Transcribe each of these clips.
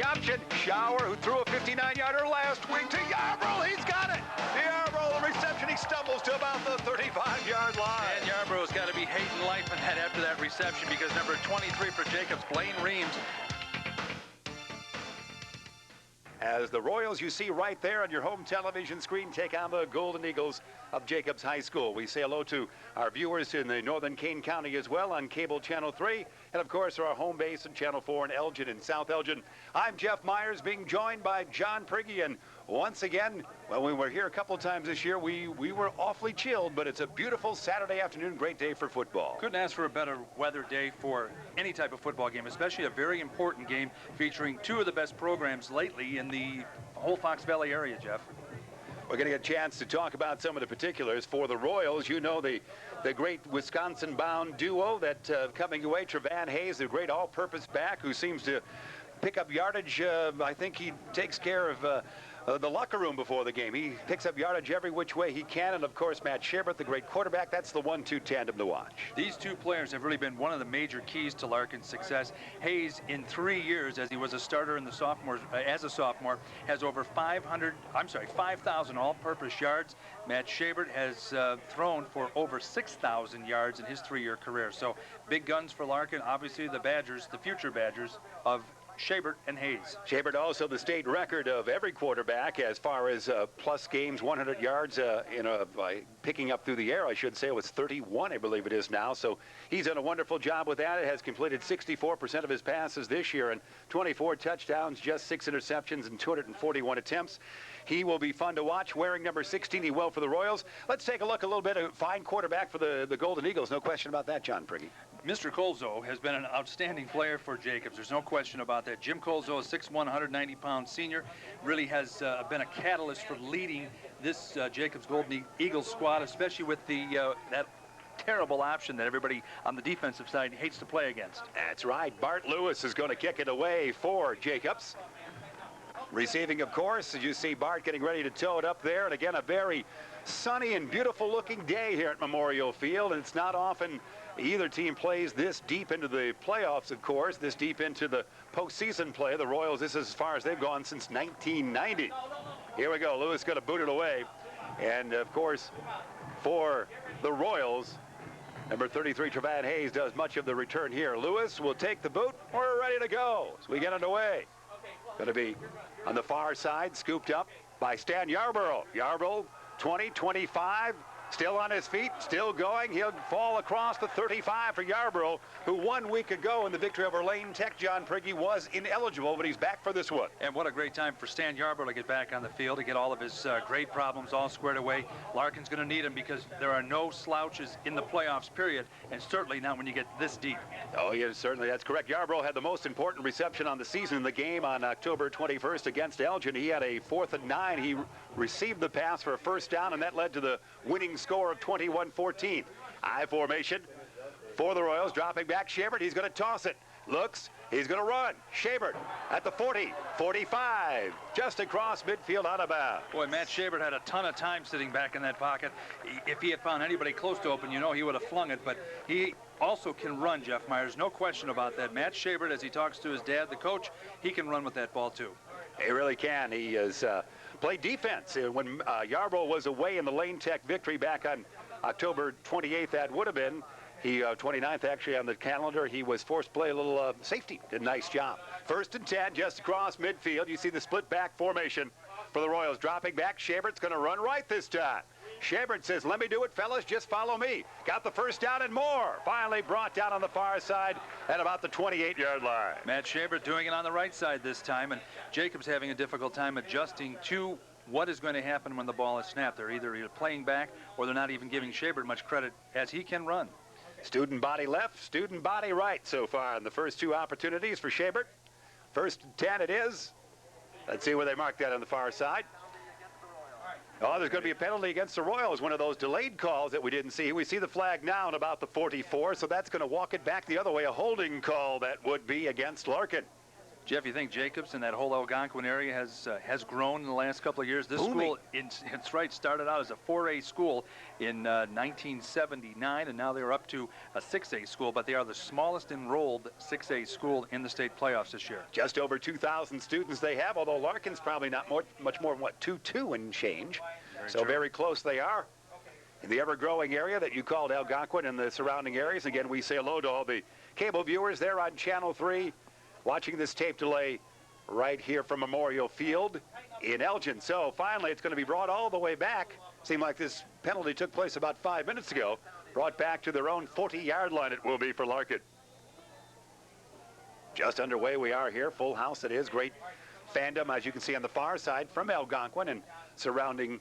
option. Shower, who threw a 59-yarder last week to Yarbrough. He's got it. Yarbrough, the reception, he stumbles to about the 35-yard line. And Yarbrough's got to be hating life in that after that reception, because number 23 for Jacobs, Blaine Reams. As the Royals, you see right there on your home television screen, take on the Golden Eagles of Jacobs High School. We say hello to our viewers in the northern Kane County as well on cable channel 3, and of course our home base in channel 4 in Elgin and South Elgin. I'm Jeff Myers, being joined by John Prigge, and once again, well, we were here a couple of times this year. We were awfully chilled, but it's a beautiful Saturday afternoon, great day for football. Couldn't ask for a better weather day for any type of football game, especially a very important game featuring two of the best programs lately in the whole Fox Valley area, Jeff. We're going to get a chance to talk about some of the particulars for the Royals. You know, the great Wisconsin-bound duo that coming away, Trevan Hayes, the great all-purpose back who seems to pick up yardage. I think he takes care of the locker room before the game. He picks up yardage every which way he can. And, of course, Matt Shabert, the great quarterback, that's the 1-2 tandem to watch. These two players have really been one of the major keys to Larkin's success. Hayes, in 3 years, as he was a starter in the sophomore, as a sophomore, has over 5,000 all-purpose yards. Matt Shabert has thrown for over 6,000 yards in his 3-year career. So big guns for Larkin. Obviously, the Badgers, the future Badgers of Shabert and Hayes. Shabert also the state record of every quarterback as far as plus games, 100 yards by picking up through the air, I should say. It was 31, I believe it is now. So he's done a wonderful job with that. It has completed 64% of his passes this year and 24 touchdowns, just 6 interceptions and 241 attempts. He will be fun to watch, wearing number 16. He will for the Royals. Let's take a look a little bit. A fine quarterback for the Golden Eagles. No question about that, John Prigge. Mr. Colzo has been an outstanding player for Jacobs. There's no question about that. Jim Colzo, a 6'1", 190-pound senior, really has been a catalyst for leading this Jacobs Golden Eagles squad, especially with the that terrible option that everybody on the defensive side hates to play against. That's right. Bart Lewis is going to kick it away for Jacobs. Receiving, of course, as you see Bart getting ready to tow it up there. And again, a very sunny and beautiful looking day here at Memorial Field. And it's not often either team plays this deep into the playoffs, of course, this deep into the postseason play. The Royals, this is as far as they've gone since 1990. Here we go. Lewis going to boot it away. And, of course, for the Royals, number 33, Trevan Hayes, does much of the return here. Lewis will take the boot. We're ready to go as we get underway. Going to be on the far side, scooped up by Stan Yarbrough. Yarbrough, 20, 25, still on his feet, still going. He'll fall across the 35 for Yarbrough, who 1 week ago in the victory over Lane Tech, John Prigge, was ineligible, but he's back for this one. And what a great time for Stan Yarbrough to get back on the field, to get all of his grade problems all squared away. Larkin's going to need him because there are no slouches in the playoffs, period, and certainly not when you get this deep. Oh, yes, certainly, that's correct. Yarbrough had the most important reception on the season in the game on October 21st against Elgin. He had a 4th and 9. He received the pass for a first down, and that led to the winning score of 21-14. I formation for the Royals, dropping back Shabert. He's going to toss it. Looks, he's going to run. Shabert at the 40, 45, just across midfield, out of bounds. Boy, Matt Shabert had a ton of time sitting back in that pocket. If he had found anybody close to open, you know he would have flung it, but he also can run, Jeff Myers. No question about that. Matt Shabert, as he talks to his dad, the coach, he can run with that ball too. He really can. He has played defense. When Yarbrough was away in the Lane Tech victory back on October 28th, that would have been. He 29th actually on the calendar. He was forced to play a little safety. Did a nice job. 1st and 10, just across midfield. You see the split back formation for the Royals. Dropping back. Shabert's going to run right this time. Shabert says, let me do it, fellas. Just follow me. Got the first down and more. Finally brought down on the far side at about the 28-yard line. Matt Shabert doing it on the right side this time, and Jacobs having a difficult time adjusting to what is going to happen when the ball is snapped. They're either playing back or they're not even giving Shabert much credit, as he can run. Student body left, student body right so far in the first 2 opportunities for Shabert. 1st and 10 it is. Let's see where they mark that on the far side. Oh, there's going to be a penalty against the Royals, one of those delayed calls that we didn't see. We see the flag now at about the 44, so that's going to walk it back the other way, a holding call that would be against Larkin. Jeff, you think Jacobs and that whole Algonquin area has grown in the last couple of years? This school, it's right, started out as a 4A school in 1979, and now they're up to a 6A school, but they are the smallest enrolled 6A school in the state playoffs this year. Just over 2,000 students they have, although Larkin's probably not much more than, what, 2 and change. So very close they are. In the ever-growing area that you called Algonquin and the surrounding areas. Again, we say hello to all the cable viewers there on Channel 3. Watching this tape delay right here from Memorial Field in Elgin. So finally, it's going to be brought all the way back. Seemed like this penalty took place about 5 minutes ago. Brought back to their own 40-yard line it will be for Larkin. Just underway we are here. Full house it is. Great fandom, as you can see on the far side, from Algonquin and surrounding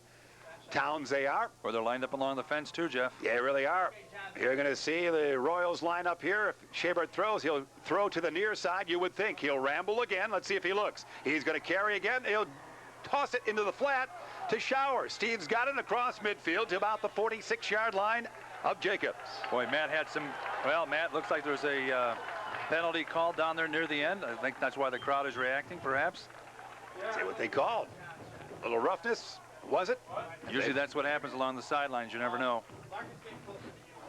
towns they are. Or they're lined up along the fence too, Jeff. Yeah, they really are. You're going to see the Royals line up here. If Shabert throws, he'll throw to the near side. You would think he'll ramble again. Let's see if he looks. He's going to carry again. He'll toss it into the flat to Shower. Steve's got it across midfield to about the 46-yard line of Jacobs. Boy, Matt had some, well, Matt, looks like there's a penalty called down there near the end. I think that's why the crowd is reacting, perhaps. See what they called. A little roughness. Was it? Usually that's what happens along the sidelines. You never know.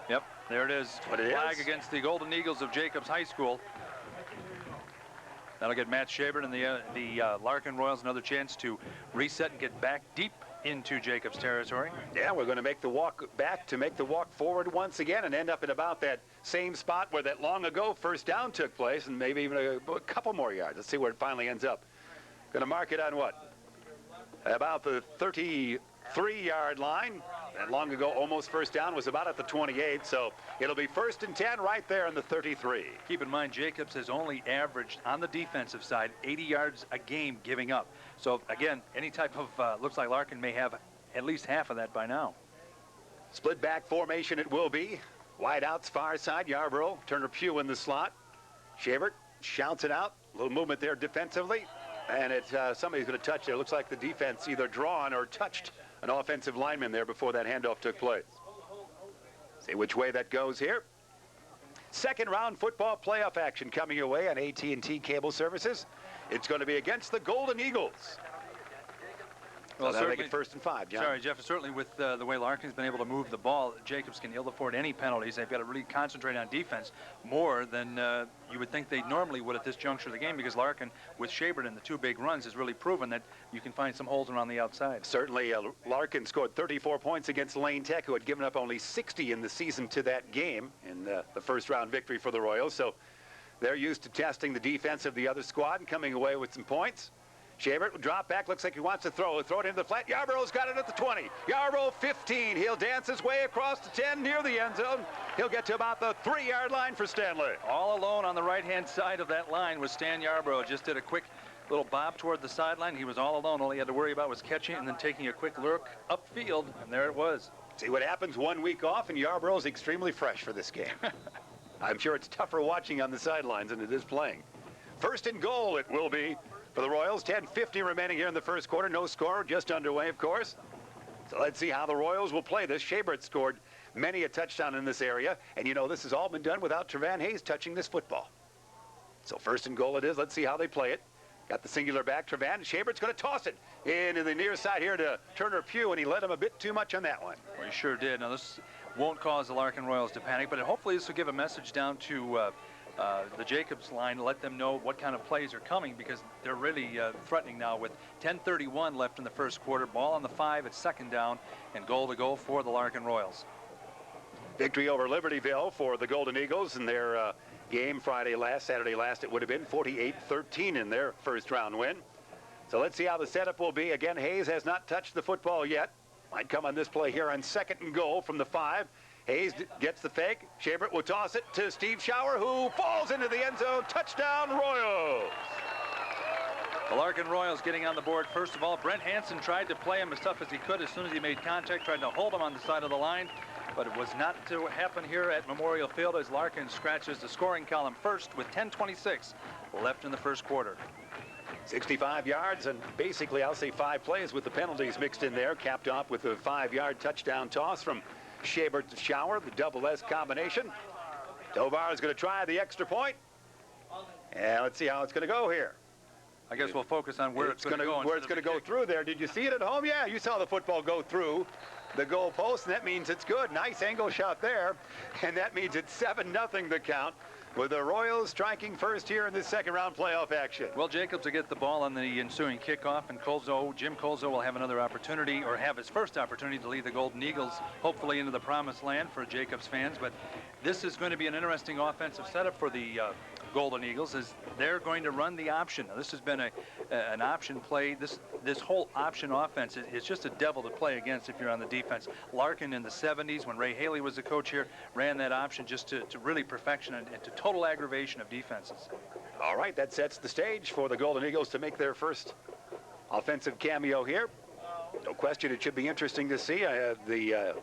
Yep, there it is. Flag against the Golden Eagles of Jacobs High School. That'll get Matt Shabert and the Larkin Royals another chance to reset and get back deep into Jacobs territory. Yeah, we're going to make the walk back to make the walk forward once again and end up in about that same spot where that long ago first down took place, and maybe even a couple more yards. Let's see where it finally ends up. Going to mark it on what? About the 33-yard line. That long ago almost first down was about at the 28, so it'll be 1st and 10 right there in the 33. Keep in mind, Jacobs has only averaged on the defensive side 80 yards a game giving up. So again, any type of looks like Larkin may have at least half of that by now. Split back formation it will be. Wide outs far side, Yarborough, Turner Pugh in the slot. Shabert shouts it out. A little movement there defensively. And it's somebody's going to touch there. It looks like the defense either drawn or touched an offensive lineman there before that handoff took place. See which way that goes here. Second round football playoff action coming your way on AT&T Cable Services. It's going to be against the Golden Eagles. Well, that'll make it 1st and 5, John. Sorry, Jeff. Certainly with the way Larkin's been able to move the ball, Jacobs can ill afford any penalties. They've got to really concentrate on defense more than you would think they normally would at this juncture of the game, because Larkin, with Shabert in the 2 big runs, has really proven that you can find some holes around the outside. Certainly, Larkin scored 34 points against Lane Tech, who had given up only 60 in the season to that game in the first-round victory for the Royals. So they're used to testing the defense of the other squad and coming away with some points. Shabert will drop back. Looks like he wants to throw. Throw it into the flat. Yarborough's got it at the 20. Yarborough 15. He'll dance his way across the 10 near the end zone. He'll get to about the 3-yard line for Stanley. All alone on the right-hand side of that line was Stan Yarborough. Just did a quick little bob toward the sideline. He was all alone. All he had to worry about was catching it and then taking a quick lurk upfield, and there it was. See what happens 1 week off, and Yarborough's extremely fresh for this game. I'm sure it's tougher watching on the sidelines than it is playing. 1st and goal it will be for the Royals. 10:50 remaining here in the first quarter. No score, just underway, of course. So let's see how the Royals will play this. Shabert scored many a touchdown in this area, and you know this has all been done without Trevan Hayes touching this football. So 1st and goal it is. Let's see how they play it. Got the singular back, Trevan. Shabert's going to toss it into the near side here to Turner Pugh, and he led him a bit too much on that one. Well, he sure did. Now, this won't cause the Larkin Royals to panic, but hopefully this will give a message down to the Jacobs line, let them know what kind of plays are coming, because they're really threatening now with 10:31 left in the first quarter. Ball on the 5 at 2nd down, and goal to go for the Larkin Royals. Victory over Libertyville for the Golden Eagles in their game Saturday last it would have been 48-13 in their first round win. So let's see how the setup will be. Again, Hayes has not touched the football yet. Might come on this play here on 2nd and goal from the 5. Hayes gets the fake. Shabert will toss it to Steve Shower, who falls into the end zone. Touchdown, Royals. The Larkin Royals getting on the board. First of all, Brent Hansen tried to play him as tough as he could as soon as he made contact, tried to hold him on the side of the line, but it was not to happen here at Memorial Field as Larkin scratches the scoring column first with 10:26 left in the first quarter. 65 yards and basically, I'll say 5 plays with the penalties mixed in there, capped off with a 5-yard touchdown toss from Shabert to Shower, the double S combination. Tovar is going to try the extra point. And let's see how it's going to go here. I guess we'll focus on where it's going to go. Where it's going to go through there. Did you see it at home? Yeah, you saw the football go through the goal post, and that means it's good. Nice angle shot there, and that means it's 7-0 the count, with the Royals striking first here in this second round playoff action. Well, Jacobs will get the ball on the ensuing kickoff, and Jim Colzo will have another opportunity, or have his first opportunity to lead the Golden Eagles, hopefully into the promised land for Jacobs fans. But this is going to be an interesting offensive setup for the Golden Eagles, as they're going to run the option. Now, this has been an option play. This whole option offense is just a devil to play against if you're on the defense. Larkin in the 70s, when Ray Haley was the coach here, ran that option just to really perfection and to total aggravation of defenses. All right, that sets the stage for the Golden Eagles to make their first offensive cameo here. No question, it should be interesting to see. The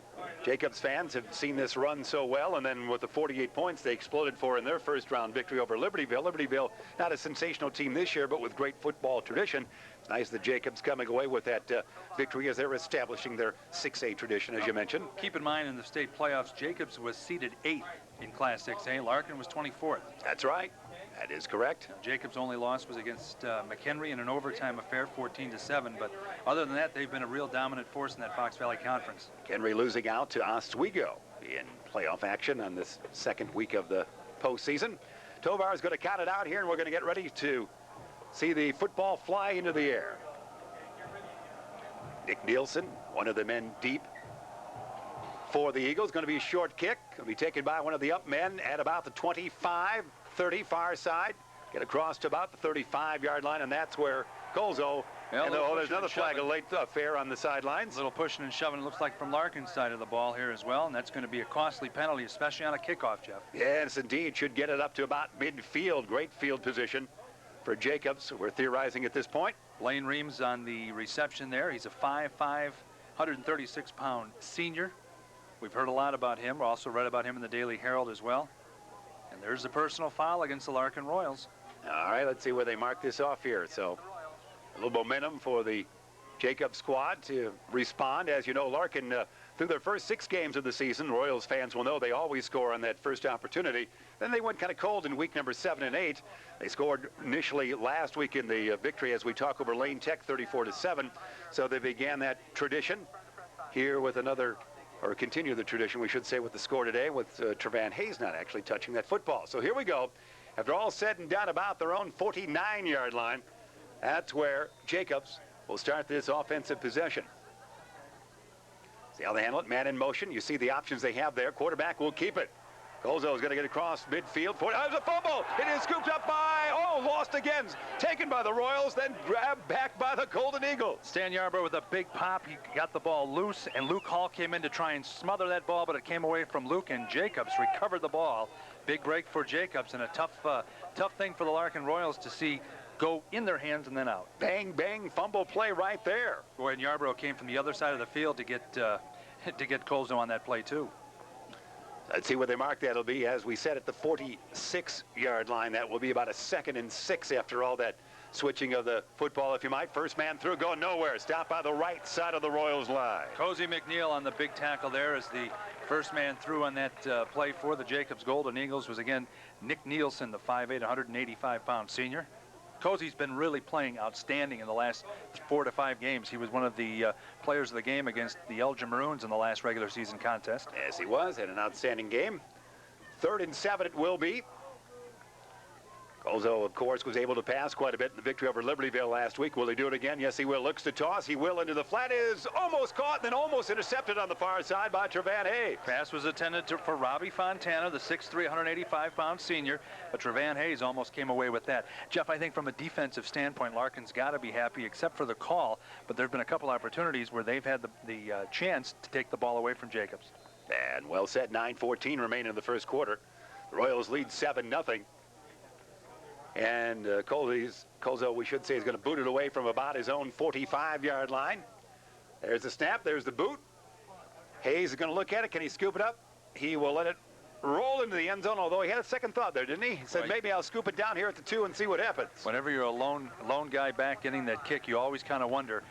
Jacobs fans have seen this run so well, and then with the 48 points they exploded for in their first round victory over Libertyville. Libertyville, not a sensational team this year, but with great football tradition. It's nice that Jacobs coming away with that victory as they're establishing their 6A tradition, as you mentioned. Keep in mind, in the state playoffs, Jacobs was seeded 8th in Class 6A. Larkin was 24th. That's right. That is correct. Now, Jacobs' only loss was against McHenry in an overtime affair, 14-7. But other than that, they've been a real dominant force in that Fox Valley Conference. McHenry losing out to Oswego in playoff action on this second week of the postseason. Tovar is going to count it out here, and we're going to get ready to see the football fly into the air. Nick Nielsen, one of the men deep for the Eagles, going to be a short kick. Going to be taken by one of the up men at about the 25-30 far side. Get across to about the 35-yard line, and that's where Colzo. Well, there's another flag, a late affair on the sidelines. A little pushing and shoving, it looks like, from Larkin's side of the ball here as well, and that's going to be a costly penalty, especially on a kickoff, Jeff. Yes, indeed. Should get it up to about midfield. Great field position for Jacobs. We're theorizing at this point. Blaine Reams on the reception there. He's a 5'5", 136-pound senior. We've heard a lot about him. We also read about him in the Daily Herald as well. And there's a personal foul against the Larkin Royals. All right, let's see where they mark this off here. So a little momentum for the Jacobs squad to respond. As you know, Larkin, through their first 6 games of the season, Royals fans will know they always score on that first opportunity. Then they went kind of cold in week number 7 and 8. They scored initially last week in the victory as we talk over Lane Tech, 34-7. So they began that tradition here with another, or continue the tradition, we should say, with the score today, with Trevan Hayes not actually touching that football. So here we go. After all said and done, about their own 49-yard line, that's where Jacobs will start this offensive possession. See how they handle it? Man in motion. You see the options they have there. Quarterback will keep it. Colzo is going to get across midfield. There's a fumble. It is scooped up by, lost again. Taken by the Royals, then grabbed back by the Golden Eagles. Stan Yarbrough with a big pop. He got the ball loose, and Luke Hall came in to try and smother that ball, but it came away from Luke, and Jacobs recovered the ball. Big break for Jacobs, and a tough thing for the Larkin Royals to see go in their hands and then out. Bang, bang, fumble play right there. Boy, and Yarbrough came from the other side of the field to get Colzo on that play, too. Let's see where they mark that. It'll be, as we said, at the 46-yard line. That will be about a 2nd and 6 after all that switching of the football, if you might. First man through, going nowhere. Stopped by the right side of the Royals line. Cozy McNeil on the big tackle there as the first man through on that play for the Jacobs Golden Eagles was, again, Nick Nielsen, the 5'8", 185-pound senior. Cozy's been really playing outstanding in the last 4 to 5 games. He was one of the players of the game against the Elgin Maroons in the last regular season contest. Yes, he was. Had an outstanding game. 3rd and 7 it will be. Colzo, of course, was able to pass quite a bit in the victory over Libertyville last week. Will he do it again? Yes, he will. Looks to toss. He will into the flat. Is almost caught, then almost intercepted on the far side by Trevan Hayes. Pass was intended for Robbie Fontana, the 6'3", 185-pound senior, but Trevan Hayes almost came away with that. Jeff, I think from a defensive standpoint, Larkin's got to be happy, except for the call, but there have been a couple opportunities where they've had the chance to take the ball away from Jacobs. And well said, 9:14 remain in the first quarter. The Royals lead 7-0. And Colzo, we should say, is going to boot it away from about his own 45-yard line. There's the snap. There's the boot. Hayes is going to look at it. Can he scoop it up? He will let it roll into the end zone, although he had a second thought there, didn't he? He said, right, maybe I'll scoop it down here at the 2 and see what happens. Whenever you're a lone guy back getting that kick, you always kind of wonder,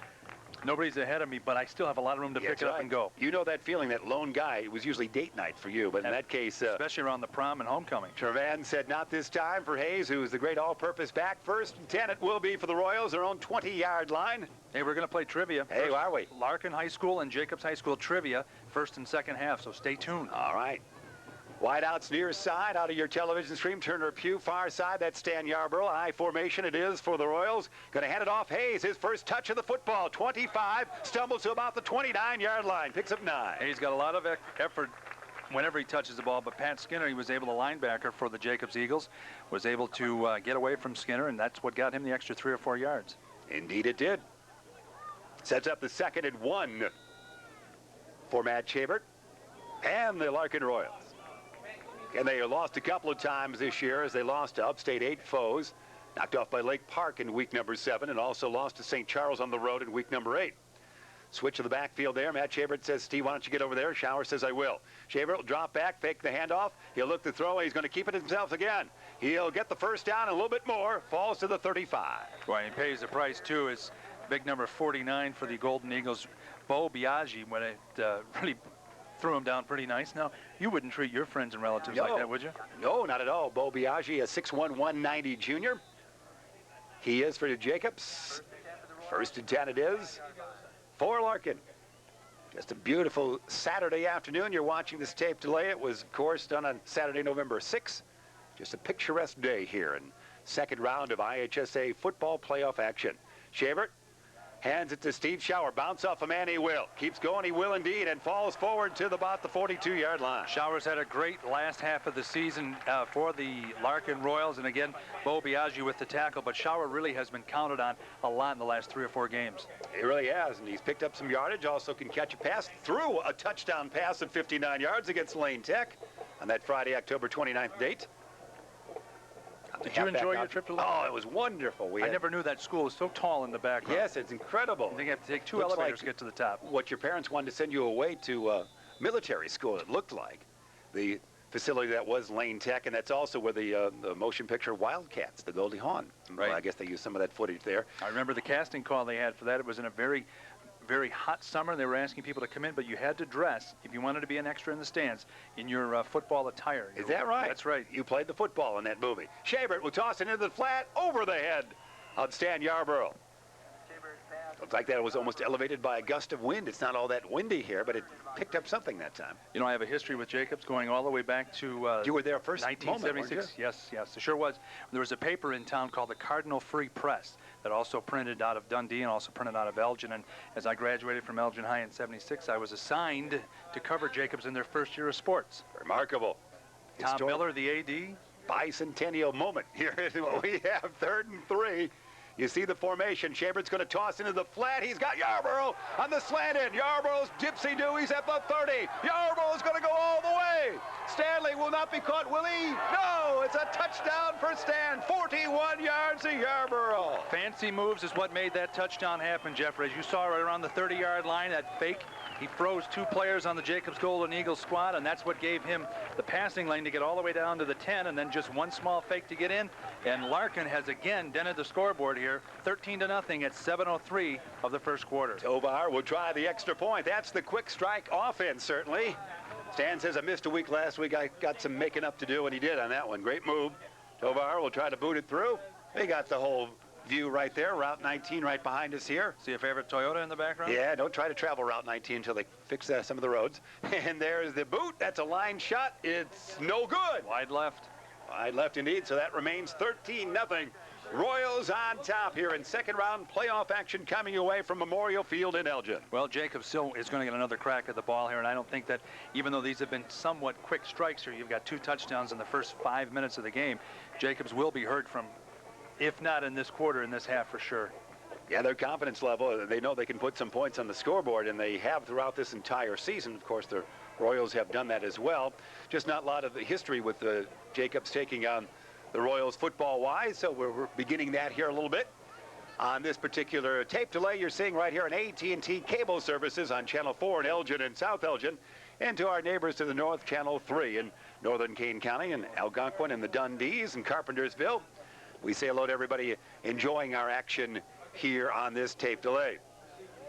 Nobody's ahead of me, but I still have a lot of room to pick it up and go. You know that feeling, that lone guy. It was usually date night for you, but in that case... especially around the prom and homecoming. Trevan said not this time for Hayes, who is the great all-purpose back. 1st and 10 it will be for the Royals, their own 20-yard line. Hey, we're going to play trivia. Hey, are we? Larkin High School and Jacobs High School trivia, 1st and 2nd half, so stay tuned. All right. Wideouts near side, out of your television stream. Turner Pugh, far side. That's Stan Yarborough. I formation it is for the Royals. Going to hand it off. Hayes, his first touch of the football. 25, stumbles to about the 29-yard line. Picks up 9. He's got a lot of effort whenever he touches the ball, but Pat Skinner, he was able to linebacker for the Jacobs Eagles, was able to get away from Skinner, and that's what got him the extra 3 or 4 yards. Indeed it did. Sets up the 2nd and 1 for Matt Chabert and the Larkin Royals. And they lost a couple of times this year as they lost to upstate 8 foes, knocked off by Lake Park in week number 7, and also lost to St. Charles on the road in week number 8. Switch to the backfield there. Matt Chabert says, Steve, why don't you get over there? Shower says, I will. Chabert will drop back, fake the handoff. He'll look to throw. He's going to keep it himself again. He'll get the first down and a little bit more. Falls to the 35. Well, he pays the price, too, is big number 49 for the Golden Eagles, Bo Biaggi, when it really threw him down pretty nice. Now, you wouldn't treat your friends and relatives like that, would you? No, not at all. Bo Biaggi, a 6'1", 190 junior. He is for the Jacobs. 1st and 10 it is for Larkin. Just a beautiful Saturday afternoon. You're watching this tape delay. It was, of course, done on Saturday, November 6th. Just a picturesque day here in 2nd round of IHSA football playoff action. Chabert hands it to Steve Shower. Bounce off a man, he will. Keeps going, he will indeed, and falls forward to about the 42-yard line. Showers had a great last half of the season for the Larkin Royals, and again, Bo Biaggi with the tackle, but Shower really has been counted on a lot in the last 3 or 4 games. He really has, and he's picked up some yardage, also can catch a pass, threw a touchdown pass of 59 yards against Lane Tech on that Friday, October 29th date. Did you enjoy your trip to Larkin? Oh, it was wonderful. I never knew that school was so tall in the background. Yes, it's incredible. I think you have to take 2 elevators to get to the top. What your parents wanted to send you away to military school, it looked like. The facility that was Lane Tech, and that's also where the motion picture Wildcats, the Goldie Hawn. Right. Well, I guess they used some of that footage there. I remember the casting call they had for that. It was in a very, very hot summer. They were asking people to come in, but you had to dress, if you wanted to be an extra in the stands, in your football attire. Is that right? That's right. You played the football in that movie. Chabert will toss it into the flat over the head of Stan Yarborough. Looks like that was almost elevated by a gust of wind. It's not all that windy here, but it picked up something that time. You know, I have a history with Jacobs going all the way back to you were there first 1976. Moment, yes, it sure was. There was a paper in town called the Cardinal Free Press that also printed out of Dundee and also printed out of Elgin. And as I graduated from Elgin High in '76, I was assigned to cover Jacobs in their first year of sports. Remarkable. Tom Miller, the AD. Bicentennial moment. Here is what we have, 3rd and 3. You see the formation. Chabert's going to toss into the flat. He's got Yarborough on the slant in. Yarborough's gypsy-do. He's at the 30. Yarborough's going to go all the way. Stanley will not be caught, will he? No, it's a touchdown for Stan. 41 yards to Yarborough. Fancy moves is what made that touchdown happen, Jeffrey. As you saw right around the 30-yard line, that fake, he froze 2 players on the Jacobs Golden Eagles squad, and that's what gave him the passing lane to get all the way down to the 10, and then just 1 small fake to get in. And Larkin has again dented the scoreboard here, 13-0 at 7:03 of the first quarter. Tovar will try the extra point. That's the quick strike offense, certainly. Stan says, I missed a week last week. I got some making up to do, and he did on that one. Great move. Tovar will try to boot it through. They got the whole view right there. Route 19 right behind us here. See a favorite Toyota in the background? Yeah, don't try to travel Route 19 until they fix some of the roads. And there's the boot. That's a line shot. It's no good. Wide left. Wide left indeed, so that remains 13-0. Royals on top here in second round playoff action coming away from Memorial Field in Elgin. Well, Jacobs still is going to get another crack at the ball here, and I don't think that even though these have been somewhat quick strikes here, you've got 2 touchdowns in the first 5 minutes of the game, Jacobs will be heard from, if not in this quarter, in this half for sure. Yeah, their confidence level, they know they can put some points on the scoreboard, and they have throughout this entire season. Of course, the Royals have done that as well. Just not a lot of the history with the Jacobs taking on the Royals football-wise, so we're beginning that here a little bit. On this particular tape delay, you're seeing right here on AT&T Cable Services on Channel 4 in Elgin and South Elgin, and to our neighbors to the north, Channel 3 in northern Kane County and Algonquin and the Dundees and Carpentersville. We say hello to everybody enjoying our action here on this tape delay.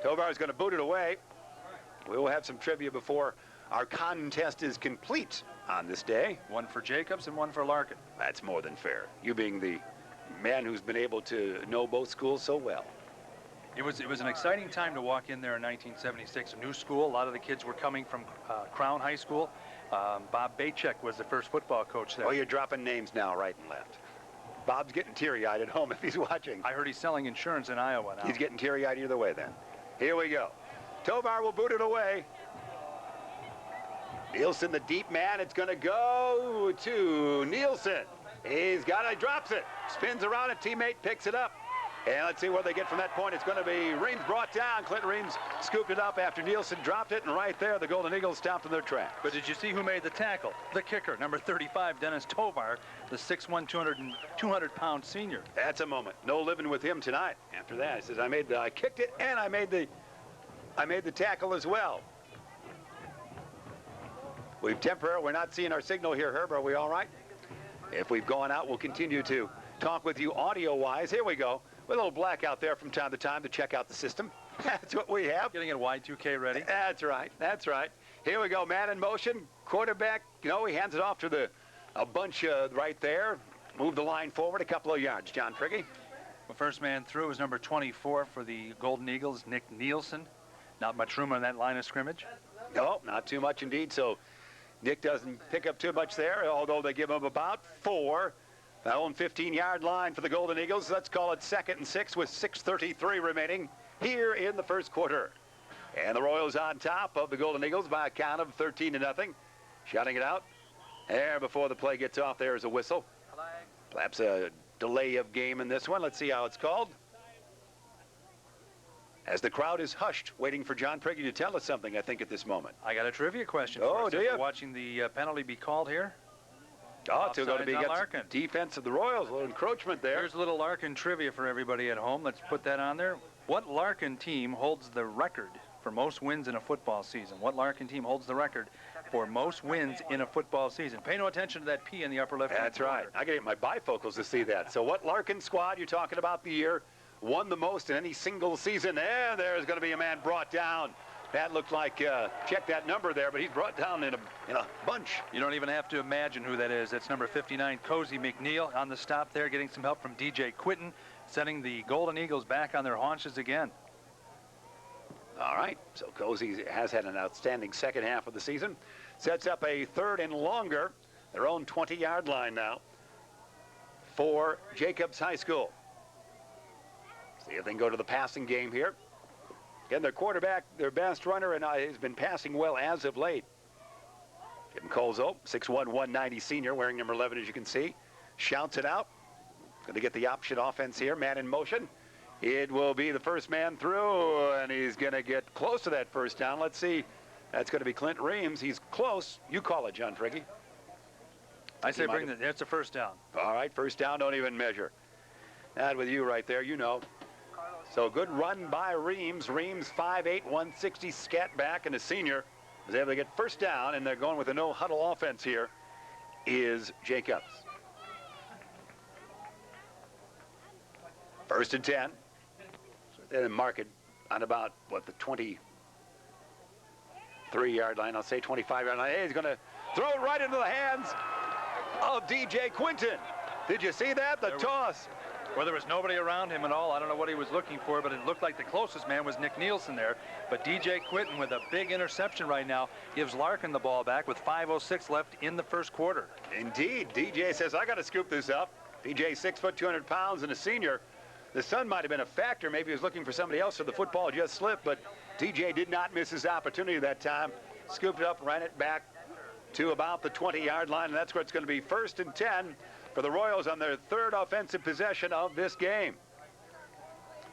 Tovar is going to boot it away. We will have some trivia before our contest is complete on this day. One for Jacobs and one for Larkin. That's more than fair. You being the man who's been able to know both schools so well. It was an exciting time to walk in there in 1976. A new school. A lot of the kids were coming from Crown High School. Bob Bachek was the first football coach there. Oh, you're dropping names now, right and left. Bob's getting teary-eyed at home if he's watching. I heard he's selling insurance in Iowa now. He's getting teary-eyed either way then. Here we go. Tovar will boot it away. Nielsen, the deep man. It's going to go to Nielsen. He's got it, drops it, spins around, a teammate picks it up. And let's see where they get from that point. It's going to be Reams brought down. Clinton Reams scooped it up after Nielsen dropped it, and right there, the Golden Eagles stopped in their tracks. But did you see who made the tackle? The kicker, number 35, Dennis Tovar, the 6'1", 200-pound senior. That's a moment. No living with him tonight. After that, he says, I kicked it, and I made the tackle as well. We're not seeing our signal here, Herb. Are we all right? If we've gone out, we'll continue to talk with you audio-wise. Here we go. With a little blackout there from time to time to check out the system. That's what we have. Getting it Y2K ready. That's right. That's right. Here we go. Man in motion. Quarterback, he hands it off to a bunch right there. Move the line forward a couple of yards. John Prigge. The first man through is number 24 for the Golden Eagles, Nick Nielsen. Not much room on that line of scrimmage. No, not too much indeed. So Nick doesn't pick up too much there, although they give him about 4. Their own 15-yard line for the Golden Eagles. Let's call it 2nd and 6 with 6:33 remaining here in the first quarter. And the Royals on top of the Golden Eagles by a count of 13-0. Shouting it out. There before the play gets off, there's a whistle. Perhaps a delay of game in this one. Let's see how it's called. As the crowd is hushed, waiting for John Prigge to tell us something, I think, at this moment. I got a trivia question for us. Do you? Watching the penalty be called here. Oh, it's going to be against Larkin. Defense of the Royals. A little encroachment there. There's a little Larkin trivia for everybody at home. Let's put that on there. What Larkin team holds the record for most wins in a football season? What Larkin team holds the record for most wins in a football season? Pay no attention to that P in the upper left. That's right. I got to get my bifocals to see that. So what Larkin squad you're talking about the year won the most in any single season? There's going to be a man brought down. That looked like, check that number there, but he's brought down in a bunch. You don't even have to imagine who that is. That's number 59, Cozy McNeil, on the stop there, getting some help from DJ Quinton, setting the Golden Eagles back on their haunches again. All right, so Cozy has had an outstanding second half of the season. Sets up a 3rd and longer, their own 20-yard line now for Jacobs High School. See if they can go to the passing game here. Again, their quarterback, their best runner, and has been passing well as of late. Jim Colzo, 6'1", 190 senior, wearing number 11, as you can see. Shouts it out. Going to get the option offense here. Man in motion. It will be the first man through, and he's going to get close to that first down. Let's see. That's going to be Clint Reams. He's close. You call it, John Prigge. I say that's a first down. All right, first down, don't even measure. That with you right there, you know. So good run by Reams. Reams, 5'8", 160, scat back, and a senior was able to get first down, and they're going with a no-huddle offense here is Jacobs. 1st and 10. So then mark it on about, what, the 23-yard line. I'll say 25-yard line. Hey, he's going to throw it right into the hands of DJ Quinton. Did you see that? The toss. Well, there was nobody around him at all. I don't know what he was looking for, but it looked like the closest man was Nick Nielsen there. But DJ Quinton with a big interception right now gives Larkin the ball back with 5:06 left in the first quarter. Indeed. DJ says, I got to scoop this up. DJ, 6 foot, 200 pounds, and a senior. The sun might have been a factor. Maybe he was looking for somebody else, so the football just slipped. But DJ did not miss his opportunity that time. Scooped it up, ran it back to about the 20-yard line, and that's where it's going to be 1st and 10 for the Royals on their 3rd offensive possession of this game.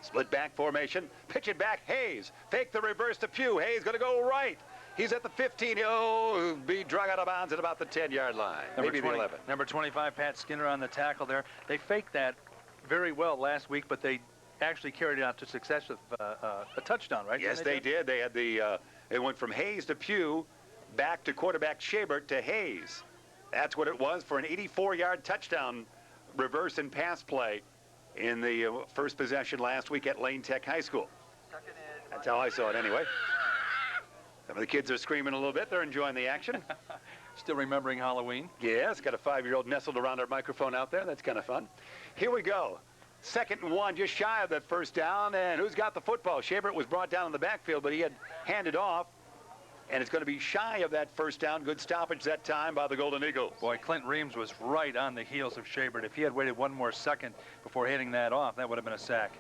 Split back formation. Pitch it back. Hayes. Fake the reverse to Pugh. Hayes going to go right. He's at the 15. He'll be drug out of bounds at about the 10-yard line. Maybe the 11. Number 25, Pat Skinner on the tackle there. They faked that very well last week, but they actually carried it out to success with a touchdown, right? Yes, they did. They had it went from Hayes to Pugh, back to quarterback Schabert to Hayes. That's what it was for an 84-yard touchdown reverse and pass play in the first possession last week at Lane Tech High School. That's how I saw it anyway. Some of the kids are screaming a little bit. They're enjoying the action. Still remembering Halloween. Yeah, it's got a 5-year-old nestled around our microphone out there. That's kind of fun. Here we go. 2nd and 1, just shy of that first down. And who's got the football? Shabert was brought down in the backfield, but he had handed off. And it's going to be shy of that first down. Good stoppage that time by the Golden Eagles. Boy, Clint Reams was right on the heels of Shabert. If he had waited one more second before handing that off, that would have been a sack.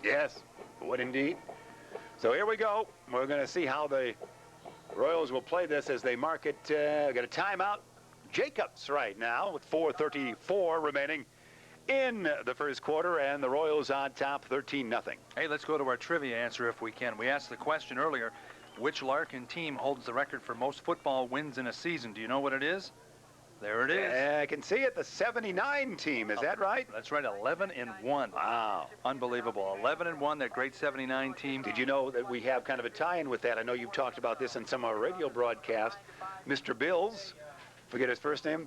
Yes, would indeed. So here we go. We're going to see how the Royals will play this as they mark it. Got a timeout. Jacobs right now with 4:34 remaining in the first quarter, and the Royals on top 13-0. Hey, let's go to our trivia answer if we can. We asked the question earlier, which Larkin team holds the record for most football wins in a season? Do you know what it is? There it is. I can see it, the 79 team. Is that right? That's right, 11-1. Wow. Unbelievable. 11-1, that great 79 team. Did you know that we have kind of a tie-in with that? I know you've talked about this in some of our radio broadcasts. Mr. Bills, forget his first name,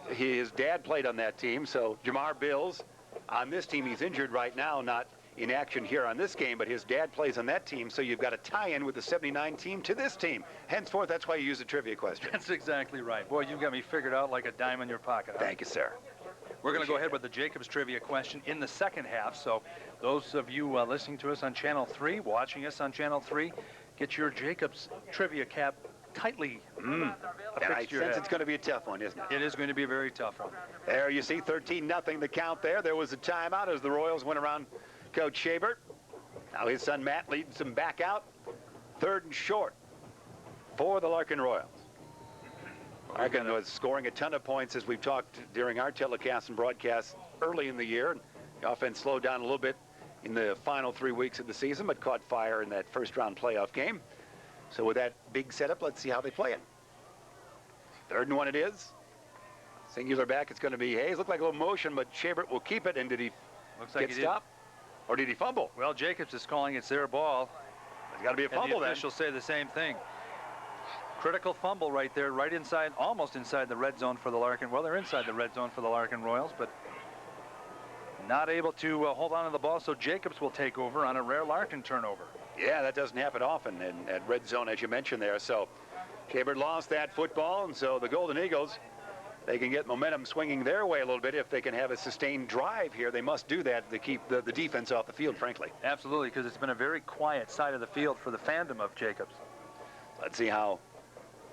his dad played on that team, so Jamar Bills. On this team, he's injured right now, not in action here on this game, but his dad plays on that team, so you've got a tie-in with the 79 team to this team. Henceforth, that's why you use a trivia question. That's exactly right. Boy, you've got me figured out like a dime in your pocket. Huh? Thank you, sir. We're going to go ahead with the Jacobs trivia question in the second half, so those of you listening to us on Channel 3, watching us on Channel 3, get your Jacobs trivia cap tightly I sense it's going to be a tough one, isn't it? It is going to be a very tough one. There you see 13-0 the count there. There was a timeout as the Royals went around Coach Shabert. Now his son Matt leads them back out. 3rd and short for the Larkin Royals. Larkin was scoring a ton of points as we've talked during our telecast and broadcast early in the year. The offense slowed down a little bit in the final 3 weeks of the season, but caught fire in that first-round playoff game. So with that big setup, let's see how they play it. 3rd and 1 it is. Singular back, it's going to be Hayes. Looked like a little motion, but Shabert will keep it. And did he get stopped? Or did he fumble? Well, Jacobs is calling it's their ball. It's got to be a fumble then. The officials say the same thing. Critical fumble right there, right inside, almost inside the red zone for the Larkin. Well, they're inside the red zone for the Larkin Royals, but not able to hold on to the ball, so Jacobs will take over on a rare Larkin turnover. Yeah, that doesn't happen often at red zone, as you mentioned there. So Shabert lost that football, and so the Golden Eagles, they can get momentum swinging their way a little bit. If they can have a sustained drive here, they must do that to keep the defense off the field, frankly. Absolutely, because it's been a very quiet side of the field for the fandom of Jacobs. Let's see how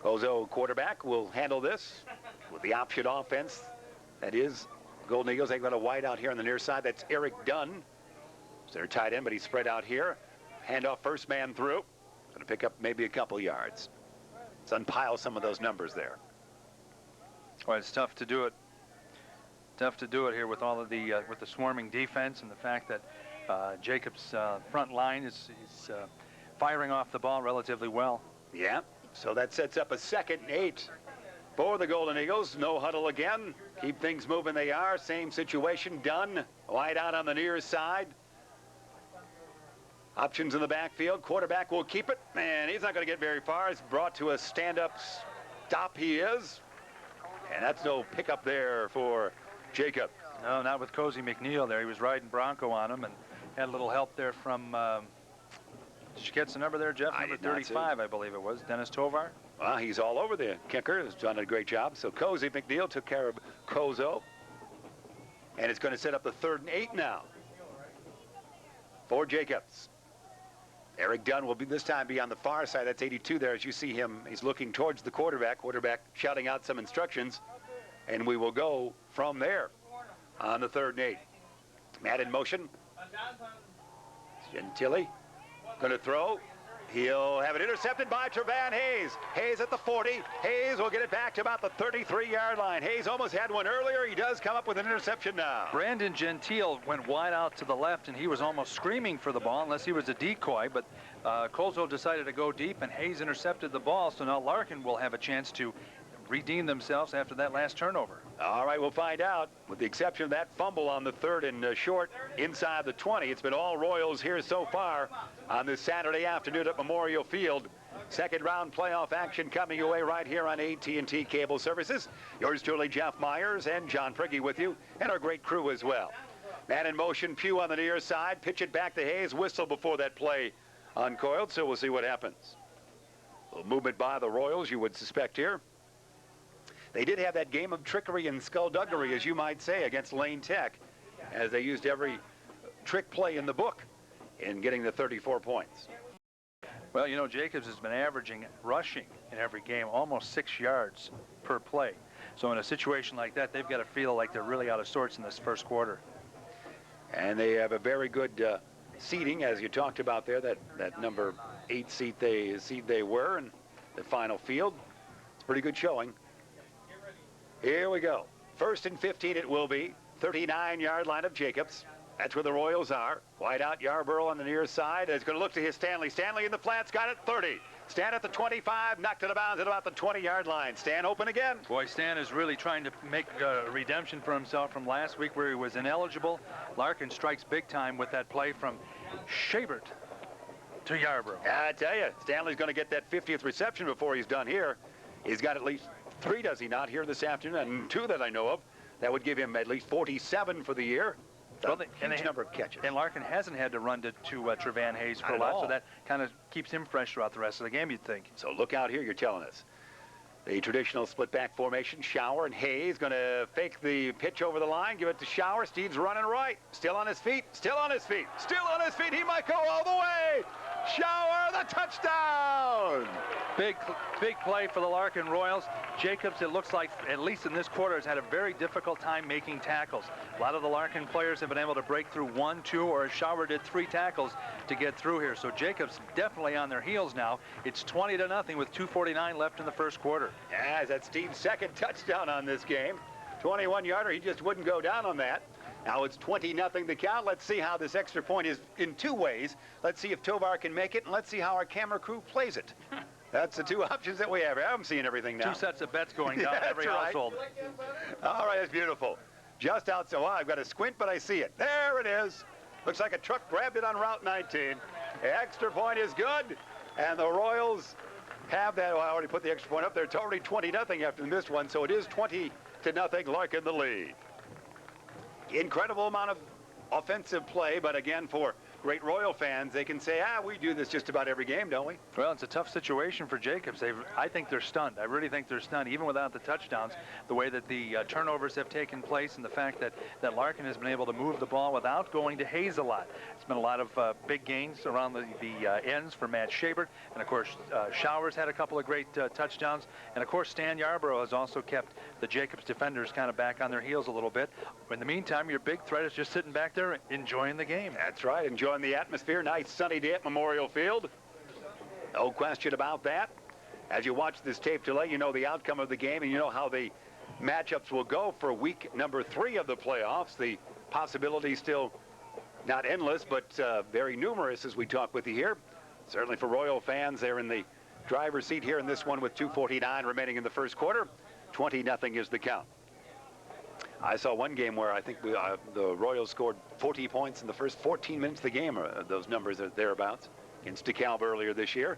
Kozo, quarterback, will handle this with the option offense. That is Golden Eagles. They've got a wide out here on the near side. That's Eric Dunn. So they're tight end, but he's spread out here. Handoff, first man through. Going to pick up maybe a couple yards. Let's unpile some of those numbers there. Well, it's tough to do it. Tough to do it here with all of the with the swarming defense and the fact that Jacobs' front line is firing off the ball relatively well. Yeah. So that sets up a 2nd and 8 for the Golden Eagles. No huddle again. Keep things moving they are. Same situation. Dunn wide out on the near side. Options in the backfield. Quarterback will keep it, and he's not going to get very far. It's brought to a stand-up stop. He is. And that's no pickup there for Jacob. No, not with Cozy McNeil there. He was riding Bronco on him and had a little help there from, did you get the number there, Jeff? Number 35, I believe it was. Dennis Tovar. Well, he's all over the kicker. He's done a great job. So Cozy McNeil took care of Kozo. And it's going to set up the 3rd and 8 now for Jacobs. Eric Dunn will this time be on the far side. That's 82 there as you see him. He's looking towards the quarterback. Quarterback shouting out some instructions. And we will go from there on the 3rd and 8. Matt in motion. Gentili going to throw. He'll have it intercepted by Trevan Hayes. Hayes at the 40. Hayes will get it back to about the 33-yard line. Hayes almost had one earlier. He does come up with an interception now. Brandon Gentile went wide out to the left, and he was almost screaming for the ball unless he was a decoy. But Kozo decided to go deep, and Hayes intercepted the ball. So now Larkin will have a chance to redeem themselves after that last turnover. All right, we'll find out. With the exception of that fumble on the 3rd and short inside the 20, it's been all Royals here so far on this Saturday afternoon at Memorial Field. 2nd round playoff action coming your way right here on AT&T Cable Services. Yours truly, Jeff Myers and John Prigge with you, and our great crew as well. Man in motion, Pugh on the near side. Pitch it back to Hayes. Whistle before that play uncoiled, so we'll see what happens. A little movement by the Royals, you would suspect here. They did have that game of trickery and skullduggery, as you might say, against Lane Tech, as they used every trick play in the book in getting the 34 points. Well, you know, Jacobs has been averaging rushing in every game almost 6 yards per play. So in a situation like that, they've got to feel like they're really out of sorts in this first quarter. And they have a very good seeding, as you talked about there, that number 8 seed they were in the final field. It's a pretty good showing. Here we go. 1st and 15 it will be. 39-yard line of Jacobs. That's where the Royals are. Wide out Yarborough on the near side. It's going to look to his Stanley. Stanley in the flats, got it 30. Stan at the 25, knocked it out of bounds at about the 20-yard line. Stan open again. Boy, Stan is really trying to make redemption for himself from last week where he was ineligible. Larkin strikes big time with that play from Shabert to Yarborough. I tell you, Stanley's going to get that 50th reception before he's done here. He's got at least 3, does he not, here this afternoon, and 2 that I know of. That would give him at least 47 for the year. Well, huge number of catches. And Larkin hasn't had to run to Trevan Hayes for a lot, so that kind of keeps him fresh throughout the rest of the game, you'd think. So look out here, you're telling us. The traditional split-back formation, Shower and Hayes going to fake the pitch over the line, give it to Shower. Steve's running right, still on his feet, still on his feet, still on his feet. He might go all the way. Shower, the touchdown! Big play for the Larkin Royals. Jacobs, it looks like, at least in this quarter, has had a very difficult time making tackles. A lot of the Larkin players have been able to break through 1, 2, or as Shower did 3 tackles to get through here. So Jacobs definitely on their heels now. It's 20-0 with 2:49 left in the first quarter. Yeah, that's Steve's 2nd touchdown on this game. 21-yarder, he just wouldn't go down on that. Now it's 20-0 the count. Let's see how this extra point is in 2 ways. Let's see if Tovar can make it, and let's see how our camera crew plays it. That's the 2 options that we have. I'm seeing everything now. 2 sets of bets going down every household. All right, that's beautiful. Just outside. Well, I've got to squint, but I see it. There it is. Looks like a truck grabbed it on Route 19. The extra point is good, and the Royals have that. Well, I already put the extra point up there. It's already 20-0 after the missed one, so it is 20-0, Larkin the lead. Incredible amount of offensive play, but again, for great Royal fans, they can say, we do this just about every game, don't we? Well, it's a tough situation for Jacobs. I think they're stunned. I really think they're stunned, even without the touchdowns, the way that the turnovers have taken place and the fact that Larkin has been able to move the ball without going to Hayes a lot. It's been a lot of big gains around the ends for Matt Shabert, and of course, Showers had a couple of great touchdowns, and of course, Stan Yarborough has also kept the Jacobs defenders kind of back on their heels a little bit. In the meantime, your big threat is just sitting back there enjoying the game. That's right, enjoying the atmosphere. Nice sunny day at Memorial Field. No question about that. As you watch this tape delay, you know the outcome of the game, and you know how the matchups will go for week number 3 of the playoffs. The possibilities still not endless, but very numerous as we talk with you here. Certainly for Royal fans, they're in the driver's seat here in this one with 2:49 remaining in the first quarter. 20-0 is the count. I saw one game where I think the Royals scored 40 points in the first 14 minutes of the game. Those numbers are thereabouts against DeKalb earlier this year.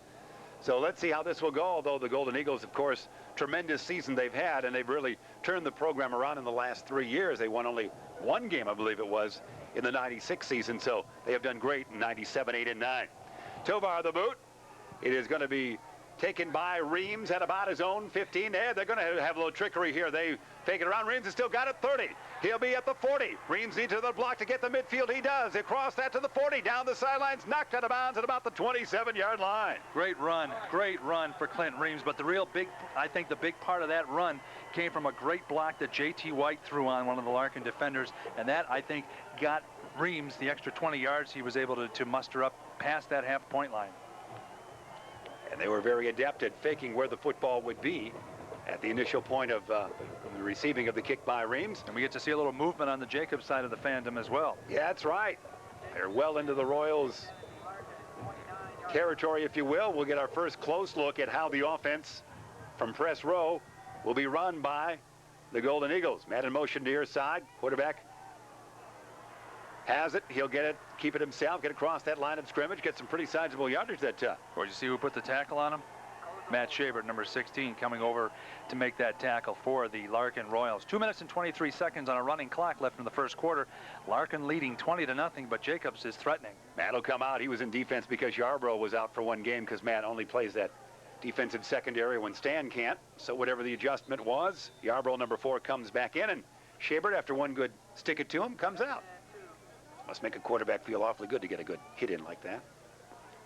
So let's see how this will go, although the Golden Eagles, of course, tremendous season they've had, and they've really turned the program around in the last 3 years. They won only 1 game, I believe it was, in the 96 season, so they have done great in 97, 8, and 9. Tovar the boot. It is going to be taken by Reams at about his own 15. They're going to have a little trickery here. They fake it around. Reams has still got it 30. He'll be at the 40. Reams needs to the block to get the midfield. He does. Across that to the 40. Down the sidelines. Knocked out of bounds at about the 27-yard line. Great run for Clint Reams. But the real big, I think the big part of that run came from a great block that J.T. White threw on one of the Larkin defenders. And that, I think, got Reams the extra 20 yards he was able to muster up past that half-point line. And they were very adept at faking where the football would be at the initial point of the receiving of the kick by Reams. And we get to see a little movement on the Jacobs side of the fandom as well. Yeah, that's right. They're well into the Royals territory, if you will. We'll get our first close look at how the offense from press row will be run by the Golden Eagles. Man in motion near side. Quarterback has it. He'll get it, keep it himself, get across that line of scrimmage, get some pretty sizable yardage that time. Or you see who put the tackle on him? Matt Schaber, number 16, coming over to make that tackle for the Larkin Royals. 2 minutes and 23 seconds on a running clock left in the first quarter. Larkin leading 20-0, but Jacobs is threatening. Matt will come out. He was in defense because Yarbrough was out for one game, because Matt only plays that defensive secondary when Stan can't. So whatever the adjustment was, Yarbrough, number 4, comes back in, and Schaber, after one good stick it to him, comes out. Must make a quarterback feel awfully good to get a good hit in like that.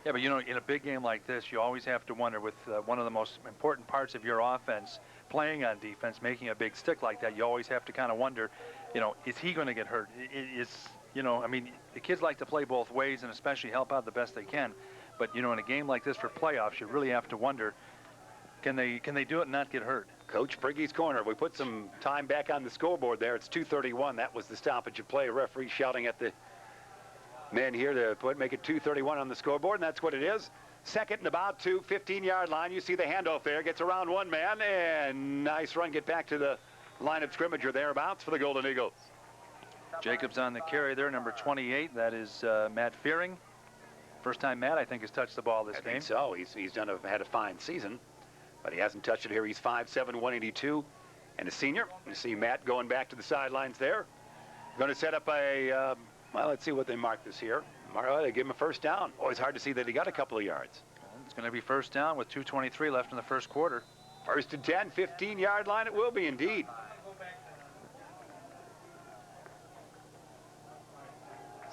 Yeah, but you know, in a big game like this, you always have to wonder, with one of the most important parts of your offense playing on defense, making a big stick like that, you always have to kind of wonder, you know, is he going to get hurt? You know, I mean, the kids like to play both ways and especially help out the best they can. But, you know, in a game like this for playoffs, you really have to wonder, can they do it and not get hurt? Coach Prigge's corner. We put some time back on the scoreboard there. It's 2:31. That was the stoppage of play. Referee shouting at the men here to make it 2:31 on the scoreboard, and that's what it is. Second and about 2, 15-yard line. You see the handoff there. Gets around one man, and nice run. Get back to the line of scrimmage or thereabouts for the Golden Eagles. Jacobs on the carry there, number 28. That is Matt Fearing. First time Matt, I think, has touched the ball this game. I think so. He's had a fine season, but he hasn't touched it here. He's 5'7", 182, and a senior. You see Matt going back to the sidelines there. Going to set up a... well, let's see what they mark this here. They give him a first down. Always hard to see that he got a couple of yards. It's going to be first down with 2:23 left in the first quarter. First and 10, 15-yard line it will be indeed.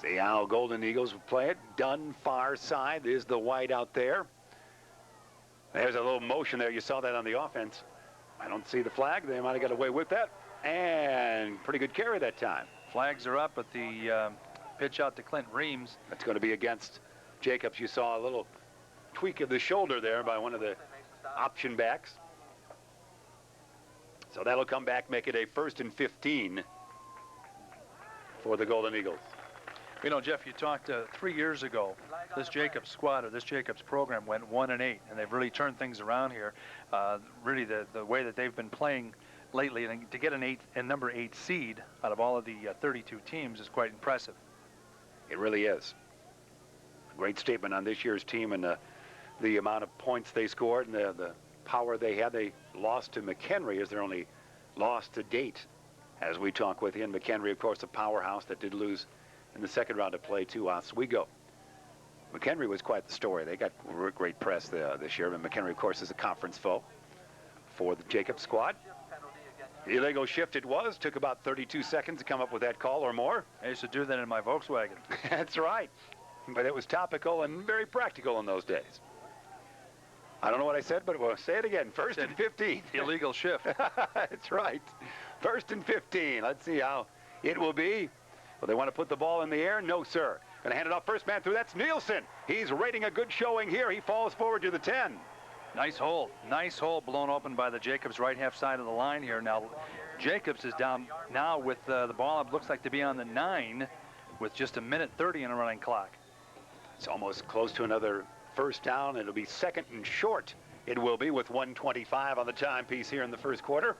See how Golden Eagles will play it. Dunn far side. There's the white out there. There's a little motion there. You saw that on the offense. I don't see the flag. They might have got away with that. And pretty good carry that time. Flags are up, but the pitch out to Clint Reams. That's going to be against Jacobs. You saw a little tweak of the shoulder there by one of the option backs. So that'll come back, make it a 1st and 15 for the Golden Eagles. You know, Jeff, you talked 3 years ago, this Jacobs squad, or this Jacobs program, went 1-8, and they've really turned things around here. Really, the way that they've been playing lately, and to get a number 8 seed out of all of the 32 teams is quite impressive. It really is. A great statement on this year's team, and the amount of points they scored and the power they had. They lost to McHenry as their only loss to date, as we talk with Ian McHenry, of course, a powerhouse that did lose in the second round of play to Oswego. McHenry was quite the story. They got great press this year, and McHenry, of course, is a conference foe for the Jacobs squad. Illegal shift it was. Took about 32 seconds to come up with that call or more. I used to do that in my Volkswagen. That's right. But it was topical and very practical in those days. I don't know what I said, but we'll say it again. 1st and 15. Illegal shift. That's right. 1st and 15. Let's see how it will be. Well, they want to put the ball in the air? No, sir. Going to hand it off, first man through. That's Nielsen. He's rating a good showing here. He falls forward to the 10. Nice hole blown open by the Jacobs right half side of the line here. Now Jacobs is down now with the ball. It looks like to be on the 9 with just 1:30 in a running clock. It's almost close to another first down. It'll be 2nd and short. It will be with 1:25 on the timepiece here in the first quarter.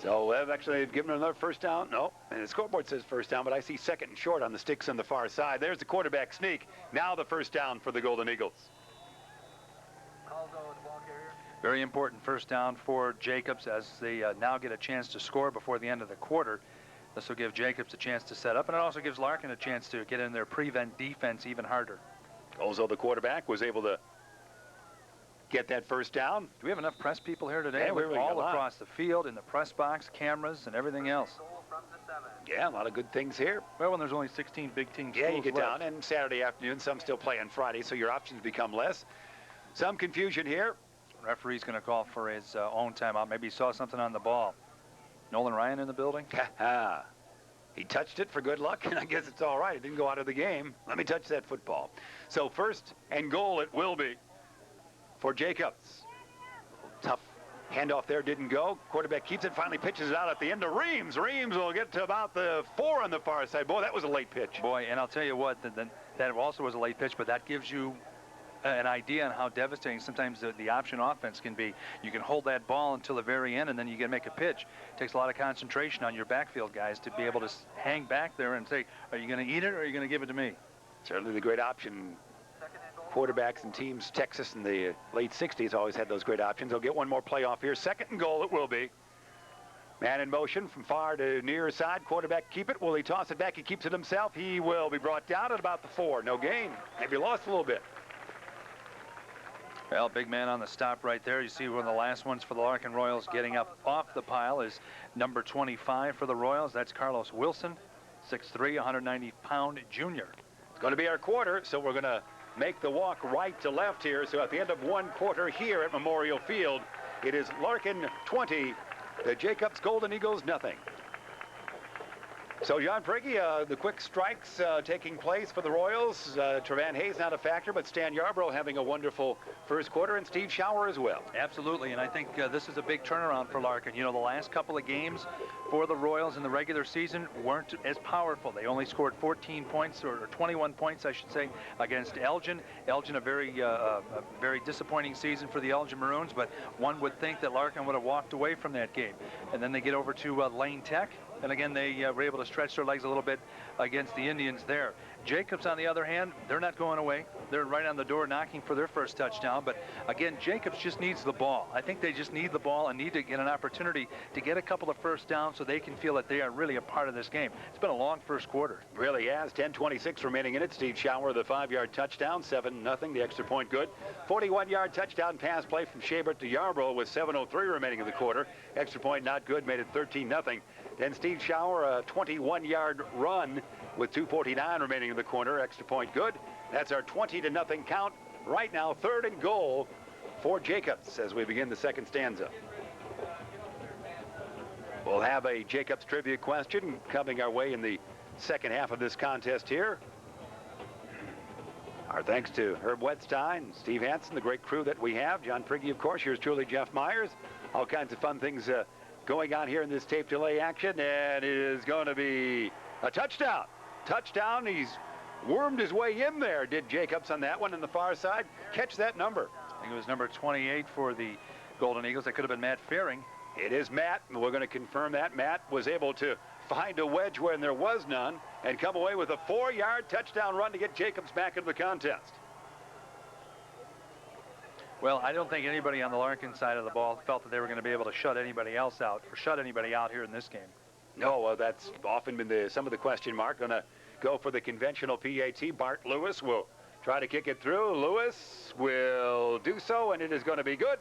So they've given another first down. No, and the scoreboard says first down, but I see 2nd and short on the sticks on the far side. There's the quarterback sneak. Now the first down for the Golden Eagles. Very important first down for Jacobs as they now get a chance to score before the end of the quarter. This will give Jacobs a chance to set up, and it also gives Larkin a chance to get in their prevent defense even harder. Golzo, the quarterback, was able to get that first down. Do we have enough press people here today? Yeah, We're all across the field, in the press box, cameras, and everything else. Yeah, a lot of good things here. Well, when there's only 16 big team schools Yeah, you get left. down, and Saturday afternoon, some still play on Friday, so your options become less. Some confusion here. Referee's going to call for his own timeout. Maybe he saw something on the ball. Nolan Ryan in the building? He touched it for good luck, and I guess it's all right. It didn't go out of the game. Let me touch that football. So 1st and goal it will be for Jacobs. Tough handoff there, didn't go. Quarterback keeps it, finally pitches it out at the end to Reams. Reams will get to about the 4 on the far side. Boy, that was a late pitch. Boy, and I'll tell you what, that also was a late pitch, but that gives you an idea on how devastating sometimes the option offense can be. You can hold that ball until the very end, and then you can make a pitch. It takes a lot of concentration on your backfield guys to be able to hang back there and say, are you going to eat it or are you going to give it to me? Certainly the great option quarterbacks and teams. Texas in the late 60s always had those great options. They'll get one more playoff here. Second and goal it will be. Man in motion from far to near side. Quarterback keep it. Will he toss it back? He keeps it himself. He will be brought down at about the 4. No gain. Maybe lost a little bit. Well, big man on the stop right there. You see one of the last ones for the Larkin Royals getting up off the pile is number 25 for the Royals. That's Carlos Wilson, 6'3", 190-pound junior. It's going to be our quarter, so we're going to make the walk right to left here. So at the end of one quarter here at Memorial Field, it is Larkin 20, the Jacobs Golden Eagles nothing. So John Prigge, the quick strikes taking place for the Royals. Trevan Hayes not a factor, but Stan Yarbrough having a wonderful first quarter, and Steve Shower as well. Absolutely, and I think this is a big turnaround for Larkin. You know, the last couple of games for the Royals in the regular season weren't as powerful. They only scored 14 points, or 21 points, I should say, against Elgin. Elgin, a very disappointing season for the Elgin Maroons, but one would think that Larkin would have walked away from that game. And then they get over to Lane Tech. And again, they were able to stretch their legs a little bit against the Indians there. Jacobs, on the other hand, they're not going away. They're right on the door knocking for their first touchdown. But again, Jacobs just needs the ball. I think they just need the ball and need to get an opportunity to get a couple of first downs so they can feel that they are really a part of this game. It's been a long first quarter. Really has. 10:26 remaining in it. Steve Shower, the 5-yard touchdown, 7-0, the extra point good. 41-yard touchdown pass play from Shabert to Yarbrough with 7:03 remaining in the quarter. Extra point not good, made it 13-0. Then Steve Shower, a 21-yard run with 2:49 remaining in the quarter. Extra point good. That's our 20-0 count. Right now, 3rd and goal for Jacobs as we begin the second stanza. We'll have a Jacobs trivia question coming our way in the second half of this contest here. Our thanks to Herb Wedstein, Steve Hansen, the great crew that we have. John Prigge, of course. Here's truly Jeff Myers. All kinds of fun things going on here in this tape delay action, and it is going to be a touchdown. Touchdown. He's wormed his way in there, did Jacobs on that one on the far side. Catch that number. I think it was number 28 for the Golden Eagles. That could have been Matt Fehring. It is Matt, and we're going to confirm that. Matt was able to find a wedge when there was none and come away with a 4-yard touchdown run to get Jacobs back into the contest. Well, I don't think anybody on the Larkin side of the ball felt that they were going to be able to shut anybody else out or shut anybody out here in this game. No, that's often been some of the question mark. Going to go for the conventional PAT. Bart Lewis will try to kick it through. Lewis will do so, and it is going to be good.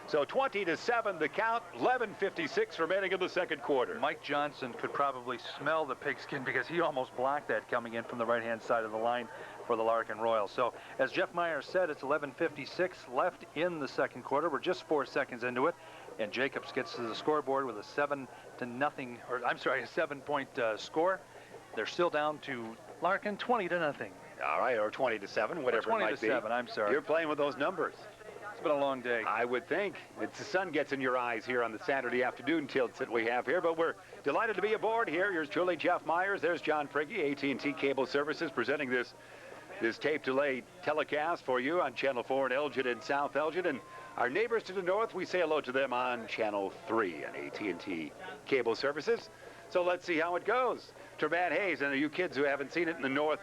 So 20-7 the count, 11:56 remaining in the second quarter. Mike Johnson could probably smell the pigskin because he almost blocked that coming in from the right-hand side of the line for the Larkin Royals. So as Jeff Myers said, it's 11:56 left in the second quarter. We're just 4 seconds into it, and Jacobs gets to the scoreboard with a 7-point score. They're still down to Larkin 20-0. All right, or 20-7, whatever it might be. 20-7, I'm sorry. You're playing with those numbers. It's been a long day. I would think. It's the sun gets in your eyes here on the Saturday afternoon tilts that we have here, but we're delighted to be aboard here. Here's truly Jeff Myers. There's John Prigge, AT&T Cable Services, presenting this tape delay telecast for you on Channel 4 in Elgin and South Elgin. And our neighbors to the north, we say hello to them on Channel 3 and AT&T Cable Services. So let's see how it goes. Trevan Hayes, and you kids who haven't seen it in the north,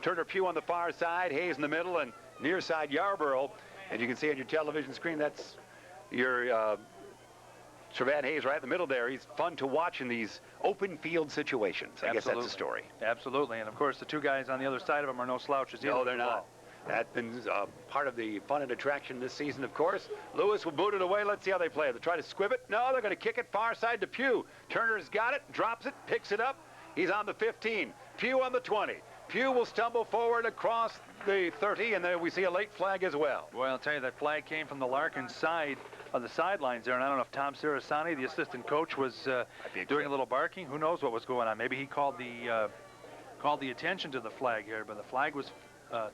Turner Pugh on the far side, Hayes in the middle, and near side Yarbrough. And you can see on your television screen, that's your Trevan Hayes right in the middle there. He's fun to watch in these open field situations. I guess that's the story. Absolutely. And, of course, the two guys on the other side of him are no slouches either. No, they're not. That's been part of the fun and attraction this season, of course. Lewis will boot it away. Let's see how they play. They try to squib it. No, they're going to kick it far side to Pugh. Turner's got it, drops it, picks it up. He's on the 15. Pugh on the 20. Pugh will stumble forward across the 30, and then we see a late flag as well. Well, I'll tell you, that flag came from the Larkin side of the sidelines there, and I don't know if Tom Sarasani, the assistant coach, was doing a little barking. Who knows what was going on? Maybe he called the attention to the flag here, but the flag was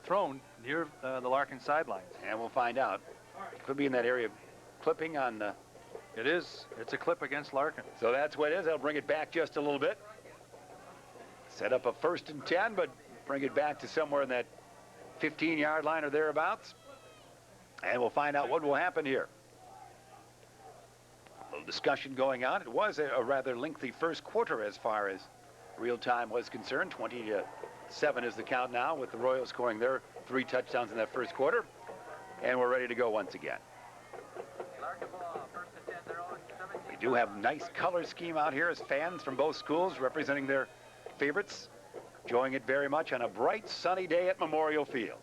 thrown near the Larkin sidelines. And we'll find out. Could be in that area of clipping on the... It is. It's a clip against Larkin. So that's what it is. They'll bring it back just a little bit. Set up a 1st and 10, but bring it back to somewhere in that 15-yard line or thereabouts. And we'll find out what will happen here. A little discussion going on. It was a rather lengthy first quarter as far as real time was concerned. 20-7 is the count now, with the Royals scoring their 3 touchdowns in that first quarter. And we're ready to go once again. We do have nice color scheme out here as fans from both schools representing their favorites, enjoying it very much on a bright, sunny day at Memorial Field.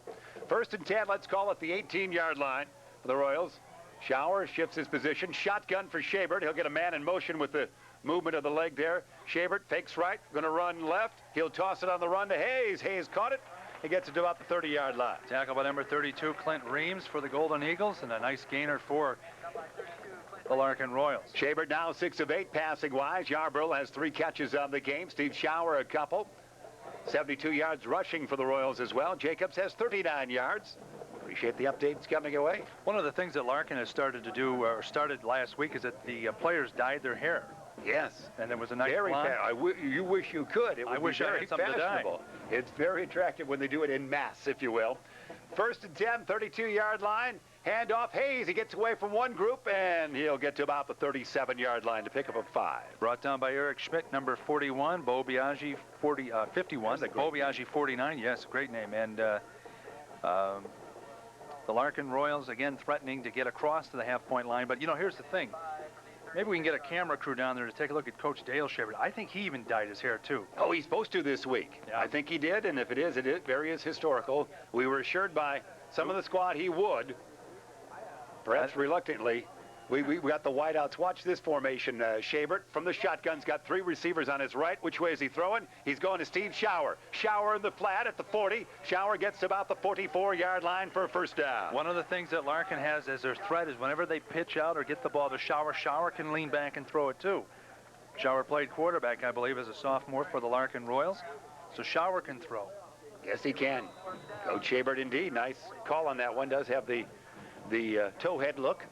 1st and 10, let's call it the 18-yard line for the Royals. Shower shifts his position. Shotgun for Shabert. He'll get a man in motion with the movement of the leg there. Shabert fakes right, going to run left. He'll toss it on the run to Hayes. Hayes caught it. He gets it to about the 30-yard line. Tackle by number 32, Clint Reams for the Golden Eagles, and a nice gainer for the Larkin Royals. Shabert now 6 of 8 passing-wise. Yarborough has 3 catches on the game. Steve Shower a couple. 72 yards rushing for the Royals as well. Jacobs has 39 yards. Appreciate the updates coming away. One of the things that Larkin has started to do, or started last week, is that the players dyed their hair. Yes. And there was a nice very blonde. You wish you could. It would I wish be I very had something to dye. fashionable. It's very attractive when they do it in mass, if you will. 1st and 10, 32-yard line. Hand off Hayes. He gets away from one group, and he'll get to about the 37-yard line to pick up a 5. Brought down by Eric Schmidt, number 41, Bo Biaggi, 51, Bo Biaggi, 49. Yes, great name. And the Larkin Royals, again, threatening to get across to the half-point line. But, you know, here's the thing. Maybe we can get a camera crew down there to take a look at Coach Dale Shabert. I think he even dyed his hair, too. Oh, he's supposed to this week. Yeah. I think he did, and if it is very historical. We were assured by some of the squad he would. Perhaps reluctantly. We got the wideouts. Watch this formation. Shabert from the shotgun's got 3 receivers on his right. Which way is he throwing? He's going to Steve Shower. Shower in the flat at the 40. Shower gets to about the 44-yard line for a 1st down. One of the things that Larkin has as their threat is whenever they pitch out or get the ball to Shower, Shower can lean back and throw it too. Shower played quarterback, I believe, as a sophomore for the Larkin Royals. So Shower can throw. Yes, he can. Coach Shabert, indeed. Nice call on that one. Does have the towhead look.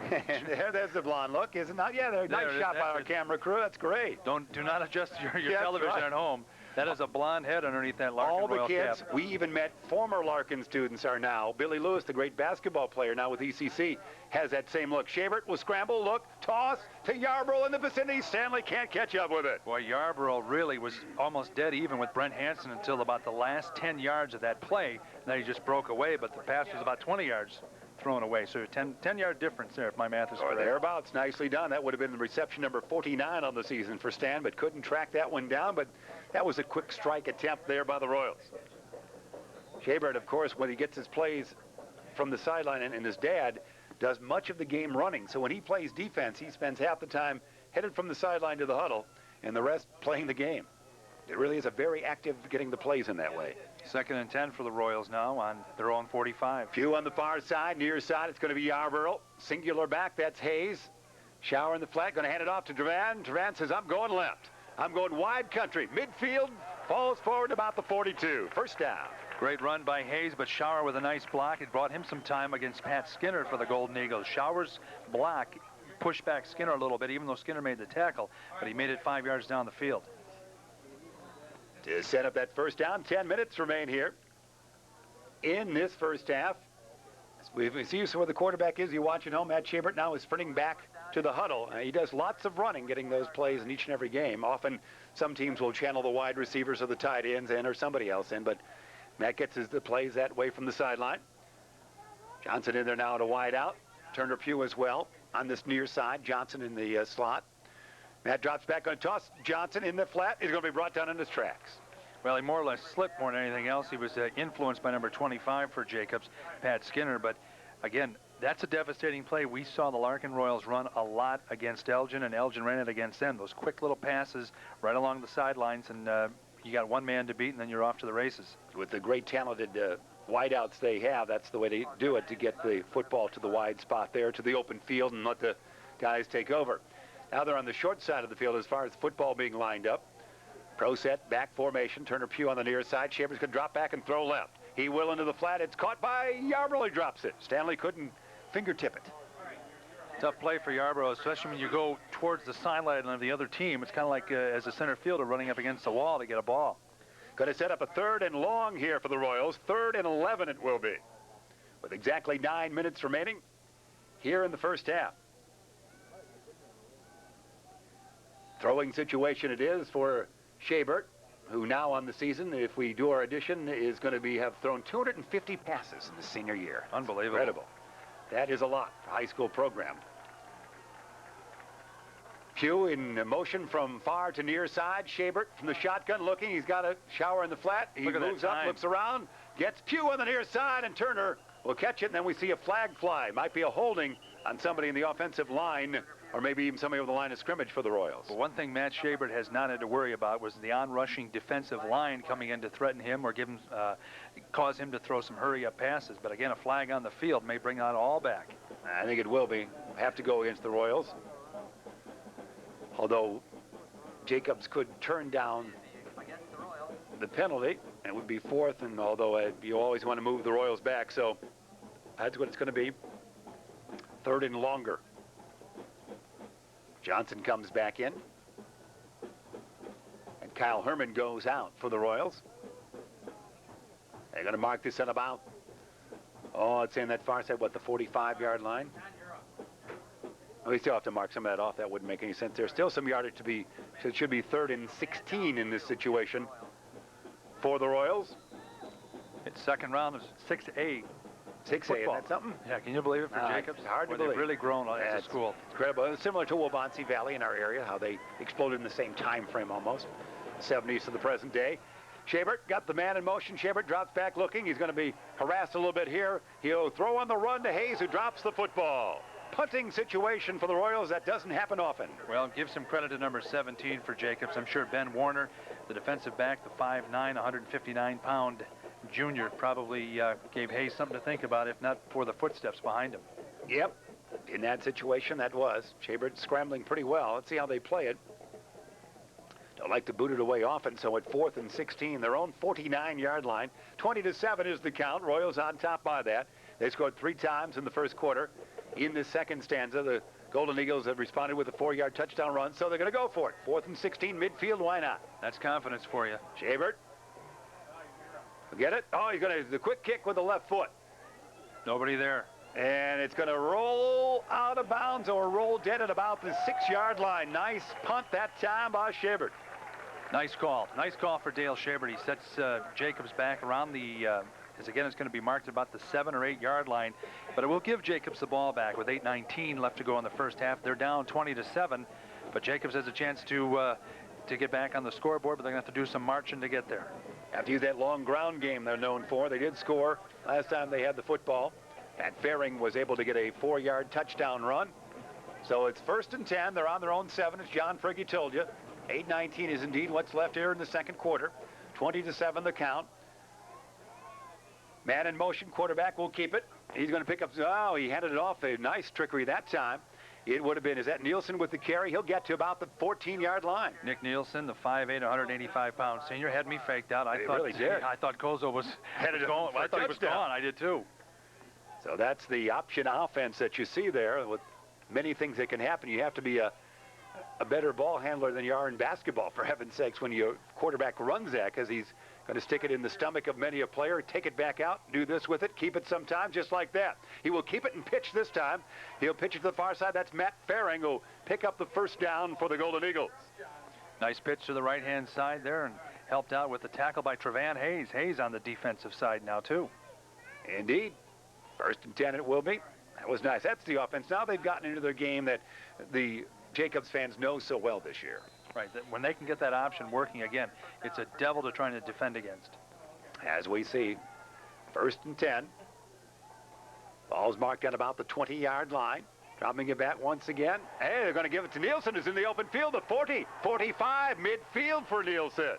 And there's the blonde look, is it not? Yeah, nice shot by our camera crew. That's great. Do not adjust your television at home. That is a blonde head underneath that Larkin All the Royal kids, cap. we even met former Larkin students are now. Billy Lewis, the great basketball player now with ECC, has that same look. Shabert will scramble, look, toss to Yarborough in the vicinity. Stanley can't catch up with it. Boy, Yarborough really was almost dead even with Brent Hansen until about the last 10 yards of that play. Then he just broke away, but the pass was about 20 yards thrown away. So 10-yard difference there, if my math is correct. Or thereabouts. Nicely done. That would have been the reception number 49 on the season for Stan, but couldn't track that one down. But that was a quick strike attempt there by the Royals. Shabert, of course, when he gets his plays from the sideline, and his dad does much of the game running. So when he plays defense, he spends half the time headed from the sideline to the huddle and the rest playing the game. It really is a very active getting the plays in that way. 2nd and 10 for the Royals now on their own 45. Few on the far side, near side, it's going to be Yarborough. Singular back, that's Hayes. Shower in the flat, going to hand it off to Duran. Duran says, I'm going left. I'm going wide country. Midfield, falls forward about the 42. 1st down. Great run by Hayes, but Shower with a nice block. It brought him some time against Pat Skinner for the Golden Eagles. Shower's block pushed back Skinner a little bit, even though Skinner made the tackle, but he made it 5 yards down the field. To set up that 1st down, 10 minutes remain here in this 1st half. We see where the quarterback is. You watch at home. Matt Shabert now is sprinting back to the huddle. He does lots of running, getting those plays in each and every game. Often some teams will channel the wide receivers or the tight ends in or somebody else in, but Matt gets the plays that way from the sideline. Johnson in there now at a wide out. Turner Pugh as well on this near side. Johnson in the slot. Matt drops back on a toss. Johnson in the flat. He's going to be brought down in his tracks. Well, he more or less slipped more than anything else. He was influenced by number 25 for Jacobs, Pat Skinner. But, again, that's a devastating play. We saw the Larkin Royals run a lot against Elgin, and Elgin ran it against them. Those quick little passes right along the sidelines, and you got one man to beat, and then you're off to the races. With the great talented wideouts they have, that's the way to do it, to get the football to the wide spot there, to the open field, and let the guys take over. Now they're on the short side of the field as far as football being lined up. Pro set, back formation. Turner Pugh on the near side. Shaver's going to drop back and throw left. He will into the flat. It's caught by Yarborough. He drops it. Stanley couldn't fingertip it. Tough play for Yarborough, especially when you go towards the sideline of the other team. It's kind of like as a center fielder running up against the wall to get a ball. Going to set up a 3rd and long here for the Royals. 3rd and 11 it will be. With exactly 9 minutes remaining here in the 1st half. Throwing situation it is for Shabert. who now on the season, if we do our addition, is going to have thrown 250 passes in the senior year. Unbelievable. Incredible. That is a lot for a high school program. Pugh in motion from far to near side. Shabert from the shotgun looking. He's got a shower in the flat. He moves up, looks around, gets Pugh on the near side, and Turner will catch it, and then we see a flag fly. Might be a holding on somebody in the offensive line, or maybe even somebody over the line of scrimmage for the Royals. Well, one thing Matt Shabert has not had to worry about was the on-rushing defensive line coming in to threaten him or cause him to throw some hurry-up passes. But again, a flag on the field may bring that all back. I think it will be. Have to go against the Royals. Although Jacobs could turn down the penalty, and it would be fourth, and although you always want to move the Royals back, so that's what it's going to be. Third and longer. Johnson comes back in, and Kyle Herman goes out for the Royals. They're going to mark this at about, it's in that far side, what, the 45-yard line? We still have to mark some of that off. That wouldn't make any sense. There's still some yardage to be, so it should be 3rd and 16 in this situation for the Royals. It's second round of 6A. 6A, isn't that something? Yeah, can you believe it for Jacobs? It's hard to believe. They've really grown as a school. It's incredible. It's similar to Waubonsee Valley in our area, how they exploded in the same time frame almost, 70s to the present day. Shabert got the man in motion. Shabert drops back looking. He's going to be harassed a little bit here. He'll throw on the run to Hayes, who drops the football. Punting situation for the Royals. That doesn't happen often. Well, give some credit to number 17 for Jacobs. I'm sure Ben Warner, the defensive back, the 5'9", 159-pound junior, probably gave Hayes something to think about, if not for the footsteps behind him. Yep. In that situation, that was. Shabert scrambling pretty well. Let's see how they play it. Don't like to boot it away often, so at 4th and 16, their own 49-yard line. 20-7 is the count. Royals on top by that. They scored 3 times in the first quarter. In the second stanza, the Golden Eagles have responded with a 4-yard touchdown run, so they're going to go for it. 4th and 16, midfield, why not? That's confidence for you. Shabert. Get it? Oh, he's going to the quick kick with the left foot. Nobody there. And it's going to roll out of bounds or roll dead at about the 6-yard line. Nice punt that time by Shabert. Nice call. Nice call for Dale Shabert. He sets Jacobs back around the... Again, it's going to be marked about the 7 or 8 yard line, but it will give Jacobs the ball back with 8:19 left to go in the first half. They're down 20-7, but Jacobs has a chance to get back on the scoreboard, but they're going to have to do some marching to get there. Have to use that long ground game they're known for. They did score last time they had the football. Pat Faring was able to get a 4-yard touchdown run. So it's 1st and 10. They're on their own 7, as John Frigge told you. 8:19 is indeed what's left here in the second quarter. 20-7 the count. Man in motion, quarterback will keep it. He's going to pick up, he handed it off. A nice trickery that time. It would have been, is that Nielsen with the carry? He'll get to about the 14-yard line. Nick Nielsen, the 5'8", 185-pound senior, had me faked out. I thought Kozo was headed going. I thought he was gone. I did too. So that's the option offense that you see there. With many things that can happen, you have to be a better ball handler than you are in basketball, for heaven's sakes, when your quarterback runs that, because he's going to stick it in the stomach of many a player, take it back out, do this with it, keep it sometime, just like that. He will keep it and pitch this time. He'll pitch it to the far side. That's Matt Faring, who'll pick up the first down for the Golden Eagles. Nice pitch to the right-hand side there, and helped out with the tackle by Trevan Hayes. Hayes on the defensive side now, too. Indeed. 1st and 10 it will be. That was nice. That's the offense. Now they've gotten into their game that the Jacobs fans know so well this year. Right. When they can get that option working again, it's a devil to try to defend against. As we see, 1st and 10. Ball's marked at about the 20-yard line. Dropping it back once again. Hey, they're going to give it to Nielsen, who's in the open field. The 40, 45, midfield for Nielsen.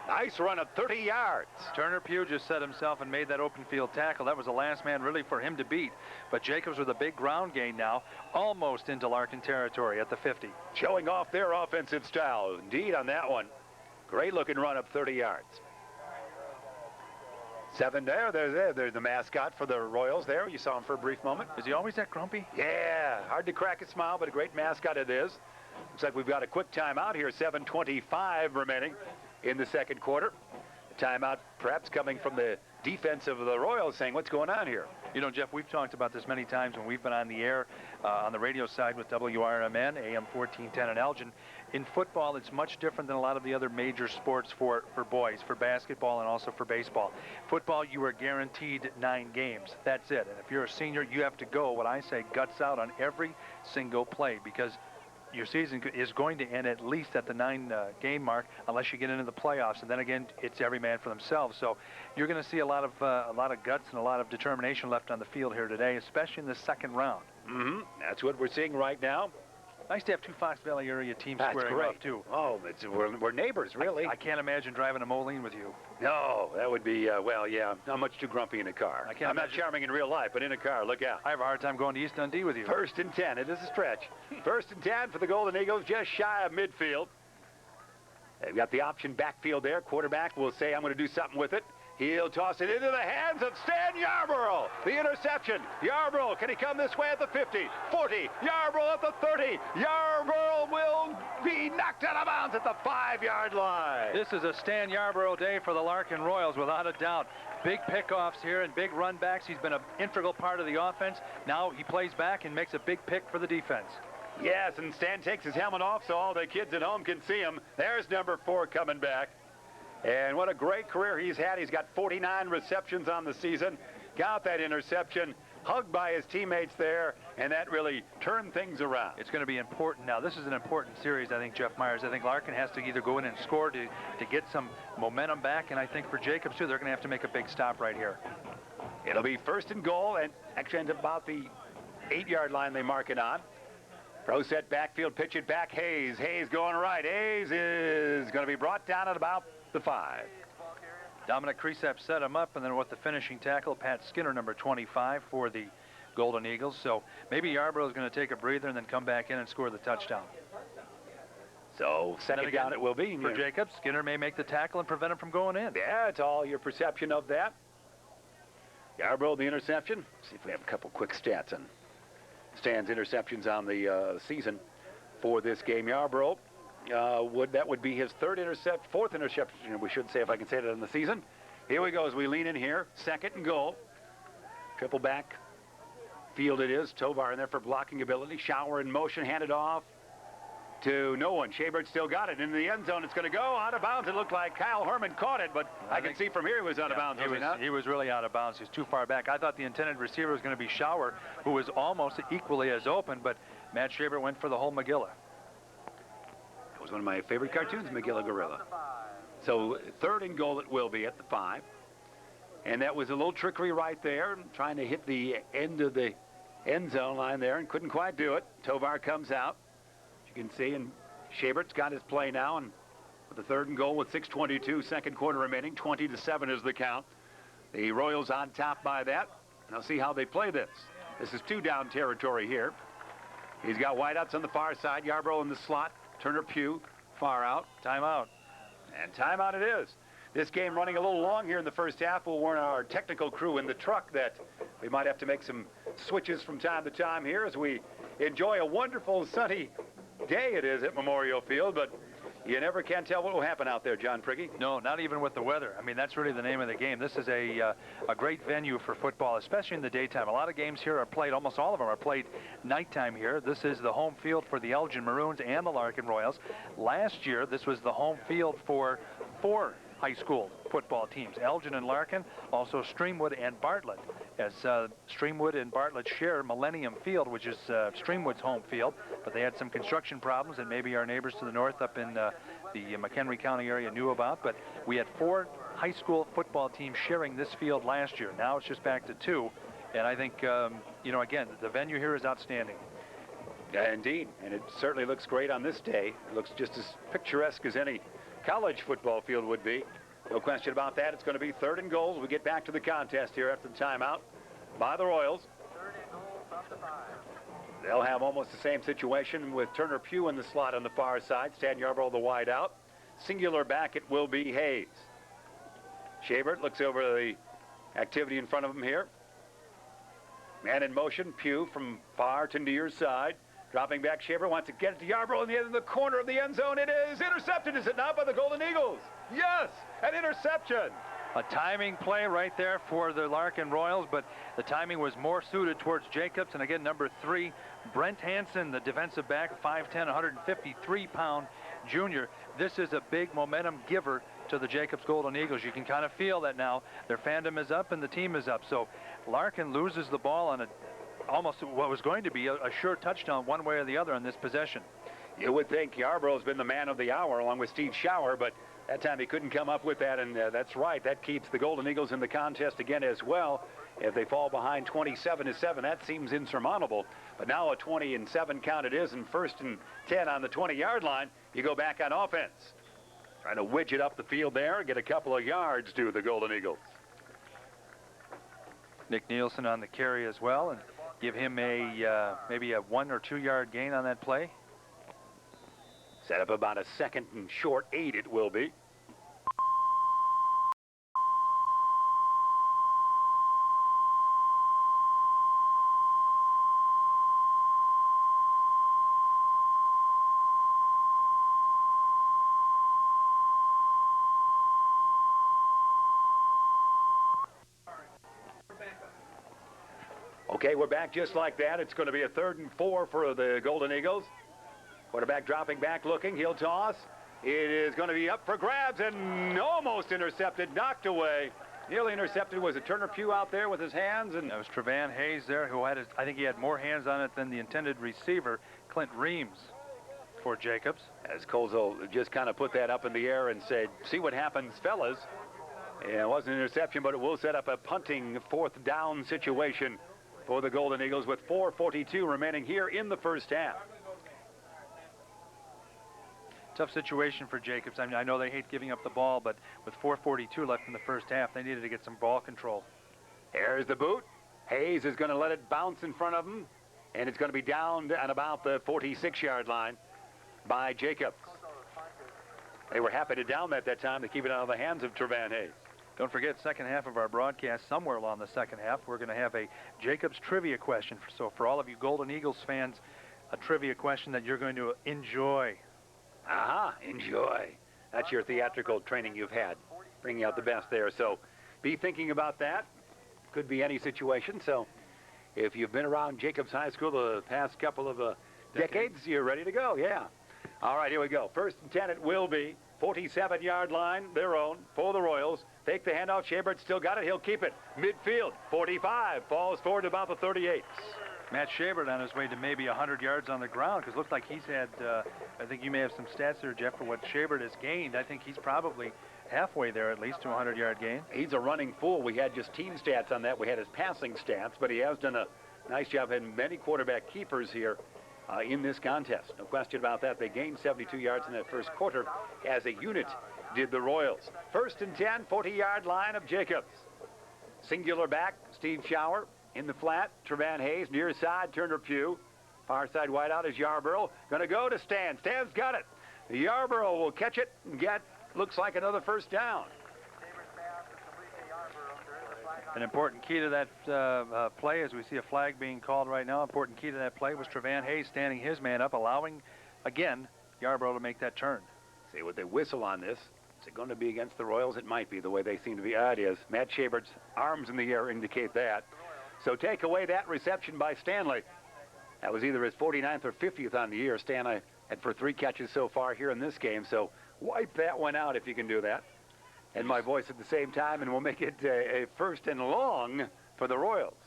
Nice run of 30 yards. Turner Pugh just set himself and made that open field tackle. That was the last man really for him to beat. But Jacobs with a big ground gain now, almost into Larkin territory at the 50. Showing off their offensive style. Indeed on that one. Great looking run up 30 yards. 7 there. There's the mascot for the Royals there. You saw him for a brief moment. Is he always that grumpy? Yeah. Hard to crack a smile, but a great mascot it is. Looks like we've got a quick timeout here. 7:25 remaining in the second quarter. Timeout perhaps coming from the defense of the Royals saying, what's going on here? You know, Jeff, we've talked about this many times when we've been on the air on the radio side with WRMN, AM 1410 in Elgin. In football, it's much different than a lot of the other major sports for boys, for basketball and also for baseball. Football, you are guaranteed 9 games. That's it. And if you're a senior, you have to go, what I say, guts out on every single play, because your season is going to end at least at the 9-game mark, unless you get into the playoffs, and then again, it's every man for themselves. So you're going to see a lot of guts and a lot of determination left on the field here today, especially in the second round. That's what we're seeing right now. Nice to have 2 Fox Valley area teams That's squaring great. off too. Oh, we're neighbors, really. I can't imagine driving to Moline with you. No, that would be, well, yeah, not much too grumpy in a car. I'm not charming in real life, but in a car, look out. I have a hard time going to East Dundee with you. 1st and 10. It is a stretch. 1st and 10 for the Golden Eagles, just shy of midfield. They've got the option backfield there. Quarterback will say, I'm going to do something with it. He'll toss it into the hands of Stan Yarborough. The interception. Yarborough, can he come this way at the 50, 40? Yarborough at the 30. Yarborough will be knocked out of bounds at the 5-yard line. This is a Stan Yarborough day for the Larkin Royals, without a doubt. Big pickoffs here and big run backs. He's been an integral part of the offense. Now he plays back and makes a big pick for the defense. Yes, and Stan takes his helmet off so all the kids at home can see him. There's number 4 coming back. And what a great career he's had. He's got 49 receptions on the season. Got that interception, hugged by his teammates there, and that really turned things around. It's going to be important now. This is an important series, I think, Jeff Myers. I think Larkin has to either go in and score to get some momentum back, and I think for Jacobs, too, they're going to have to make a big stop right here. It'll be 1st and goal, and actually ends about the 8-yard line they mark it on. Pro set backfield, pitch it back. Hayes going right. Hayes is going to be brought down at about the 5. Dominic Kresap set him up, and then with the finishing tackle, Pat Skinner, number 25 for the Golden Eagles. So maybe Yarborough is going to take a breather and then come back in and score the touchdown. So second down it will be. For Jacobs, Skinner may make the tackle and prevent him from going in. Yeah, it's all your perception of that. Yarborough, the interception. See if we have a couple quick stats on Stan's interceptions on the season for this game. Yarborough, that would be his 4th interception, we should say, if I can say that, in the season. Here we go as we lean in here. 2nd and goal. Triple back field it is. Tovar in there for blocking ability. Shower in motion, handed off to no one. Schabert's still got it in the end zone. It's going to go out of bounds. It looked like Kyle Herman caught it, but I can see from here he was out of bounds. He was really out of bounds. He was too far back. I thought the intended receiver was going to be Shower, who was almost equally as open, but Matt Schabert went for the whole Magilla. That was one of my favorite cartoons, Magilla Gorilla. So 3rd and goal it will be at the 5. And that was a little trickery right there, trying to hit the end of the end zone line there and couldn't quite do it. Tovar comes out. You can see, and Schabert's got his play now, and with the 3rd and goal with 6:22, second quarter remaining, 20-7 is the count. The Royals on top by that. Now see how they play this. This is 2-down territory here. He's got wideouts on the far side. Yarborough in the slot. Turner Pugh far out. Timeout. And timeout it is. This game running a little long here in the first half. We'll warn our technical crew in the truck that we might have to make some switches from time to time here as we enjoy a wonderful sunny day it is at Memorial Field, but you never can tell what will happen out there, John Prigge. No, not even with the weather. I mean, that's really the name of the game. This is a great venue for football, especially in the daytime. A lot of games here are played, almost all of them are played nighttime here. This is the home field for the Elgin Maroons and the Larkin Royals. Last year, this was the home field for 4 high school football teams, Elgin and Larkin, also Streamwood and Bartlett, as Streamwood and Bartlett share Millennium Field, which is Streamwood's home field, but they had some construction problems that maybe our neighbors to the north up in the McHenry County area knew about, but we had 4 high school football teams sharing this field last year. Now it's just back to 2, and I think, you know, again, the venue here is outstanding. Yeah, indeed, and it certainly looks great on this day. It looks just as picturesque as any college football field would be. No question about that. It's going to be 3rd and goal. We get back to the contest here after the timeout by the Royals. 3rd and goal from the 5. They'll have almost the same situation with Turner Pugh in the slot on the far side. Stan Yarborough the wide out. Singular back it will be Hayes. Schabert looks over the activity in front of him here. Man in motion. Pugh from far to near side. Dropping back, Shaver wants to get it to Yarbrough in the corner of the end zone. It is intercepted, is it not, by the Golden Eagles? Yes, an interception. A timing play right there for the Larkin Royals, but the timing was more suited towards Jacobs. And again, number 3, Brent Hansen, the defensive back, 5'10", 153-pound junior. This is a big momentum giver to the Jacobs Golden Eagles. You can kind of feel that now. Their fandom is up and the team is up. So Larkin loses the ball on almost what was going to be a sure touchdown one way or the other on this possession. You would think Yarbrough's been the man of the hour along with Steve Schauer, but that time he couldn't come up with that, and that's right. That keeps the Golden Eagles in the contest again as well. If they fall behind 27-7, that seems insurmountable. But now a 20-7 count it is, and 1st and 10 on the 20-yard line. You go back on offense. Trying to widget up the field there, get a couple of yards to the Golden Eagles. Nick Nielsen on the carry as well, and give him maybe a 1 or 2 yard gain on that play. Set up about a 2nd and short 8 it will be. Okay, we're back just like that. It's going to be a 3rd and 4 for the Golden Eagles. Quarterback dropping back, looking. He'll toss. It is going to be up for grabs and almost intercepted, knocked away. Nearly intercepted. Was it Turner Pugh out there with his hands? And that was Trevan Hayes there, who had I think he had more hands on it than the intended receiver, Clint Reams, for Jacobs. As Colzo just kind of put that up in the air and said, see what happens, fellas. Yeah, it wasn't an interception, but it will set up a punting 4th down situation for the Golden Eagles with 4:42 remaining here in the first half. Tough situation for Jacobs. I mean, I know they hate giving up the ball, but with 4:42 left in the first half, they needed to get some ball control. Here's the boot. Hayes is going to let it bounce in front of him, and it's going to be down at about the 46-yard line by Jacobs. They were happy to down that time to keep it out of the hands of Trevan Hayes. Don't forget, second half of our broadcast, somewhere along the second half, we're going to have a Jacobs trivia question. So for all of you Golden Eagles fans, a trivia question that you're going to enjoy. Enjoy. That's your theatrical training you've had, bringing out the best there. So be thinking about that. Could be any situation. So if you've been around Jacobs High School the past couple of decades, you're ready to go. Yeah. All right, here we go. 1st and 10 it will be. 47-yard line, their own, for the Royals. Fake the handoff. Schabert's still got it. He'll keep it. Midfield, 45. Falls forward to about the 38. Matt Schabert on his way to maybe 100 yards on the ground, because it looks like he's had, I think you may have some stats there, Jeff, for what Schabert has gained. I think he's probably halfway there at least to a 100-yard gain. He's a running fool. We had just team stats on that. We had his passing stats, but he has done a nice job. Had many quarterback keepers here in this contest. No question about that. They gained 72 yards in that first quarter as a unit, did the Royals. 1st and 10, 40-yard line of Jacobs. Singular back, Steve Schauer. In the flat, Trevan Hayes. Near side, Turner Pugh. Far side wideout is Yarbrough. Going to go to Stan. Stan's got it. Yarbrough will catch it and get, looks like, another first down. An important key to that play, as we see a flag being called right now, important key to that play was Trevan Hayes standing his man up, allowing, again, Yarbrough to make that turn. See what they whistle on this. Is it going to be against the Royals? It might be, the way they seem to be. It is. Matt Schabert's arms in the air indicate that. So take away that reception by Stanley. That was either his 49th or 50th on the year. Stanley had for 3 catches so far here in this game. So wipe that one out if you can do that. And my voice at the same time, and we'll make it a 1st and long for the Royals.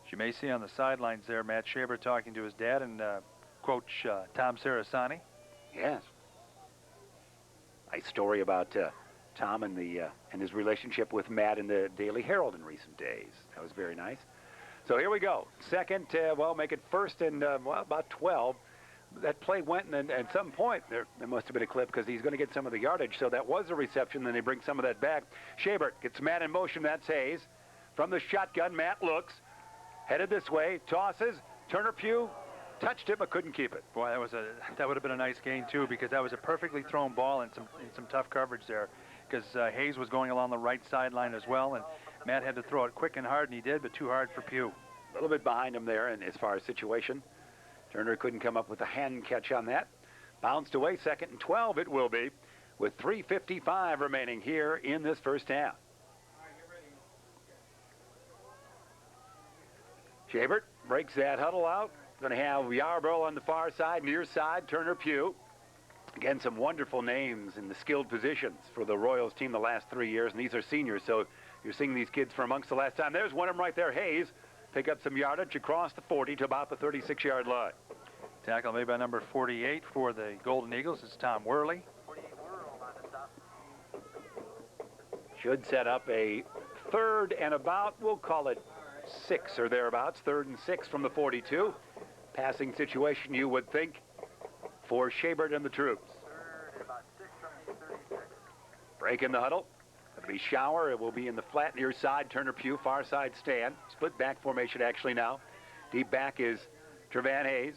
As you may see on the sidelines there, Matt Schabert talking to his dad and Coach Tom Sarasani. Yes. Nice story about Tom and his relationship with Matt in the Daily Herald in recent days. That was very nice. So here we go. 2nd, make it 1st and, about 12. That play went, and at some point, there must have been a clip because he's going to get some of the yardage. So that was a reception. Then they bring some of that back. Schabert gets Matt in motion. That's Hayes. From the shotgun, Matt looks. Headed this way. Tosses. Turner Pugh touched it but couldn't keep it. Boy, that would have been a nice gain, too, because that was a perfectly thrown ball and some tough coverage there. Because Hayes was going along the right sideline as well, and Matt had to throw it quick and hard, and he did, but too hard for Pugh. A little bit behind him there, and as far as situation. Turner couldn't come up with a hand catch on that. Bounced away, 2nd and 12 it will be, with 3:55 remaining here in this first half. Shabert breaks that huddle out. Going to have Yarborough on the far side, near side, Turner Pugh. Again, some wonderful names in the skilled positions for the Royals team the last 3 years, and these are seniors, so you're seeing these kids from amongst the last time. There's one of them right there, Hayes. Pick up some yardage across the 40 to about the 36-yard line. Tackle made by number 48 for the Golden Eagles. It's Tom Worley. Should set up a 3rd and about, we'll call it 6 or thereabouts, 3rd and 6 from the 42. Passing situation, you would think, for Shabert and the troops. Break in the huddle. It'll be Shower. It will be in the flat near side. Turner Pugh, far side stand. Split back formation actually now. Deep back is Trevan Hayes.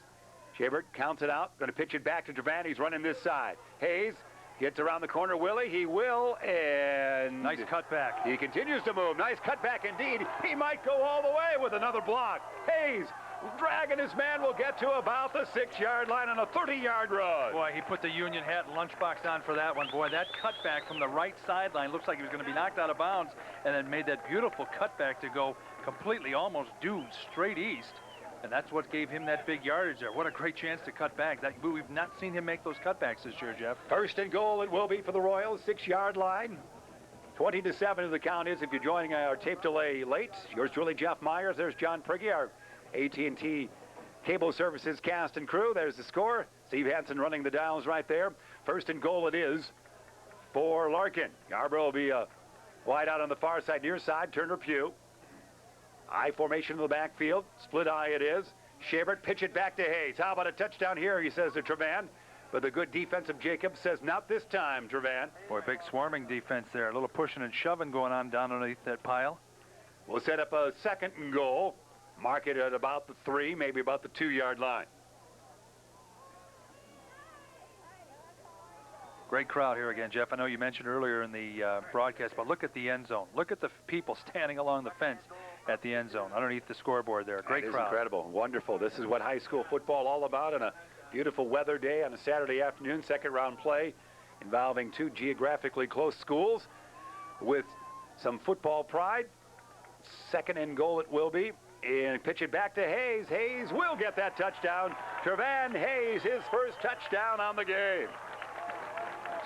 Shabert counts it out. Going to pitch it back to Trevan. He's running this side. Hayes gets around the corner. Willie, he will, and nice cutback. He continues to move. Nice cutback indeed. He might go all the way with another block. Hayes dragging his man, will get to about the 6-yard line on a 30-yard run. Boy, he put the Union hat and lunchbox on for that one. Boy, that cutback from the right sideline looks like he was going to be knocked out of bounds, and then made that beautiful cutback to go completely almost due straight east. And that's what gave him that big yardage there. What a great chance to cut back. We've not seen him make those cutbacks this year, Jeff. 1st and goal it will be for the Royals, 6-yard line. 20-7 is the count is if you're joining our tape delay late. Yours truly, Jeff Myers. There's John Prigge, our AT&T Cable Services cast and crew. There's the score. Steve Hansen running the dials right there. 1st and goal it is for Larkin. Yarborough will be wide out on the far side, near side. Turner Pugh. I formation in the backfield. Split eye it is. Shabert pitch it back to Hayes. How about a touchdown here, he says to Trevan. But the good defensive Jacob says, not this time, Trevan. Boy, big swarming defense there. A little pushing and shoving going on down underneath that pile. We'll set up a 2nd and goal. Mark it at about the 3, maybe about the 2-yard line. Great crowd here again, Jeff. I know you mentioned earlier in the broadcast, but look at the end zone. Look at the people standing along the fence at the end zone, underneath the scoreboard there. Great crowd. Incredible, wonderful. This is what high school football all about on a beautiful weather day on a Saturday afternoon. 2nd round play involving 2 geographically close schools with some football pride. 2nd and goal it will be. And pitch it back to Hayes. Hayes will get that touchdown. Trevan Hayes, his first touchdown on the game.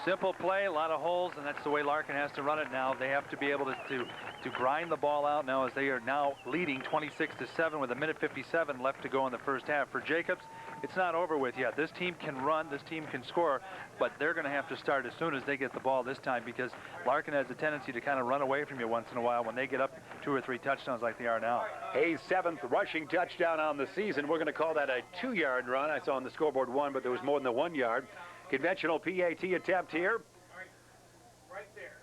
Simple play, a lot of holes, and that's the way Larkin has to run it now. They have to be able to grind the ball out now, as they are now leading 26-7 with 1:57 left to go in the first half. For Jacobs, it's not over with yet. This team can run, this team can score, but they're going to have to start as soon as they get the ball this time, because Larkin has a tendency to kind of run away from you once in a while when they get up 2 or 3 touchdowns like they are now. Hayes' 7th rushing touchdown on the season. We're going to call that a 2-yard run. I saw on the scoreboard 1, but there was more than the 1 yard. Conventional PAT attempt here.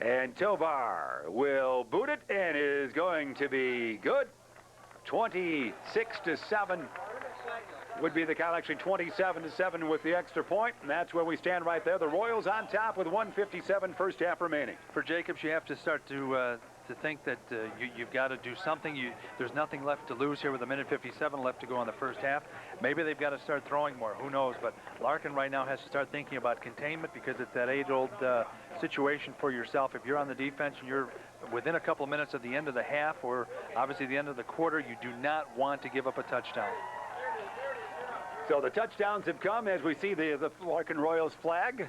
And Tovar will boot it and is going to be good. 26-7 would be the count, actually 27-7 with the extra point, and that's where we stand right there. The Royals on top with 1:57 first half remaining. For Jacobs, you have to start to think that you've got to do something. There's nothing left to lose here with 1:57 left to go in the first half. Maybe they've got to start throwing more. Who knows? But Larkin right now has to start thinking about containment, because it's that age-old situation for yourself. If you're on the defense and you're within a couple of minutes of the end of the half, or obviously the end of the quarter, you do not want to give up a touchdown. So the touchdowns have come as we see the Larkin Royals flag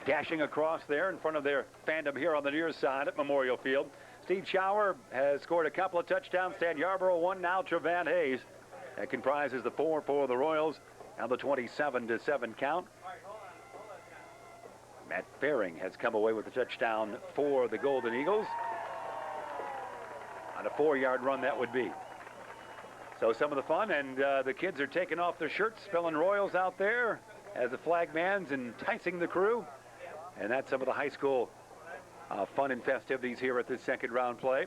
dashing across there in front of their fandom here on the near side at Memorial Field. Steve Shower has scored a couple of touchdowns. Stan Yarborough one now. Trevan Hayes. That comprises the 4 for the Royals. Now the 27-7 count. Matt Faring has come away with the touchdown for the Golden Eagles. On a 4-yard run that would be. So some of the fun, and the kids are taking off their shirts, spelling Royals out there as the flag man's enticing the crew. And that's some of the high school fun and festivities here at this 2nd round play.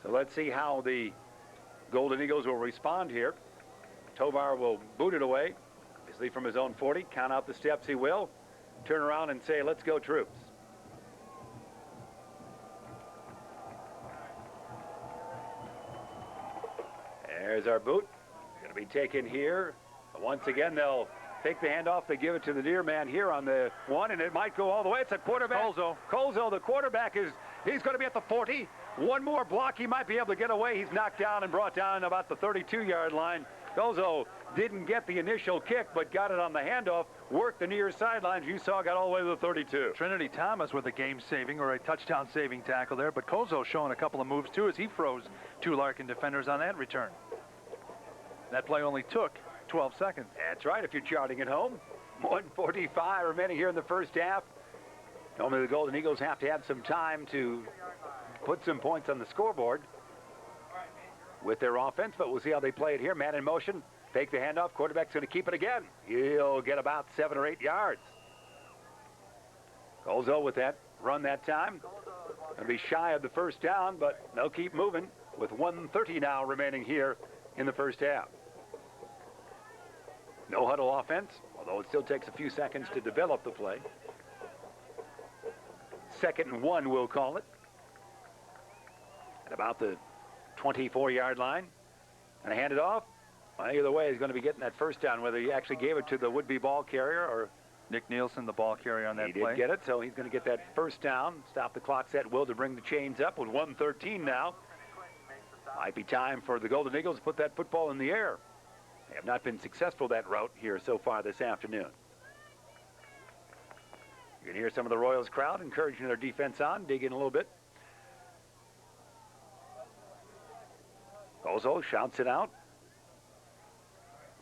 So let's see how the Golden Eagles will respond here. Tovar will boot it away, obviously from his own 40. Count out the steps he will. Turn around and say, let's go, troops. There's our boot. Going to be taken here. Once again, they'll take the handoff. They give it to the near man here on the one, and it might go all the way. It's a quarterback. Colzo, the quarterback, he's going to be at the 40. One more block, he might be able to get away. He's knocked down and brought down about the 32-yard line. Colzo didn't get the initial kick, but got it on the handoff, worked the near sidelines. You saw, got all the way to the 32. Trinity Thomas with a game-saving or a touchdown-saving tackle there, but Colzo showing a couple of moves, too, as he froze two Larkin defenders on that return. That play only took 12 seconds. That's right, if you're charting at home. 1:45 remaining here in the first half. Normally the Golden Eagles have to have some time to put some points on the scoreboard with their offense, but we'll see how they play it here. Man in motion, fake the handoff. Quarterback's going to keep it again. He'll get about 7 or 8 yards. Colzo with that run that time. Going to be shy of the first down, but they'll keep moving with 1:30 now remaining here in the first half. No huddle offense, although it still takes a few seconds to develop the play. 2nd and 1, we'll call it. At about the 24-yard line. And hand it off. Well, either way, he's going to be getting that first down, whether he actually gave it to the would-be ball carrier or... Nick Nielsen, the ball carrier on that play. He did get it, so he's going to get that first down. Stop the clock set will to bring the chains up with 1:13 now. Might be time for the Golden Eagles to put that football in the air. They have not been successful that route here so far this afternoon. You can hear some of the Royals crowd encouraging their defense on, digging a little bit. Colzo shouts it out.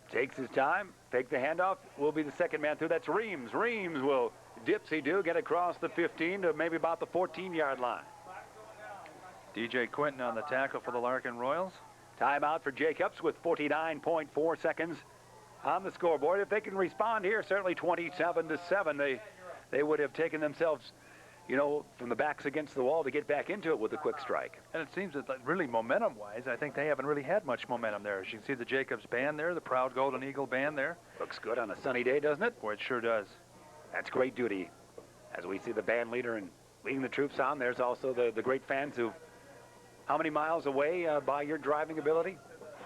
Takes his time. Fake the handoff. Will be the second man through. That's Reams. Reams will dipsy-do, get across the 15 to maybe about the 14-yard line. DJ Quinton on the tackle for the Larkin Royals. Timeout for Jacobs with 49.4 seconds on the scoreboard. If they can respond here, certainly 27-7, they would have taken themselves, you know, from the backs against the wall to get back into it with a quick strike. And it seems that really momentum-wise, I think they haven't really had much momentum there. As you can see the Jacobs band there, the proud Golden Eagle band there. Looks good on a sunny day, doesn't it? Boy, it sure does. That's great duty. As we see the band leader and leading the troops on, there's also the great fans who, how many miles away by your driving ability?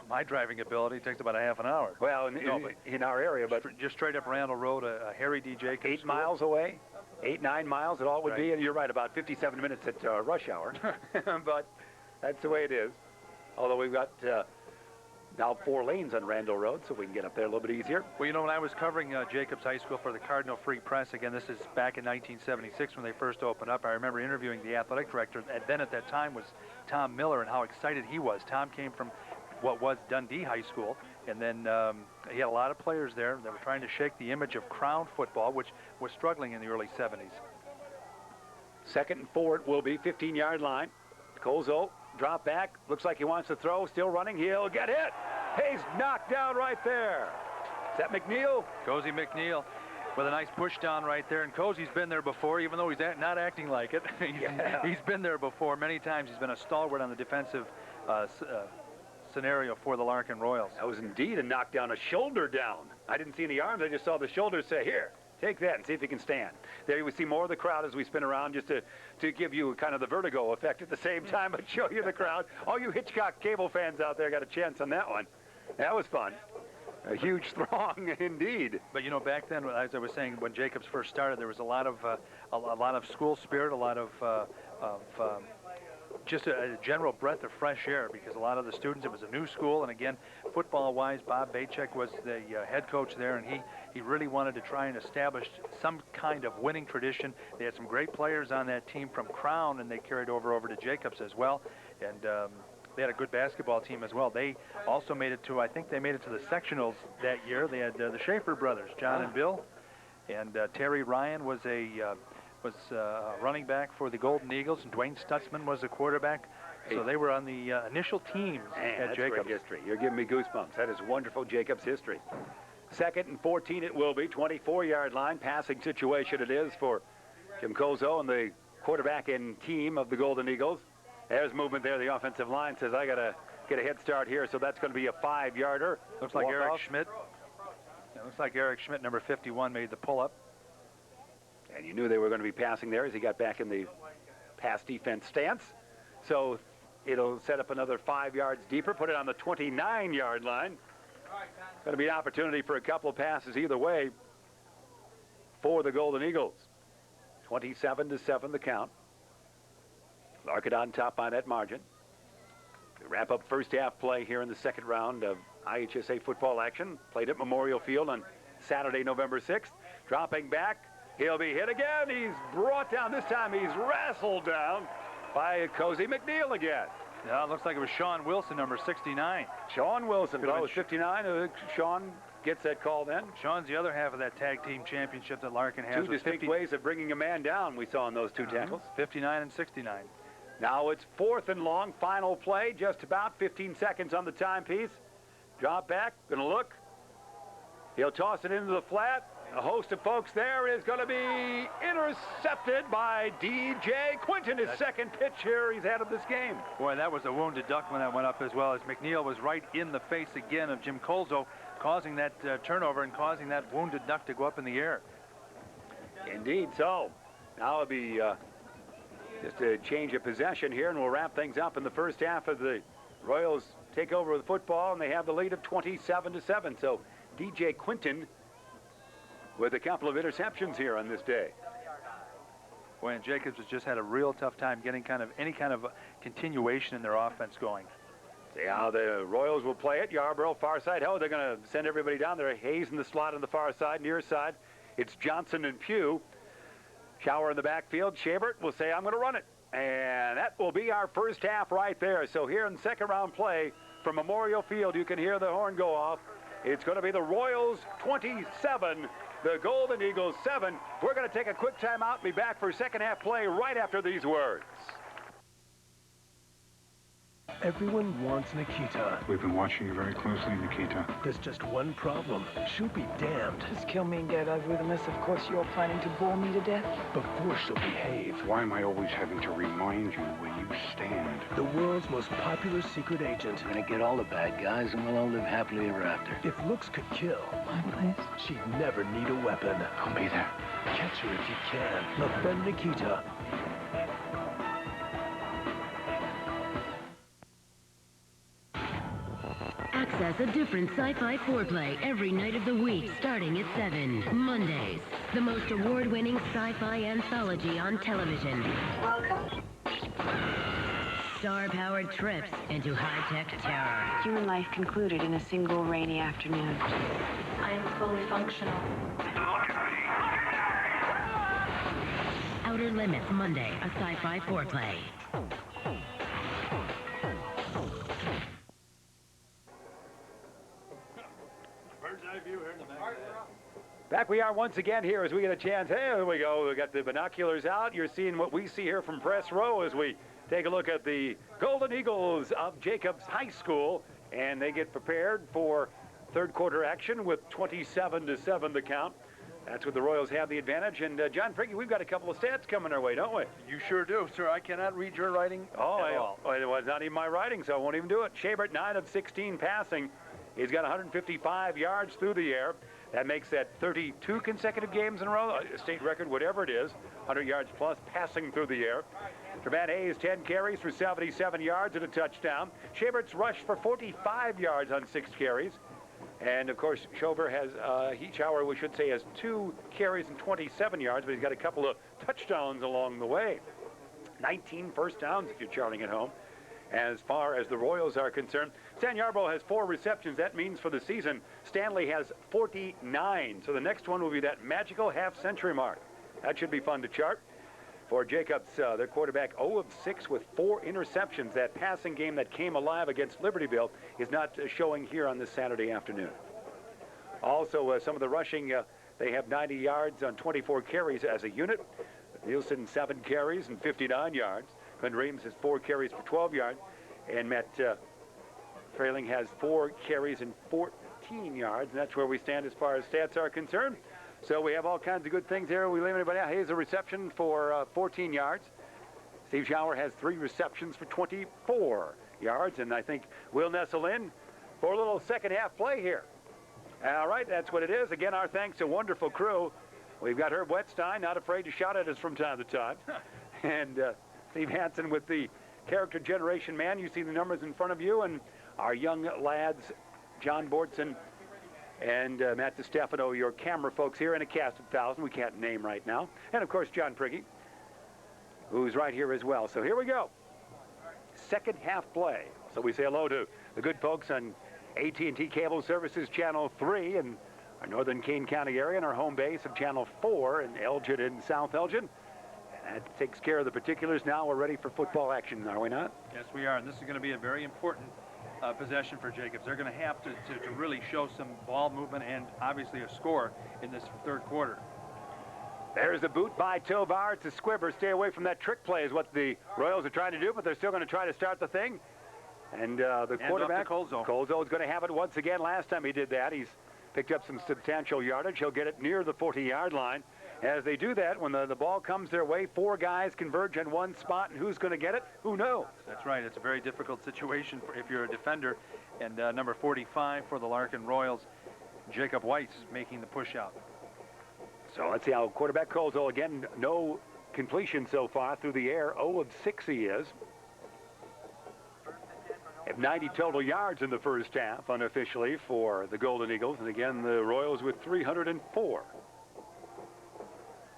My driving ability takes about a half an hour. Well, in our area, but just straight up Randall Road, a Harry D. Jacobs 8 school. miles away, 8, 9 miles, it all would Right. be, and you're right, about 57 minutes at rush hour. But that's the way it is. Although we've got now 4 lanes on Randall Road, so we can get up there a little bit easier. Well, you know, when I was covering Jacobs High School for the Cardinal Free Press, again, this is back in 1976 when they first opened up. I remember interviewing the athletic director, and then at that time was Tom Miller, and how excited he was. Tom came from what was Dundee High School, and then he had a lot of players there that were trying to shake the image of Crown football, which was struggling in the early 70s. 2nd and 4 it will be, 15-yard line. Colzo, drop back, looks like he wants to throw, still running, he'll get hit. He's knocked down right there. Is that McNeil? Cozy McNeil with a nice push down right there, and Cozy's been there before, even though he's not acting like it. He's been there before many times. He's been a stalwart on the defensive scenario for the Larkin Royals. That was indeed a knockdown, a shoulder down. I didn't see any arms, I just saw the shoulders say, here, take that and see if you can stand. There you see more of the crowd as we spin around, just to give you kind of the vertigo effect at the same time, but show you the crowd. All you Hitchcock cable fans out there got a chance on that one. That was fun. A huge throng indeed. But you know, back then, as I was saying, when Jacobs first started, there was a lot of school spirit, a lot of just a general breath of fresh air, because a lot of the students, it was a new school, and again, football-wise, Bob Bacek was the head coach there, and he really wanted to try and establish some kind of winning tradition. They had some great players on that team from Crown, and they carried over to Jacobs as well, and they had a good basketball team as well. They also made it to, I think they made it to the sectionals that year. They had the Schaefer brothers, John and Bill, and Terry Ryan was a running back for the Golden Eagles, and Dwayne Stutzman was a quarterback. So they were on the initial teams at Jacobs. Great history. You're giving me goosebumps. That is wonderful Jacobs history. 2nd and 14 it will be. 24-yard line. Passing situation it is for Jim Colzo and the quarterback and team of the Golden Eagles. There's movement there. The offensive line says, I got to get a head start here, so that's going to be a 5-yarder. Looks like Eric Schmidt. It looks like Eric Schmidt, number 51, made the pull-up. And you knew they were going to be passing there as he got back in the pass defense stance. So it'll set up another 5 yards deeper, put it on the 29-yard line. Going to be an opportunity for a couple of passes either way for the Golden Eagles. 27-7 the count. Larkin on top on that margin. We wrap up first half play here in the second round of IHSA football action. Played at Memorial Field on Saturday, November 6th. Dropping back. He'll be hit again. He's brought down. This time he's wrestled down by Cozy McNeil again. Yeah, it looks like it was Sean Wilson, number 69. Sean Wilson. That was 59. Sean gets that call then. Sean's the other half of that tag team championship that Larkin has. Two distinct ways of bringing a man down we saw in those two tackles. 59 and 69. Now it's 4th and long. Final play. Just about 15 seconds on the timepiece. Drop back. Going to look. He'll toss it into the flat. A host of folks there is going to be intercepted by DJ Quinton. His second pitch here he's had of this game. Boy, that was a wounded duck when that went up as well, as McNeil was right in the face again of Jim Colzo, causing that turnover and causing that wounded duck to go up in the air. Indeed so. Now it'll be just a change of possession here, and we'll wrap things up in the first half of the Royals take over the football, and they have the lead of 27-7. So DJ Quinton with a couple of interceptions here on this day. Boy, and Jacobs has just had a real tough time getting any kind of continuation in their offense going. See how the Royals will play it. Yarborough, far side. Oh, they're going to send everybody down there. Hayes in the slot on the far side, near side. It's Johnson and Pugh. Shower in the backfield. Shabert will say, I'm going to run it. And that will be our first half right there. So here in the second round play from Memorial Field, you can hear the horn go off. It's going to be the Royals 27, the Golden Eagles 7. We're going to take a quick timeout and be back for second half play right after these words. Everyone wants Nikita. We've been watching you very closely, Nikita. There's just one problem. She'll be damned Just kill me and get over with a mess. Of course, you're planning to bore me to death. before she'll behave. Why am I always having to remind you where you stand? The world's most popular secret agent. We're gonna get all the bad guys and we'll all live happily ever after. If looks could kill, My place. she'd never need a weapon. I'll be there. Catch her if you can. La Femme Nikita. Access a different sci-fi foreplay every night of the week, starting at 7. Mondays, the most award-winning sci-fi anthology on television. Welcome. Star-powered trips into high-tech terror. Human life concluded in a single rainy afternoon. I am fully functional. Outer Limits Monday, a sci-fi foreplay. Back we are once again here as we get a chance. Hey, there we go. We got the binoculars out. You're seeing what we see here from Press Row as we take a look at the Golden Eagles of Jacobs High School, and they get prepared for third quarter action with 27-7 the count. That's what the Royals have the advantage. And John Prigge, we've got a couple of stats coming our way, don't we? You sure do, sir. I cannot read your writing at all. It was not even my writing, so I won't even do it. Shabert, 9 of 16 passing. He's got 155 yards through the air. That makes that 32 consecutive games in a row, a state record, whatever it is, 100 yards plus passing through the air. Trevant Hayes, 10 carries for 77 yards and a touchdown. Shabert's rushed for 45 yards on 6 carries. And, of course, Shover has, Shower, we should say, has 2 carries and 27 yards, but he's got a couple of touchdowns along the way. 19 first downs if you're charting at home. As far as the Royals are concerned, Stan Yarbrough has 4 receptions. That means for the season, Stanley has 49. So the next one will be that magical half-century mark. That should be fun to chart. For Jacobs, their quarterback 0 of 6 with 4 interceptions. That passing game that came alive against Libertyville is not showing here on this Saturday afternoon. Also, some of the rushing, they have 90 yards on 24 carries as a unit. Nielsen, 7 carries and 59 yards. Glenn Reams has 4 carries for 12 yards. And Matt Frayling has 4 carries and 14 yards. And that's where we stand as far as stats are concerned. So we have all kinds of good things here. We leave anybody out. Hayes a reception for 14 yards. Steve Shower has 3 receptions for 24 yards. And I think we'll nestle in for a little second half play here. All right, that's what it is. Again, our thanks to a wonderful crew. We've got Herb Wetstein, not afraid to shout at us from time to time. And Steve Hansen with the character generation man. You see the numbers in front of you, and our young lads John Bordson, and Matt DiStefano, your camera folks here, and a cast of 1,000 we can't name right now. And, of course, John Prigge, who's right here as well. So here we go. Second half play. So we say hello to the good folks on AT&T Cable Services Channel 3 in our northern Kane County area, and our home base of Channel 4 in Elgin and South Elgin. And that takes care of the particulars. Now we're ready for football action, are we not? Yes, we are. And this is going to be a very important possession for Jacobs. They're going to have to really show some ball movement and obviously a score in this third quarter. There's the boot by Tovar to Squibber. Stay away from that trick play is what the Royals are trying to do, but they're still going to try to start the thing. And the quarterback, Colzo, is going to have it once again. Last time he did that, he's picked up some substantial yardage. He'll get it near the 40-yard line. As they do that, when the ball comes their way, four guys converge in one spot, and who's going to get it? Who knows? That's right. It's a very difficult situation if you're a defender. And number 45 for the Larkin Royals, Jacob Weiss, making the push out. So let's see how quarterback Colzo, again, no completion so far through the air. 0 of 6 he is. Have 90 total yards in the first half, unofficially, for the Golden Eagles. And again, the Royals with 304.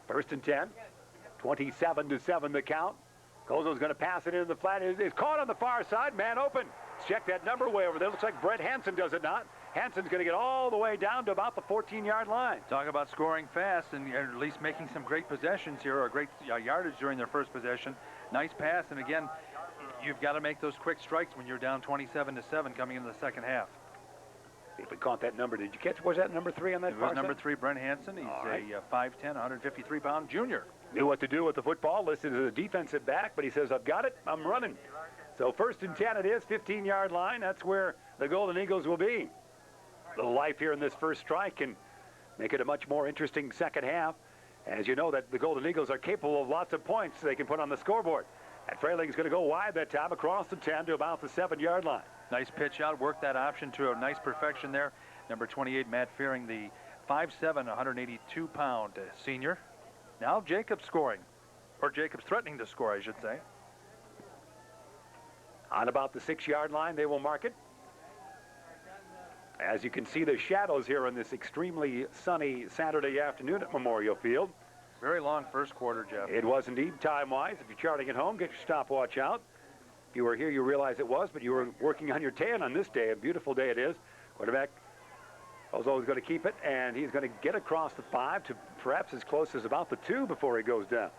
First and 10, 27-7 the count. Colzo's going to pass it into the flat. It's caught on the far side, man open. Let's check that number way over there. Looks like Brett Hansen, does it not? Hansen's going to get all the way down to about the 14-yard line. Talk about scoring fast and at least making some great possessions here, or great yardage during their first possession. Nice pass, and again, you've got to make those quick strikes when you're down 27-7 coming into the second half. If we caught that number, did you catch? Was that number 3 on that? It was number 3, Brent Hansen. He's a 5'10", 153-pound junior. Knew what to do with the football. Listed as a defensive back, but he says, "I've got it. I'm running." So first and 10 it is, 15-yard line. That's where the Golden Eagles will be. A little life here in this first strike can make it a much more interesting second half. As you know, that the Golden Eagles are capable of lots of points they can put on the scoreboard. And Freiling's going to go wide that time across the 10 to about the 7-yard line. Nice pitch out, worked that option to a nice perfection there. Number 28, Matt Fearing, the 5'7", 182-pound senior. Now Jacobs scoring, or Jacobs threatening to score, I should say. On about the 6-yard line, they will mark it. As you can see, the shadows here on this extremely sunny Saturday afternoon at Memorial Field. Very long first quarter, Jeff. It was indeed, time-wise. If you're charting at home, get your stopwatch out. If you were here, you realize it was, but you were working on your tan on this day. A beautiful day it is. Quarterback Colzo is going to keep it, and he's going to get across the 5 to perhaps as close as about the 2 before he goes down.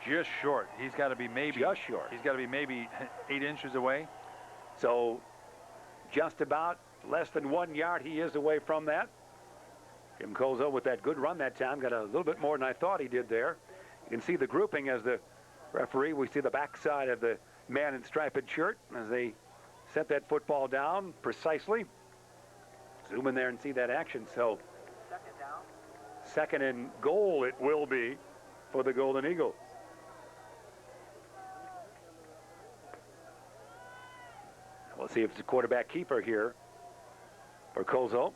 Just short. He's got to be maybe. Just short. He's got to be maybe 8 inches away. So just about less than 1 yard he is away from that. Jim Colzo with that good run that time got a little bit more than I thought he did there. You can see the grouping as the referee. We see the backside of the man in striped shirt as they set that football down precisely. Zoom in there and see that action. So second and goal it will be for the Golden Eagles. We'll see if it's a quarterback keeper here for Colzo.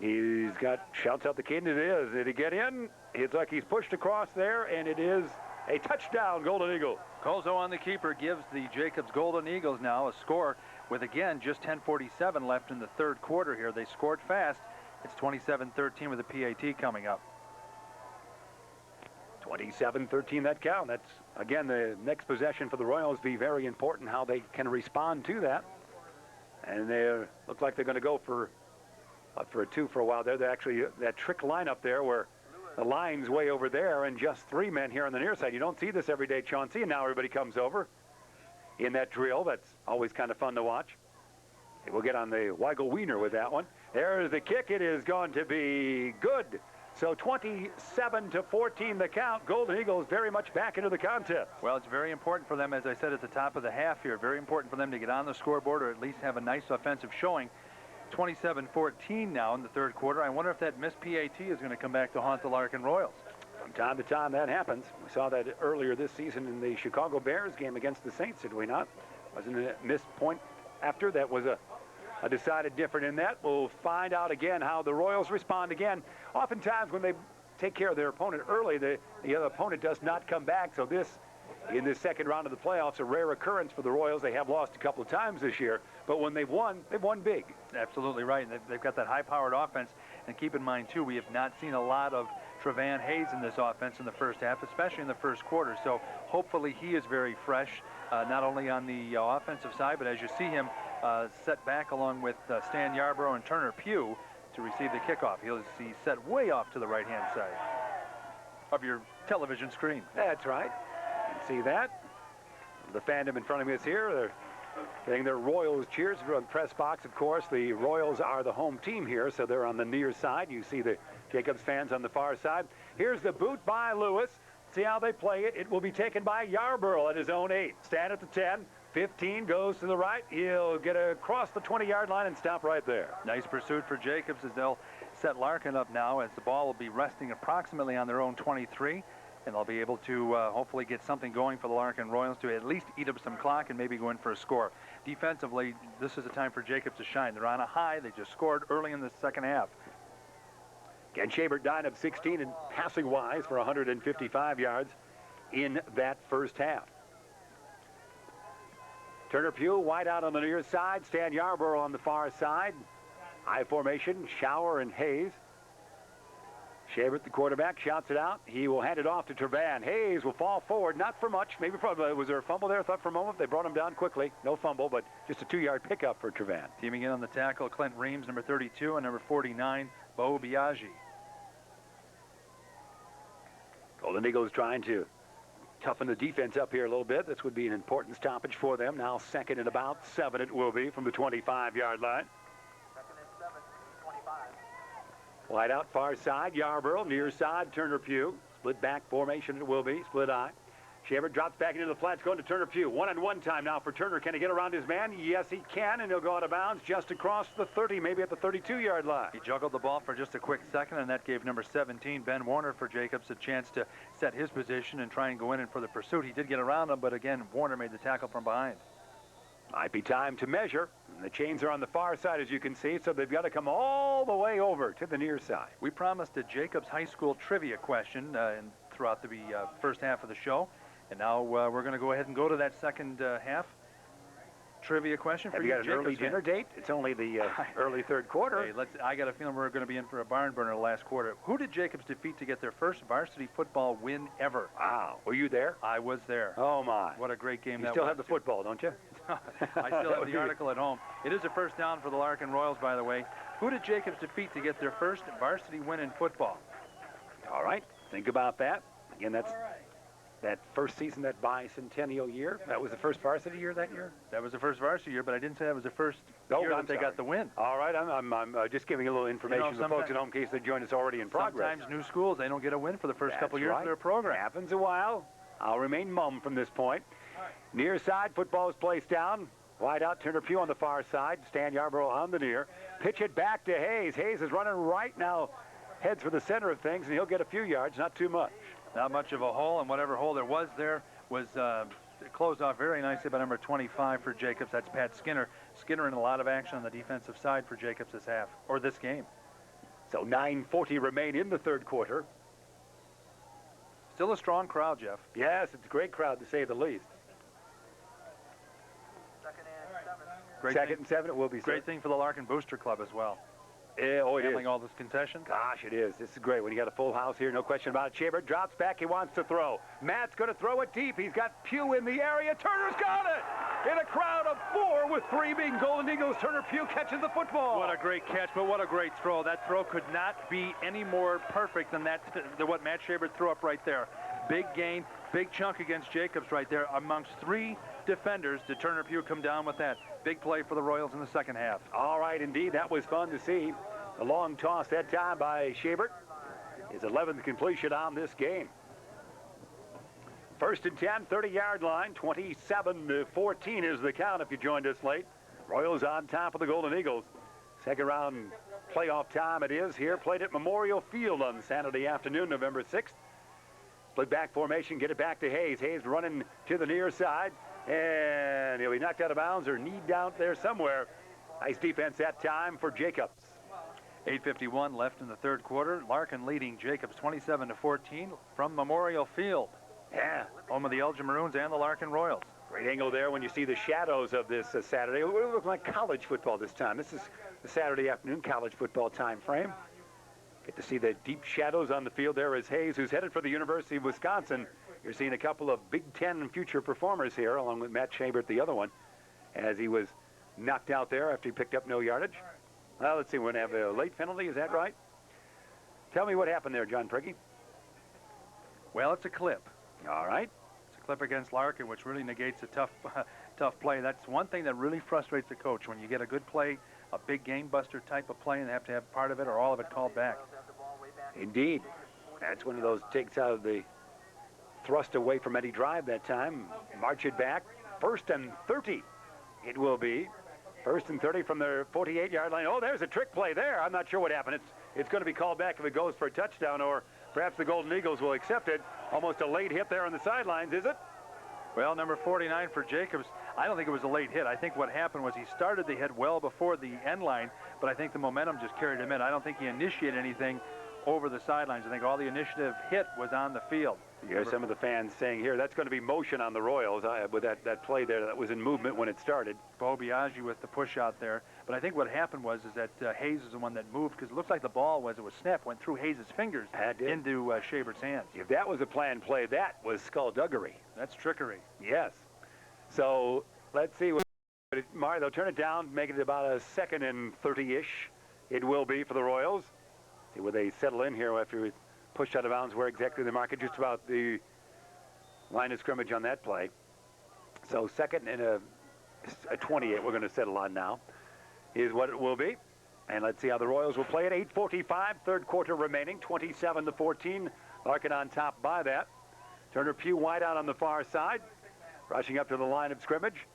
He's got shouts out the kid. It is. Did he get in? It's like he's pushed across there, and it is a touchdown, Golden Eagles. Colzo on the keeper gives the Jacobs Golden Eagles now a score with, again, just 10:47 left in the third quarter here. They scored fast. It's 27-13 with the PAT coming up. 27-13 that count. That's, again, the next possession for the Royals be very important how they can respond to that. And they look like they're going to go for a 2 for a while there. They're actually that trick lineup there where the line's way over there and just 3 men here on the near side. You don't see this every day, Chauncey, and now everybody comes over in that drill. That's always kind of fun to watch. We'll get on the Weigel Wiener with that one. There's the kick. It is going to be good. So 27-14 the count. Golden Eagles very much back into the contest. Well, it's very important for them, as I said at the top of the half here, very important for them to get on the scoreboard or at least have a nice offensive showing. 27-14 now in the third quarter. I wonder if that missed PAT is going to come back to haunt the Larkin Royals. From time to time that happens. We saw that earlier this season in the Chicago Bears game against the Saints, did we not? Wasn't it a missed point after? That was a decided different in that. We'll find out again how the Royals respond again. Oftentimes when they take care of their opponent early, the other opponent does not come back. So this in this second round of the playoffs. A rare occurrence for the Royals. They have lost a couple of times this year, but when they've won big. Absolutely right. And they've got that high-powered offense. And keep in mind, too, we have not seen a lot of Trevan Hayes in this offense in the first half, especially in the first quarter. So hopefully he is very fresh, not only on the offensive side, but as you see him set back along with Stan Yarbrough and Turner Pugh to receive the kickoff. He's set way off to the right-hand side of your television screen. That's right. You can see that. The fandom in front of me is here. They're getting their Royals cheers from the press box. Of course, the Royals are the home team here, so they're on the near side. You see the Jacobs fans on the far side. Here's the boot by Lewis. See how they play it. It will be taken by Yarbrough at his own 8. Stand at the 10. 15 goes to the right. He'll get across the 20-yard line and stop right there. Nice pursuit for Jacobs as they'll set Larkin up now, as the ball will be resting approximately on their own 23. And they'll be able to hopefully get something going for the Larkin Royals to at least eat up some clock and maybe go in for a score. Defensively, this is a time for Jacobs to shine. They're on a high. They just scored early in the second half. Ken Shabert 9 of 16 and passing-wise for 155 yards in that first half. Turner Pugh wide out on the near side. Stan Yarbrough on the far side. High formation, Shower and Hayes. Shabert, the quarterback, shouts it out. He will hand it off to Trevan. Hayes will fall forward, not for much. Maybe was there a fumble there? I thought for a moment they brought him down quickly. No fumble, but just a 2-yard pickup for Trevan. Teaming in on the tackle, Clint Reams, number 32, and number 49, Bo Biaggi. Golden Eagles trying to toughen the defense up here a little bit. This would be an important stoppage for them. Now second and about 7 it will be from the 25-yard line. Wide out far side, Yarbrough. Near side, Turner Pugh. Split back formation it will be, split eye. Shabert drops back into the flats, going to Turner Pugh. One-on-one time now for Turner. Can he get around his man? Yes, he can, and he'll go out of bounds just across the 30, maybe at the 32-yard line. He juggled the ball for just a quick second, and that gave number 17, Ben Warner, for Jacobs a chance to set his position and try and go in for the pursuit. He did get around him, but again, Warner made the tackle from behind. Might be time to measure. And the chains are on the far side, as you can see, so they've got to come all the way over to the near side. We promised a Jacobs High School trivia question throughout the first half of the show. And now we're going to go ahead and go to that second half trivia question. Have you got an early dinner date? It's only the early third quarter. Hey, I got a feeling we're going to be in for a barn burner last quarter. Who did Jacobs defeat to get their first varsity football win ever? Wow. Were you there? I was there. Oh, my. What a great game that was. You still have the football, don't you? I still have the article at home. It is a first down for the Larkin Royals, by the way. Who did Jacobs defeat to get their first varsity win in football? All right. Think about that. Again, that's that first season, that bicentennial year. That was the first varsity year that year? That was the first varsity year, but I didn't say that was the first year that they got the win. All right. I'm just giving a little information to the folks at home in case they joined us already in progress. Sometimes new schools, they don't get a win for the first couple years of their program. Happens a while. I'll remain mum from this point. Near side, football is placed down. Wide out, Turner Pugh on the far side. Stan Yarbrough on the near. Pitch it back to Hayes. Hayes is running right now. Heads for the center of things, and he'll get a few yards, not too much. Not much of a hole, and whatever hole there was closed off very nicely by number 25 for Jacobs. That's Pat Skinner. Skinner in a lot of action on the defensive side for Jacobs this game. So 9:40 remain in the third quarter. Still a strong crowd, Jeff. Yes, it's a great crowd to say the least. Second and 7 it will be. Great thing for the Larkin Booster Club as well. Yeah, oh, it handling is. all those concessions. Gosh, it is. This is great. When you got a full house here, no question about it. Shabert drops back. He wants to throw. Matt's going to throw it deep. He's got Pugh in the area. Turner's got it. In a crowd of 4 with 3 being Golden Eagles. Turner Pugh catches the football. What a great catch, but what a great throw. That throw could not be any more perfect than what Matt Shabert threw up right there. Big gain, big chunk against Jacobs right there. Amongst 3 defenders, did Turner Pugh come down with that. Big play for the Royals in the second half. All right, indeed. That was fun to see. A long toss that time by Shabert. His 11th completion on this game. First and 10, 30-yard line. 27-14 is the count if you joined us late. Royals on top of the Golden Eagles. Second round playoff time it is here. Played at Memorial Field on Saturday afternoon, November 6th. Split back formation, get it back to Hayes. Hayes running to the near side. And he'll be knocked out of bounds or kneed down there somewhere. Nice defense that time for Jacobs. 8:51 left in the third quarter. Larkin leading Jacobs 27-14 from Memorial Field. Yeah. Home of the Elgin Maroons and the Larkin Royals. Great angle there when you see the shadows of this Saturday. It looks like college football this time. This is the Saturday afternoon college football time frame. Get to see the deep shadows on the field. There is Hayes, who's headed for the University of Wisconsin. You're seeing a couple of Big Ten future performers here, along with Matt Chabert, the other one, as he was knocked out there after he picked up no yardage. Well, let's see, we're going to have a late penalty. Is that right? Tell me what happened there, John Prigge. Well, it's a clip. All right. It's a clip against Larkin, which really negates a tough play. That's one thing that really frustrates the coach, when you get a good play, a big game buster type of play, and they have to have part of it or all of it called back. Indeed. That's one of those takes out of the thrust away from any drive that time. March it back. 1st and 30 it will be. 1st and 30 from their 48-yard line. Oh, there's a trick play there. I'm not sure what happened. It's going to be called back if it goes for a touchdown, or perhaps the Golden Eagles will accept it. Almost a late hit there on the sidelines, is it? Well, number 49 for Jacobs, I don't think it was a late hit. I think what happened was he started the hit well before the end line, but I think the momentum just carried him in. I don't think he initiated anything over the sidelines. I think all the initiative hit was on the field. You hear some of the fans saying here, that's going to be motion on the Royals with that play there that was in movement when it started. Bo Biaggi with the push out there. But I think what happened was that Hayes is the one that moved, because it looks like the ball, as it was snapped, went through Hayes' fingers into Chabert's hands. If that was a planned play, that was skullduggery. That's trickery. Yes. So let's see. Mario, they'll turn it down, make it about a 2nd and 30-ish. It will be for the Royals. See where they settle in here after we pushed out of bounds, where exactly they mark it, just about the line of scrimmage on that play. So 2nd and a 28 we're going to settle on now is what it will be. And let's see how the Royals will play it. 8:45, 3rd quarter remaining, 27-14. Larkin on top by that. Turner Pugh wide out on the far side, rushing up to the line of scrimmage.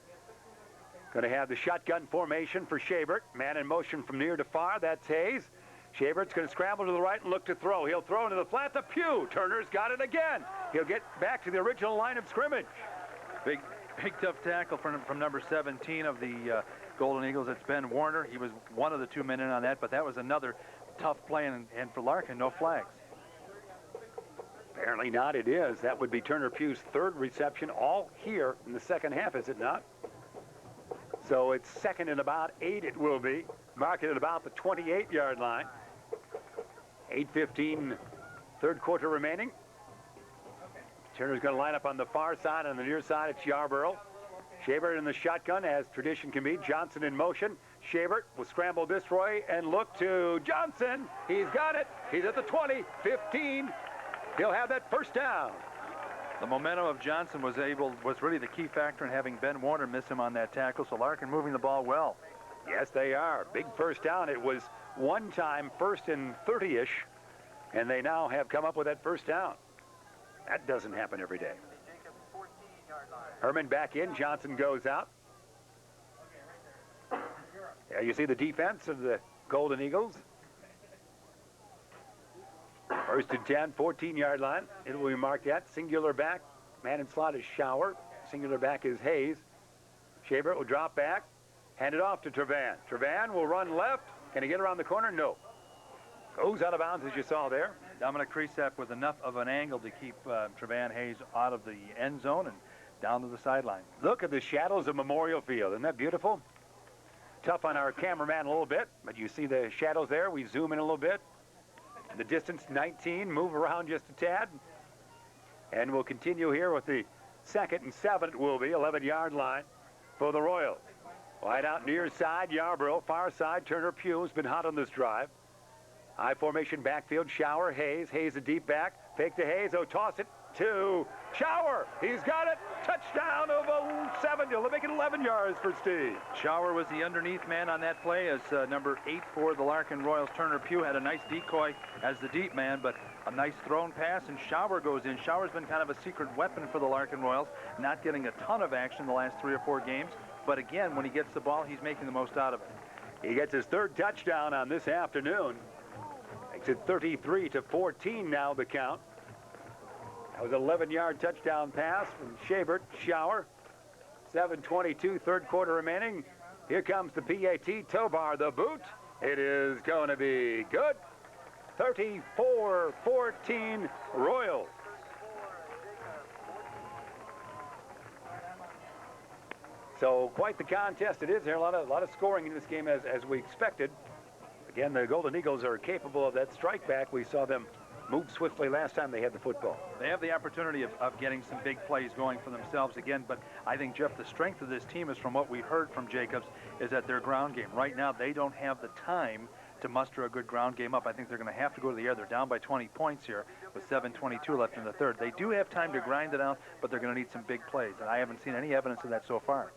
Going to have the shotgun formation for Chabert. Man in motion from near to far. That's Hayes. Chabert's going to scramble to the right and look to throw. He'll throw into the flat to Pugh. Turner's got it again. He'll get back to the original line of scrimmage. Big tough tackle from number 17 of the Golden Eagles. It's Ben Warner. He was one of the 2 men in on that, but that was another tough play, and for Larkin, no flags. Apparently not. It is. That would be Turner Pugh's 3rd reception, all here in the 2nd half, is it not? So it's 2nd and about 8 it will be. Mark it at about the 28-yard line. 8:15, 3rd quarter remaining. Turner's going to line up on the far side. On the near side, it's Yarborough. Chabert in the shotgun, as tradition can be. Johnson in motion. Chabert will scramble this way and look to Johnson. He's got it. He's at the 20, 15. He'll have that 1st down. The momentum of Johnson was really the key factor in having Ben Warner miss him on that tackle, so Larkin moving the ball well. Yes, they are. Big 1st down. It was one time 1st and 30-ish, and they now have come up with that 1st down. That doesn't happen every day. Herman back in. Johnson goes out. Yeah, you see the defense of the Golden Eagles. 1st and 10, 14-yard line. It will be marked at. Singular back. Man in slot is Shower. Singular back is Hayes. Chabert will drop back. Hand it off to Trevan. Trevan will run left. Can he get around the corner? No. Goes out of bounds, as you saw there. Dominic Kresap with enough of an angle to keep Trevan Hayes out of the end zone and down to the sideline. Look at the shadows of Memorial Field. Isn't that beautiful? Tough on our cameraman a little bit, but you see the shadows there. We zoom in a little bit. The distance, 19. Move around just a tad. And we'll continue here with the 2nd and 7. It will be 11-yard line for the Royals. Wide out near side, Yarborough. Far side, Turner Pugh has been hot on this drive. High formation backfield, Shower, Hayes. Hayes a deep back. Fake to Hayes. Oh, toss it to Shower. He's got it. Touchdown of 7. He'll make it 11 yards for Steve. Shower was the underneath man on that play, as number 8 for the Larkin Royals. Turner Pugh had a nice decoy as the deep man, but a nice thrown pass, and Shower goes in. Shower's been kind of a secret weapon for the Larkin Royals, not getting a ton of action the last 3 or 4 games. But again, when he gets the ball, he's making the most out of it. He gets his 3rd touchdown on this afternoon. Makes it 33-14 now, the count. That was an 11-yard touchdown pass from Chabert. Shower. 7:22, 3rd quarter remaining. Here comes the PAT. Tobar, the boot. It is going to be good. 34-14 Royals. So quite the contest it is here. A lot of scoring in this game as we expected. Again, the Golden Eagles are capable of that strike back. We saw them move swiftly last time they had the football. They have the opportunity of getting some big plays going for themselves again, but I think, Jeff, the strength of this team is, from what we heard from Jacobs, is that their ground game. Right now, they don't have the time to muster a good ground game up. I think they're going to have to go to the air. They're down by 20 points here with 7:22 left in the third. They do have time to grind it out, but they're going to need some big plays, and I haven't seen any evidence of that so far.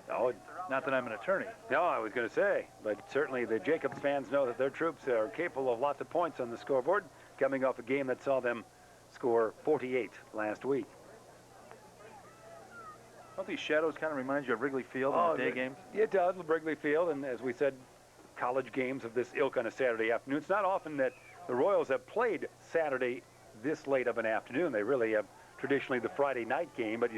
No, not that I'm an attorney. No, I was going to say, but certainly the Jacobs fans know that their troops are capable of lots of points on the scoreboard, coming off a game that saw them score 48 last week. Don't these shadows kind of remind you of Wrigley Field in the day games? It does, Wrigley Field, and as we said, college games of this ilk on a Saturday afternoon. It's not often that the Royals have played Saturday this late of an afternoon. They really have traditionally the Friday night game, but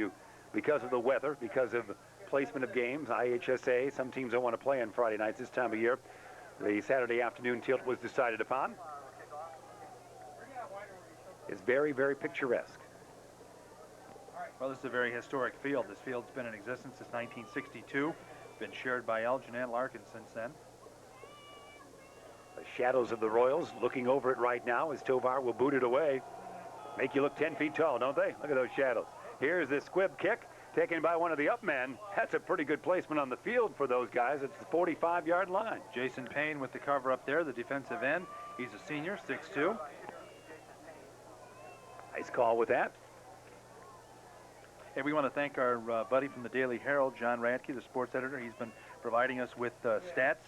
because of the weather, because of placement of games, IHSA, some teams don't want to play on Friday nights this time of year. The Saturday afternoon tilt was decided upon. It's very, very picturesque. Well, this is a very historic field. This field's been in existence since 1962. Been shared by Elgin and Larkin since then. The shadows of the Royals looking over it right now as Tovar will boot it away. Make you look 10 feet tall, don't they? Look at those shadows. Here's the squib kick taken by one of the up men. That's a pretty good placement on the field for those guys. It's the 45-yard line. Jason Payne with the cover up there, the defensive end. He's a senior, 6'2". Nice call with that. Hey, we want to thank our buddy from the Daily Herald, John Radke, the sports editor. He's been providing us with stats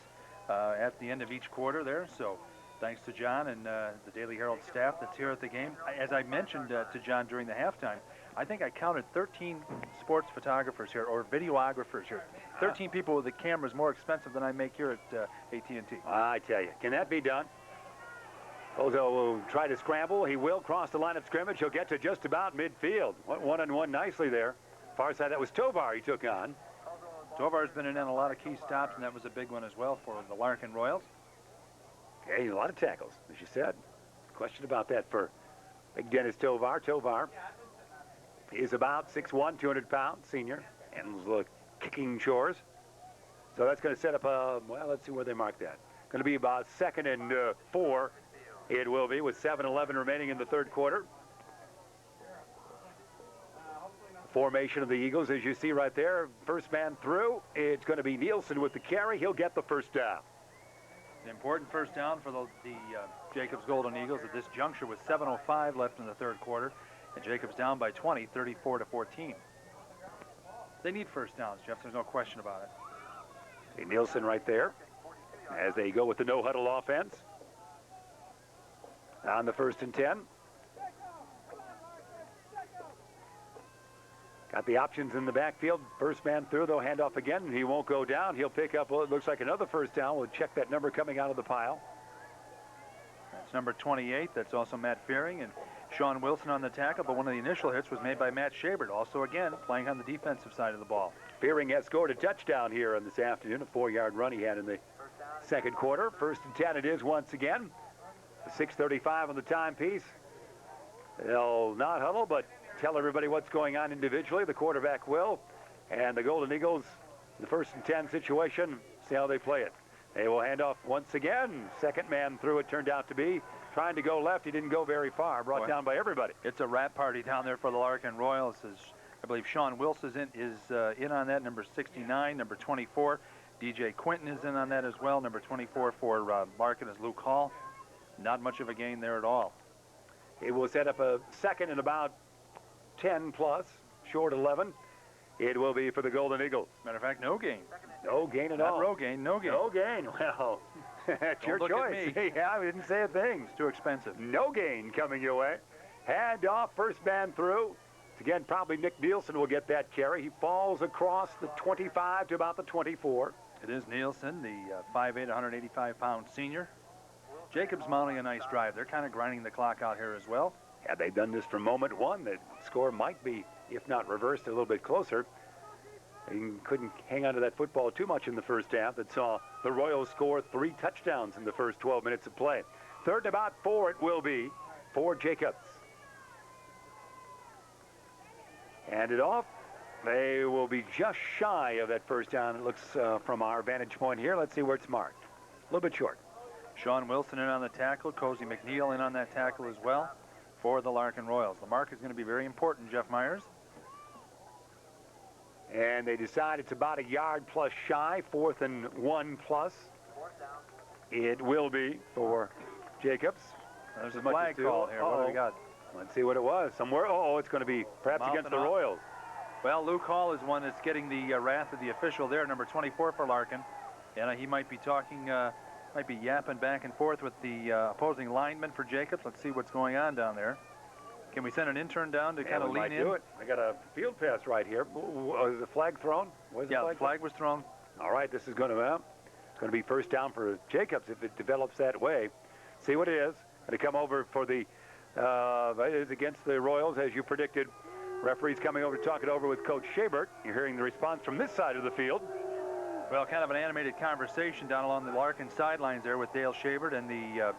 at the end of each quarter there. So thanks to John and the Daily Herald staff that's here at the game. As I mentioned to John during the halftime, I think I counted 13 sports photographers here, or videographers here. 13 people with the cameras, more expensive than I make here at AT&T. I tell you, can that be done? Ozo will try to scramble. He will cross the line of scrimmage. He'll get to just about midfield. One-on-one nicely there. Far side, that was Tovar he took on. Tovar's been in a lot of key stops, and that was a big one as well for the Larkin Royals. Okay, a lot of tackles, as you said. Question about that for big Dennis Tovar. Tovar is about 6'1", 200 pounds, senior, and kicking chores. So that's going to set up a, well, let's see where they mark that. Going to be about 2nd and 4. It will be with 7:11 remaining in the third quarter. Formation of the Eagles, as you see right there, first man through. It's going to be Nielsen with the carry. He'll get the first down. An important first down for the Jacobs Golden Eagles at this juncture with 7:05 left in the third quarter. And Jacobs down by 20, 34-14. They need first downs, Jeff. There's no question about it. Okay, Nielsen right there as they go with the no-huddle offense. On the 1st and 10. Got the options in the backfield. First man through, they'll hand off again, and he won't go down. He'll pick up, well, it looks like another first down. We'll check that number coming out of the pile. That's number 28. That's also Matt Fearing and Sean Wilson on the tackle, but one of the initial hits was made by Matt Shabert, also again playing on the defensive side of the ball. Fearing has scored a touchdown here on this afternoon, a 4-yard run he had in the second quarter. 1st and 10 it is once again. 6:35 on the timepiece. They'll not huddle, but tell everybody what's going on individually. The quarterback will. And the Golden Eagles, the 1st and 10 situation, see how they play it. They will hand off once again. Second man through it turned out to be. Trying to go left, he didn't go very far. Brought down by everybody. It's a rat party down there for the Larkin Royals. I believe Sean Wilson is in on that, number 69, number 24. DJ Quinton is in on that as well. Number 24 for Larkin is Luke Hall. Not much of a gain there at all. It will set up a 2nd and about 10 plus, short 11. It will be for the Golden Eagles. Matter of fact, no gain. No gain at all. all. No gain, no gain. No gain. Well, that's your look choice. At me. Yeah, we didn't say a thing. It's too expensive. No gain coming your way. Hand off, first man through. Again, probably Nick Nielsen will get that carry. He falls across the 25 to about the 24. It is Nielsen, the 5'8", 185-pound senior. Jacobs mounting a nice drive. They're kind of grinding the clock out here as well. Had they done this from moment one, the score might be, if not reversed, a little bit closer. They couldn't hang on to that football too much in the first half. That saw the Royals score 3 touchdowns in the first 12 minutes of play. 3rd and about 4 it will be for Jacobs. Hand it off. They will be just shy of that first down. It looks from our vantage point here. Let's see where it's marked. A little bit short. Sean Wilson in on the tackle. Cozy McNeil in on that tackle as well for the Larkin Royals. The mark is going to be very important, Jeff Myers. And they decide it's about a yard plus shy, 4th and 1 plus. It will be for Jacobs. There's a flag call here. What do we got? Let's see what it was. Somewhere. Oh, it's going to be perhaps against the Royals. Well, Luke Hall is one that's getting the wrath of the official there, number 24 for Larkin. And he might be talking, might be yapping back and forth with the opposing lineman for Jacobs. Let's see what's going on down there. Can we send an intern down to kind of lean in? Do it. I got a field pass right here. Was the flag thrown? The flag was thrown. All right, this is going to be first down for Jacobs if it develops that way. See what it is. Going to come over for the it is against the Royals, as you predicted. Referee's coming over to talk it over with Coach Schabert. You're hearing the response from this side of the field. Well, kind of an animated conversation down along the Larkin sidelines there with Dale Schabert and the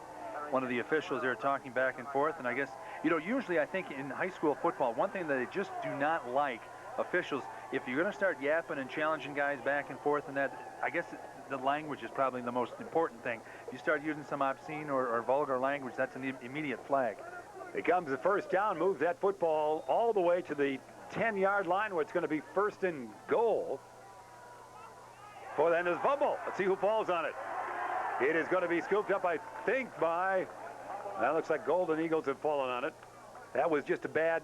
one of the officials there talking back and forth. And I guess, you know, usually I think in high school football, one thing that they just do not like officials, if you're going to start yapping and challenging guys back and forth and that, I guess the language is probably the most important thing. If you start using some obscene or vulgar language, that's an immediate flag. Here comes the first down, moves that football all the way to the 10-yard line where it's going to be 1st and goal. For then there's fumble. Let's see who falls on it. It is going to be scooped up, I think, by, that looks like Golden Eagles have fallen on it. That was just a bad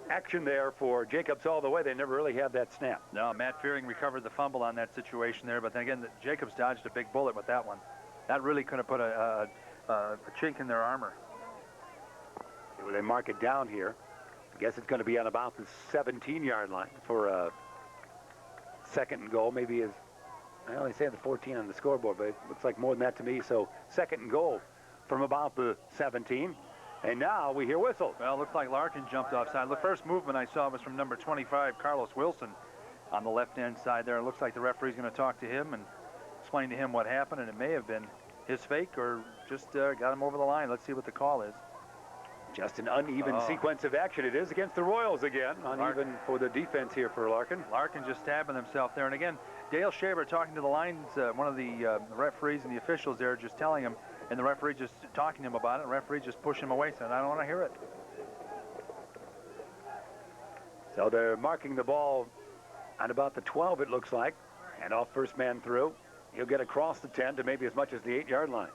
action there for Jacobs all the way. They never really had that snap. No, Matt Fearing recovered the fumble on that situation there, but then again, Jacobs dodged a big bullet with that one. That really could have put a chink in their armor. They mark it down here. I guess it's going to be on about the 17-yard line for a 2nd and goal. Maybe is, I only say the 14 on the scoreboard, but it looks like more than that to me. So 2nd and goal from about the 17. And now we hear whistles. Well, it looks like Larkin jumped offside. The first movement I saw was from number 25, Carlos Wilson, on the left-hand side there. It looks like the referee's going to talk to him and explain to him what happened, and it may have been his fake or just got him over the line. Let's see what the call is. Just an uneven sequence of action. It is against the Royals again. Uneven for the defense here for Larkin. Larkin just stabbing himself there. And again, Dale Schabert talking to the lines, one of the referees and the officials there just telling him, and the referee just talking to him about it. The referee just pushing him away, saying, I don't want to hear it. So they're marking the ball on about the 12, it looks like. And off first man through. He'll get across the 10 to maybe as much as the 8-yard line.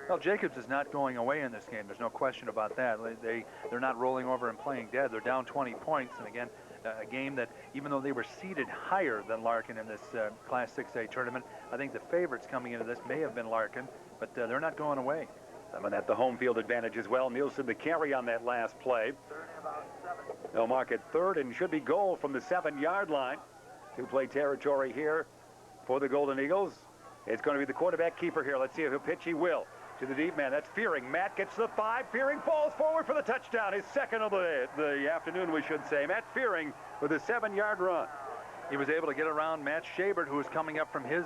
Well, Jacobs is not going away in this game. There's no question about that. They're not rolling over and playing dead. They're down 20 points. And again, a game that, even though they were seeded higher than Larkin in this Class 6A tournament, I think the favorites coming into this may have been Larkin, but they're not going away. Someone at the home field advantage as well. Nielsen the carry on that last play. They'll mark it 3rd and should be goal from the 7-yard line. Two-play territory here for the Golden Eagles. It's going to be the quarterback keeper here. Let's see if he'll pitch. He will. To the deep man. That's Fearing. Matt gets the 5. Fearing falls forward for the touchdown. His 2nd of the afternoon, we should say. Matt Fearing with a 7-yard run. He was able to get around Matt Schabert, who was coming up from his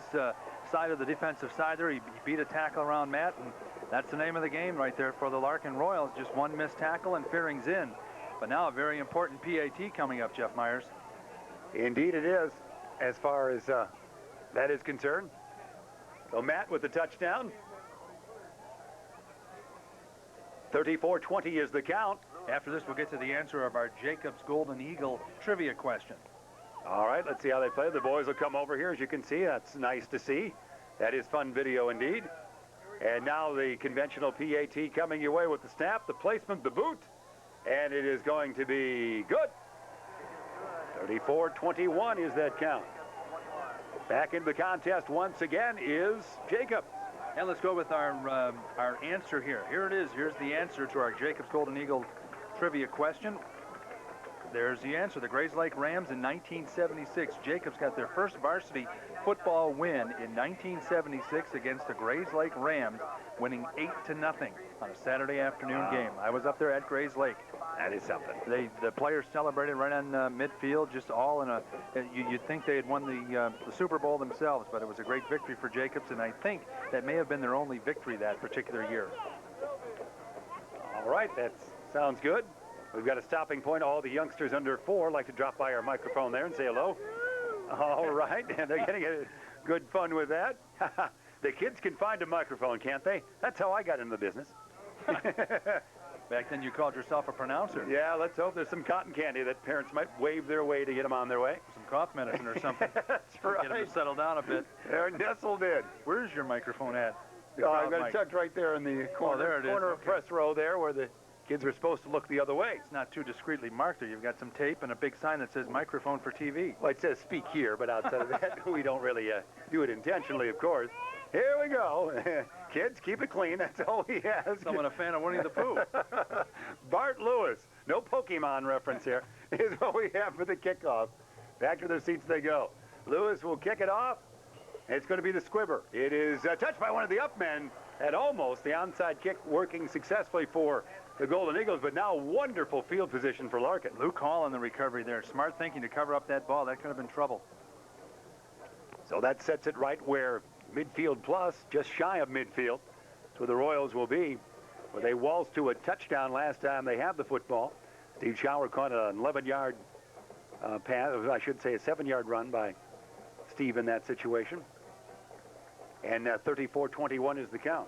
side of the defensive side there. He beat a tackle around Matt, and that's the name of the game right there for the Larkin Royals. Just one missed tackle, and Fearing's in. But now a very important PAT coming up, Jeff Myers. Indeed it is, as far as that is concerned. So Matt with the touchdown. 34-20 is the count. After this, we'll get to the answer of our Jacobs Golden Eagle trivia question. All right, let's see how they play. The boys will come over here, as you can see. That's nice to see. That is fun video indeed. And now the conventional PAT coming your way with the snap, the placement, the boot. And it is going to be good. 34-21 is that count. Back into the contest once again is Jacobs. And let's go with our answer here. Here it is. Here's the answer to our Jacobs Golden Eagle trivia question. There's the answer. The Grays Lake Rams in 1976. Jacobs got their first varsity football win in 1976 against the Grays Lake Rams, winning 8-0 on a Saturday afternoon game. I was up there at Grays Lake. That is something. The players celebrated right on midfield, just all in a. You'd think they had won the Super Bowl themselves, but it was a great victory for Jacobs, and I think that may have been their only victory that particular year. All right, that sounds good. We've got a stopping point. All the youngsters under 4 like to drop by our microphone there and say hello. All right, and they're getting a good fun with that. The kids can find a microphone, can't they? That's how I got into the business. Back then you called yourself a pronouncer. Yeah, let's hope there's some cotton candy that parents might wave their way to get them on their way. Some cough medicine or something. That's right. Get them to settle down a bit. They're nestled in. Where's your microphone at? I've got it tucked right there in the corner, there it is. corner of Okay. press row there where the kids are supposed to look the other way. It's not too discreetly marked there. You've got some tape and a big sign that says microphone for TV. Well, it says speak here, but outside of that, we don't really do it intentionally, of course. Here we go. Kids, keep it clean. That's all he has. Someone a fan of Winnie the Pooh. Bart Lewis, no Pokemon reference here, is what we have for the kickoff. Back to their seats they go. Lewis will kick it off. It's going to be the squibber. It is touched by one of the up men at almost the onside kick, working successfully for the Golden Eagles, but now wonderful field position for Larkin. Luke Hall on the recovery there. Smart thinking to cover up that ball. That could have been trouble. So that sets it right where midfield plus, just shy of midfield. That's where the Royals will be. Where they waltzed to a touchdown last time they had the football. Steve Schauer caught an 11-yard pass, I should say a 7-yard run by Steve in that situation. And 34-21 is the count.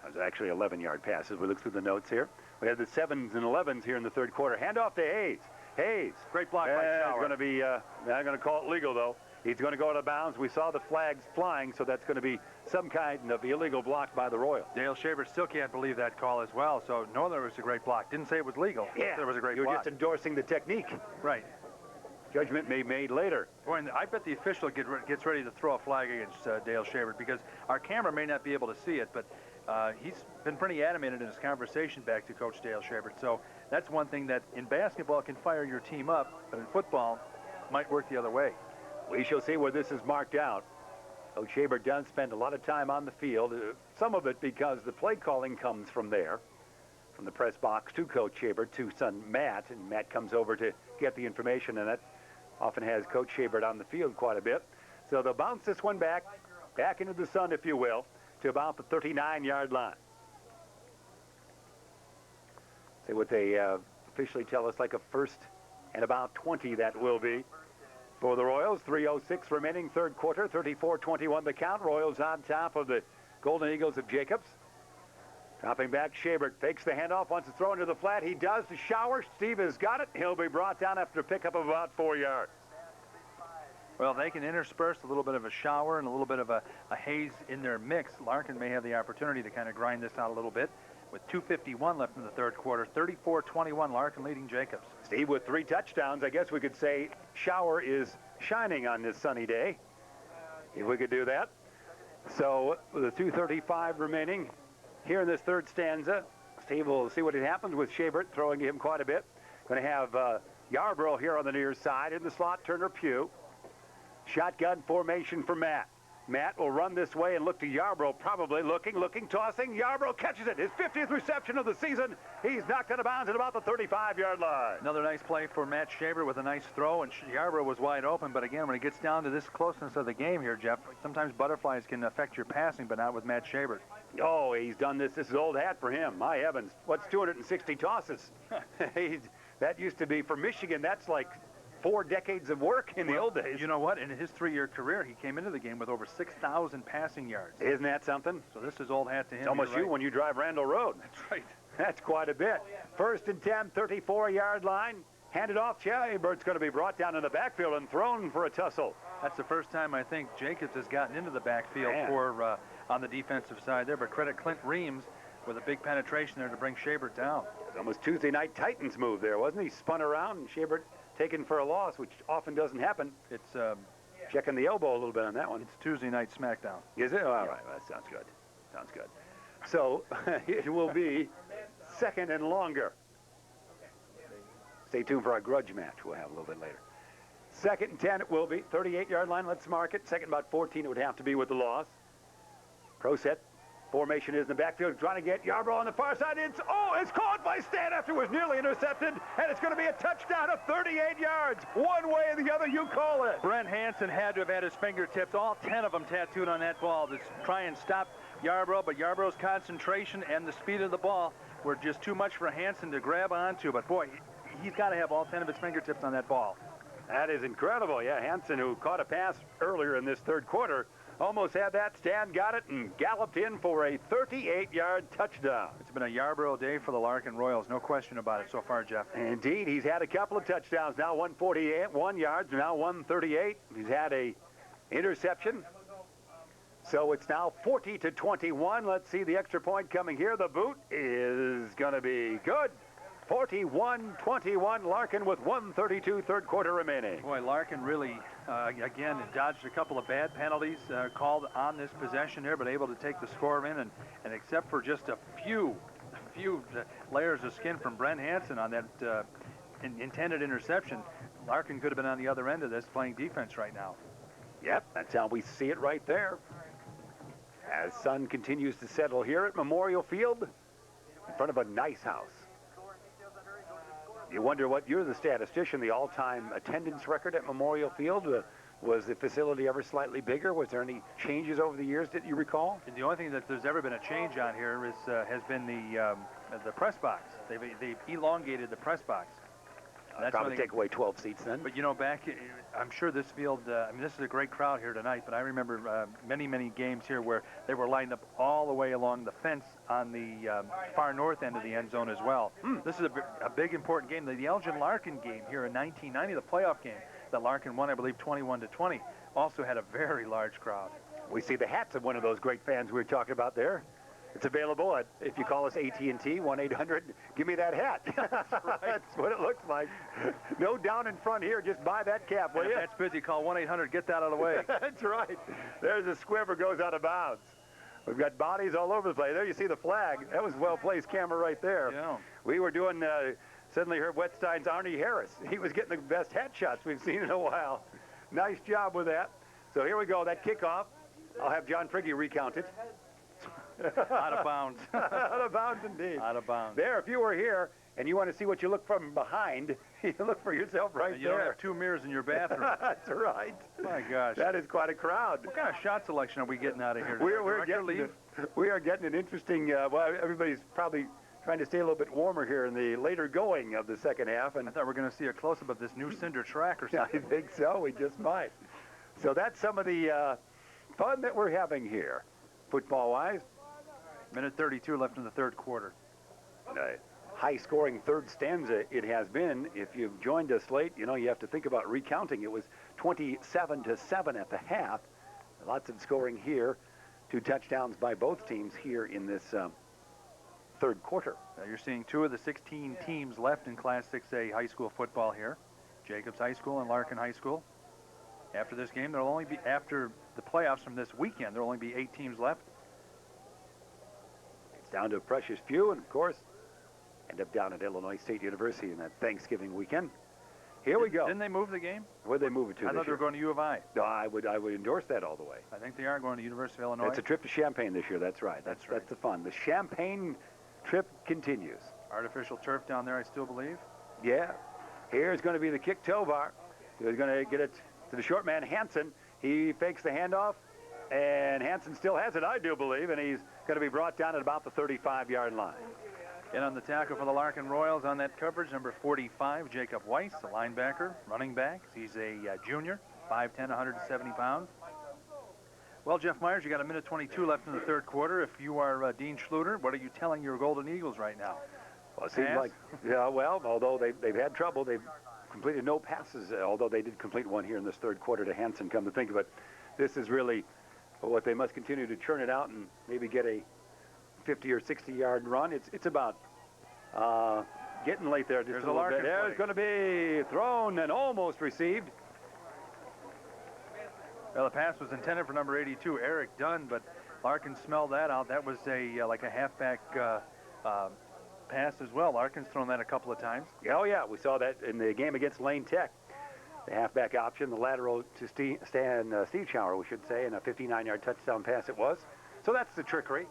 That was actually 11-yard pass as we look through the notes here. We have the 7s and 11s here in the third quarter. Handoff to Hayes. Hayes. Great block by Schauer. Going to be, they're going to call it legal, though. He's going to go out of bounds. We saw the flags flying, so that's going to be some kind of illegal block by the Royals. Dale Shaver still can't believe that call as well, so no, there was a great block. Didn't say it was legal. Yeah, there was a great You're block. just endorsing the technique. Right. Judgment may be made later. Boy, and I bet the official gets ready to throw a flag against Dale Shaver, because our camera may not be able to see it, but he's been pretty animated in his conversation back to Coach Dale Shaver. So that's one thing that in basketball can fire your team up, but in football might work the other way. We shall see where this is marked out. Coach Shaver does spend a lot of time on the field, some of it because the play calling comes from there, from the press box to Coach Shaver to son Matt, and Matt comes over to get the information, and that often has Coach Shaver on the field quite a bit. So they'll bounce this one back into the sun, if you will, to about the 39-yard line. See what they officially tell us, like a first and about 20 that will be. For the Royals, 3:06 remaining, third quarter, 34-21 the count. Royals on top of the Golden Eagles of Jacobs. Dropping back, Shaver fakes the handoff, wants to throw into the flat. He does. The Schauer. Steve has got it. He'll be brought down after a pickup of about 4 yards. Well, they can intersperse a little bit of a Schauer and a little bit of a Hayes in their mix. Larkin may have the opportunity to kind of grind this out a little bit. With 2:51 left in the third quarter, 34-21, Larkin leading Jacobs. Steve with 3 touchdowns. I guess we could say Schauer is shining on this sunny day, if we could do that. So with the 2:35 remaining here in this third stanza, Steve will see what happens with Shaver throwing him quite a bit. Going to have Yarbrough here on the near side. In the slot, Turner Pugh. Shotgun formation for Matt. Matt will run this way and look to Yarbrough, probably looking, tossing. Yarbrough catches it. His 50th reception of the season. He's knocked out of bounds at about the 35-yard line. Another nice play for Matt Shaver with a nice throw, and Yarbrough was wide open. But again, when it gets down to this closeness of the game here, Jeff, sometimes butterflies can affect your passing, but not with Matt Shaver. Oh, he's done this. This is old hat for him. My heavens. What's 260 tosses? That used to be for Michigan. That's like 4 decades of work in the old days. You know what? In his 3-year career, he came into the game with over 6,000 passing yards. Isn't that something? So this is old hat to him. It's almost you when you drive Randall Road. That's right. That's quite a bit. First and 10, 34-yard line. Handed off. Chabert's going to be brought down in the backfield and thrown for a tussle. That's the first time I think Jacobs has gotten into the backfield for on the defensive side there. But credit Clint Reams with a big penetration there to bring Shabert down. It was almost Tuesday night Titans move there, wasn't he? Spun around and Shabert taken for a loss, which often doesn't happen. It's checking the elbow a little bit on that one. It's Tuesday night SmackDown. Is it? Oh, all right. Well, that sounds good. Sounds good. So it will be second and longer. Stay tuned for our grudge match we'll have a little bit later. Second and 10 it will be. 38-yard line, let's mark it. Second about 14 it would have to be with the loss. Pro set. Formation is in the backfield, trying to get Yarbrough on the far side. It's caught by Stan after it was nearly intercepted, and it's going to be a touchdown of 38 yards. One way or the other, you call it. Brent Hansen had to have had his fingertips, all 10 of them tattooed on that ball to try and stop Yarbrough, but Yarbrough's concentration and the speed of the ball were just too much for Hansen to grab onto. But, boy, he's got to have all 10 of his fingertips on that ball. That is incredible. Yeah, Hansen, who caught a pass earlier in this third quarter, almost had that. Stan got it and galloped in for a 38-yard touchdown. It's been a Yarborough day for the Larkin Royals, no question about it so far, Jeff. Indeed, he's had a couple of touchdowns now, 1 yards, now 138. He's had a interception. So it's now 40-21. Let's see the extra point coming here. The boot is going to be good. 41-21, Larkin with 1:32 third quarter remaining. Boy, Larkin really, again, dodged a couple of bad penalties called on this possession here, but able to take the score in, and except for just a few layers of skin from Brent Hansen on that intended interception, Larkin could have been on the other end of this playing defense right now. Yep, that's how we see it right there. As sun continues to settle here at Memorial Field in front of a nice house. You wonder what, you're the statistician, the all-time attendance record at Memorial Field. Was the facility ever slightly bigger? Was there any changes over the years that you recall? And the only thing that there's ever been a change on here is has been the press box. They've elongated the press box. That's probably take away 12 seats then. But, you know, back, I'm sure this field, I mean, this is a great crowd here tonight, but I remember many games here where they were lined up all the way along the fence on the far north end of the end zone as well. This is a big, important game. The Elgin-Larkin game here in 1990, the playoff game that Larkin won, I believe, 21-20, also had a very large crowd. We see the hats of one of those great fans we were talking about there. It's available at, if you call us AT&T, 1-800, give me that hat. That's right. That's what it looks like. No down in front here, just buy that cap, will you? If that's busy, call 1-800, get that out of the way. That's right. There's a squibber goes out of bounds. We've got bodies all over the place. There you see the flag. That was a well-placed camera right there. Yeah. We were doing, suddenly heard Wetstein's Arnie Harris. He was getting the best hat shots we've seen in a while. Nice job with that. So here we go, that kickoff. I'll have John Frigge recount it. Out of bounds. Out of bounds indeed. Out of bounds. There, if you were here and you want to see what you look from behind, you look for yourself right you there. don't have 2 mirrors in your bathroom. That's right. My gosh. That is quite a crowd. What kind of shot selection are we getting out of here? We are getting an interesting, well, everybody's probably trying to stay a little bit warmer here in the later going of the second half. And I thought we were going to see a close-up of this new cinder track or something. I think so. We just might. So that's some of the fun that we're having here, football-wise. Minute 32 left in the third quarter. High-scoring third stanza it has been. If you've joined us late, you know, you have to think about recounting. It was 27-7 at the half. Lots of scoring here. 2 touchdowns by both teams here in this third quarter. Now you're seeing 2 of the 16 teams left in Class 6A high school football here. Jacobs High School and Larkin High School. After this game, there'll only be, after the playoffs from this weekend, there'll only be 8 teams left. Down to a precious few, and of course, end up down at Illinois State University in that Thanksgiving weekend. Here we go. Didn't they move the game? Where'd they move it to? I thought they were going to U of I. No, I would endorse that all the way. I think they are going to University of Illinois. It's a trip to Champaign this year. That's right. That's the fun. The Champaign trip continues. Artificial turf down there, I still believe. Yeah. Here's going to be the kick Tovar. He's going to get it to the short man Hansen. He fakes the handoff. And Hansen still has it, I do believe, and he's going to be brought down at about the 35-yard line. In on the tackle for the Larkin Royals on that coverage, number 45, Jacob Weiss, the linebacker, running back. He's a junior, 5'10", 170 pounds. Well, Jeff Myers, you got a minute 22 left in the third quarter. If you are Dean Schluter, what are you telling your Golden Eagles right now? Well, it seems like, yeah, well, although they've had trouble, they've completed no passes, although they did complete one here in this third quarter to Hansen, come to think of it. This is really what they must continue to churn it out and maybe get a 50 or 60-yard run. It's about getting late there just a little bit. There's going to be thrown and almost received. Well, the pass was intended for number 82, Eric Dunn, but Larkin smelled that out. That was like a halfback pass as well. Larkin's thrown that a couple of times. Oh, yeah, we saw that in the game against Lane Tech. The halfback option, the lateral to Steve Schauer, we should say, and a 59-yard touchdown pass it was. So that's the trickery.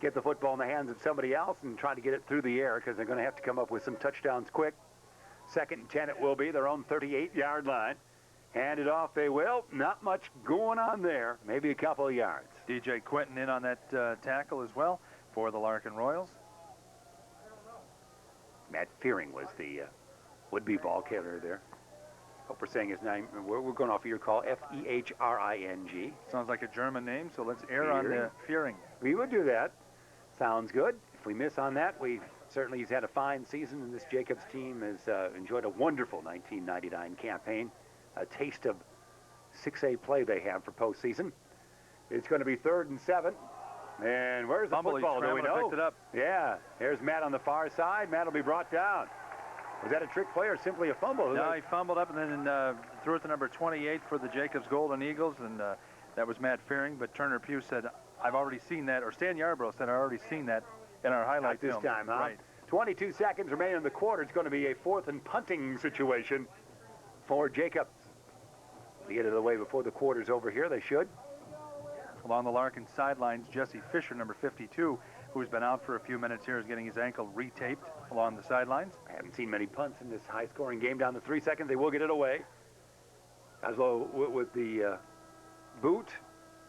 Get the football in the hands of somebody else and try to get it through the air because they're going to have to come up with some touchdowns quick. 2nd and 10 it will be, their own 38-yard line. Hand it off they will. Not much going on there. Maybe a couple of yards. DJ Quinton in on that tackle as well for the Larkin Royals. Matt Fearing was the would-be ball carrier there. Hope we're saying his name. We're going off of your call, F-E-H-R-I-N-G. Sounds like a German name, so let's err on the Fearing. We would do that. Sounds good. If we miss on that, he's had a fine season, and this Jacobs team has enjoyed a wonderful 1999 campaign. A taste of 6A play they have for postseason. It's going to be 3rd and 7. And where's the football? Do we know? Picked it up. Yeah. Here's Matt on the far side. Matt will be brought down. Was that a trick play or simply a fumble? No, he fumbled up and then threw it to number 28 for the Jacobs Golden Eagles, and that was Matt Fearing. But Turner Pugh said, I've already seen that, or Stan Yarbrough said, I've already seen that in our highlight film. Not this time, huh? Right. 22 seconds remain in the quarter. It's going to be a 4th and punting situation for Jacobs. They get it away before the quarter's over here. They should. Along the Larkin sidelines, Jesse Fisher, number 52, who's been out for a few minutes here, is getting his ankle retaped along the sidelines. I haven't seen many punts in this high-scoring game down to 3 seconds. They will get it away. Oslo with the boot,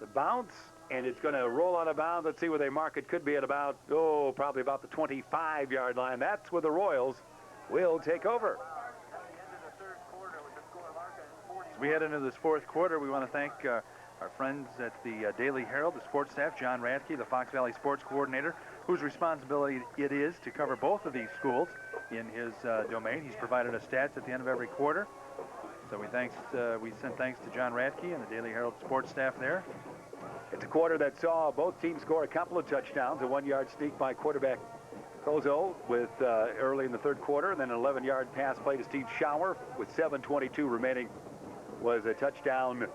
the bounce, and it's going to roll out of bounds. Let's see where they mark it. Could be at about, probably about the 25-yard line. That's where the Royals will take over. As we head into this 4th quarter, we want to thank our friends at the Daily Herald, the sports staff, John Radke, the Fox Valley sports coordinator, whose responsibility it is to cover both of these schools in his domain. He's provided us stats at the end of every quarter. So we send thanks to John Radke and the Daily Herald sports staff there. It's a quarter that saw both teams score a couple of touchdowns, a 1-yard sneak by quarterback Kozo with early in the 3rd quarter, and then an 11-yard pass play to Steve Schauer with 7:22 remaining was a touchdown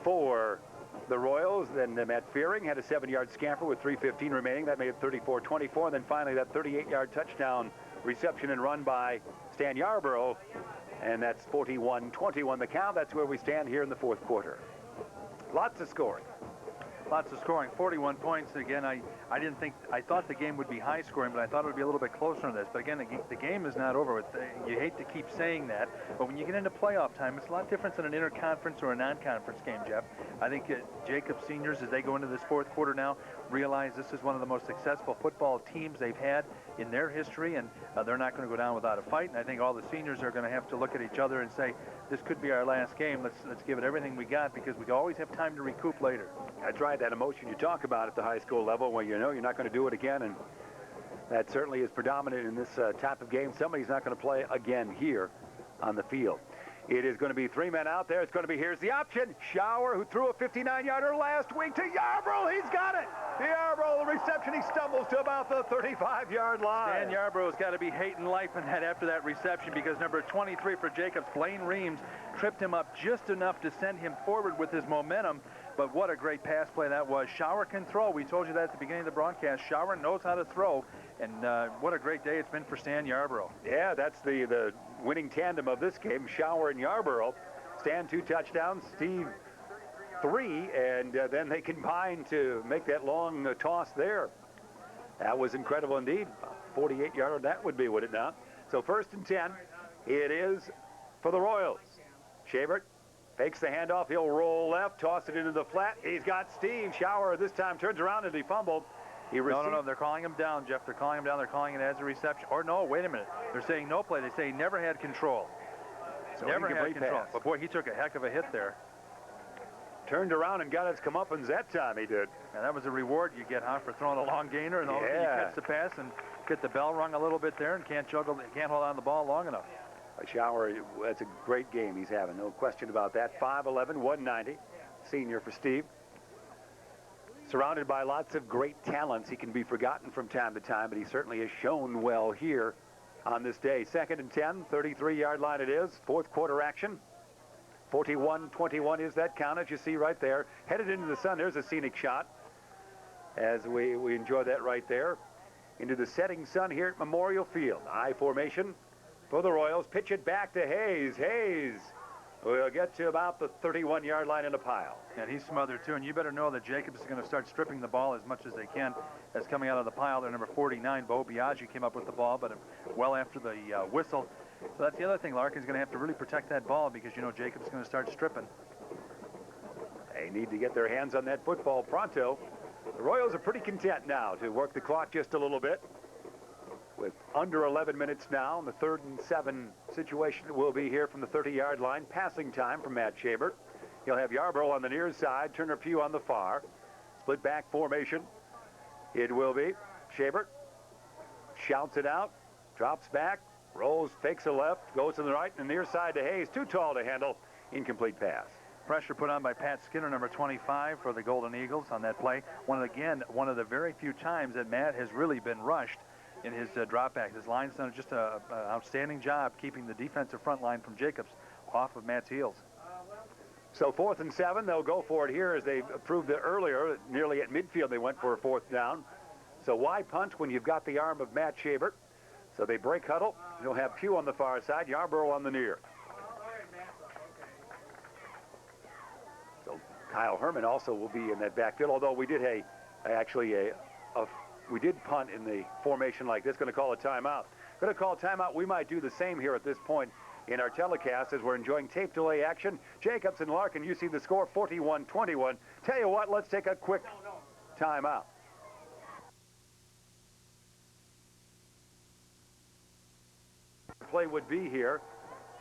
for the Royals. Then Matt Fearing had a 7-yard scamper with 3:15 remaining. That made it 34-24. And then finally that 38-yard touchdown reception and run by Stan Yarbrough. And that's 41-21 the count. That's where we stand here in the 4th quarter. Lots of scoring. Lots of scoring, 41 points. Again, I thought the game would be high scoring, but I thought it would be a little bit closer than this. But again, the game is not over with. You hate to keep saying that, but when you get into playoff time, it's a lot different than an interconference or a non-conference game, Jeff. I think Jacobs seniors, as they go into this 4th quarter now, realize this is one of the most successful football teams they've had in their history, and they're not going to go down without a fight. And I think all the seniors are going to have to look at each other and say, this could be our last game. Let's give it everything we got, because we always have time to recoup later. That's right, that emotion you talk about at the high school level, where you know you're not going to do it again, and that certainly is predominant in this type of game. Somebody's not going to play again here on the field. It is going to be 3 men out there. It's going to be, here's the option. Schauer, who threw a 59-yarder last week to Yarbrough. He's got it. Yarbrough, the reception, he stumbles to about the 35-yard line. Stan Yarbrough's got to be hating life in that after that reception, because number 23 for Jacobs, Blaine Reams, tripped him up just enough to send him forward with his momentum. But what a great pass play that was. Schauer can throw. We told you that at the beginning of the broadcast. Schauer knows how to throw, and what a great day it's been for Stan Yarbrough. Yeah, that's the winning tandem of this game, Schauer and Yarbrough. Stan 2 touchdowns, Steve 3, and then they combined to make that long toss there. That was incredible indeed. 48-yarder that would be, would it not? So 1st and 10, it is for the Royals. Shavert fakes the handoff. He'll roll left, toss it into the flat. He's got Steve. Schauer this time turns around and he fumbled. No, they're calling him down, Jeff. They're calling him down. They're calling it as a reception. Or no, wait a minute. They're saying no play. They say he never had control. So never had control. Pass. But boy, he took a heck of a hit there. Turned around and got his comeuppance that time, he did. And that was a reward you get, huh, for throwing a long gainer, and all of a sudden you catch the pass and get the bell rung a little bit there and can't hold on the ball long enough. Schauer, that's a great game he's having, no question about that. 5'11", 190, senior for Steve. Surrounded by lots of great talents. He can be forgotten from time to time, but he certainly has shown well here on this day. 2nd and 10, 33-yard line it is. 4th quarter action. 41-21 is that count, as you see right there. Headed into the sun. There's a scenic shot as we enjoy that right there. Into the setting sun here at Memorial Field. I formation for the Royals. Pitch it back to Hayes. Hayes will get to about the 31-yard line in a pile. And he's smothered, too. And you better know that Jacobs is going to start stripping the ball as much as they can. As coming out of the pile there, number 49, Bo Biaggi, came up with the ball, but well after the whistle. So that's the other thing. Larkin's going to have to really protect that ball, because, you know, Jacobs is going to start stripping. They need to get their hands on that football pronto. The Royals are pretty content now to work the clock just a little bit with under 11 minutes now, and the 3rd and 7 situation will be here from the 30-yard line. Passing time from Matt Shabert. He'll have Yarborough on the near side, Turner Pugh on the far. Split back formation. It will be Shabert. Shouts it out, drops back, rolls, fakes a left, goes to the right, and the near side to Hayes. Too tall to handle. Incomplete pass. Pressure put on by Pat Skinner, number 25, for the Golden Eagles on that play. One of the very few times that Matt has really been rushed in his dropbacks. His line's done just an outstanding job keeping the defensive front line from Jacobs off of Matt's heels. So 4th and 7, they'll go for it here as they proved it earlier. Nearly at midfield, they went for a 4th down. So why punt when you've got the arm of Matt Shabert? So they break huddle. They'll have Pugh on the far side, Yarborough on the near. So Kyle Herman also will be in that backfield, although we did we did punt in the formation like this. Going to call a timeout. Going to call a timeout. We might do the same here at this point in our telecast as we're enjoying tape delay action. Jacobs and Larkin, you see the score, 41-21. Tell you what, let's take a quick timeout. Play would be here.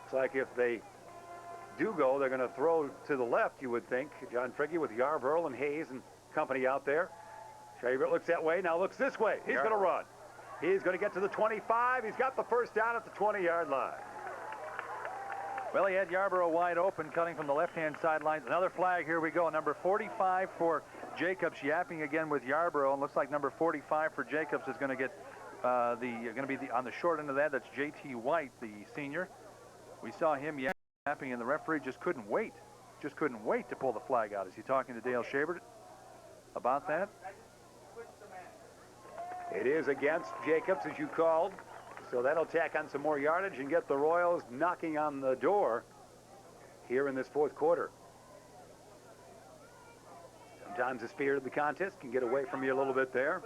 Looks like if they do go, they're going to throw to the left, you would think. John Frigge with Yarborough and Hayes and company out there. Shabert looks that way, now looks this way. He's going to run. He's going to get to the 25. He's got the first down at the 20-yard line. Well, he had Yarborough wide open, cutting from the left-hand sideline. Another flag. Here we go. Number 45 for Jacobs, yapping again with Yarborough. And looks like number 45 for Jacobs is going to get on the short end of that. That's J.T. White, the senior. We saw him yapping, and the referee just couldn't wait. Just couldn't wait to pull the flag out. Is he talking to Dale Shabert about that? It is against Jacobs, as you called. So that'll tack on some more yardage and get the Royals knocking on the door here in this 4th quarter. Sometimes the spirit of the contest can get away from you a little bit there.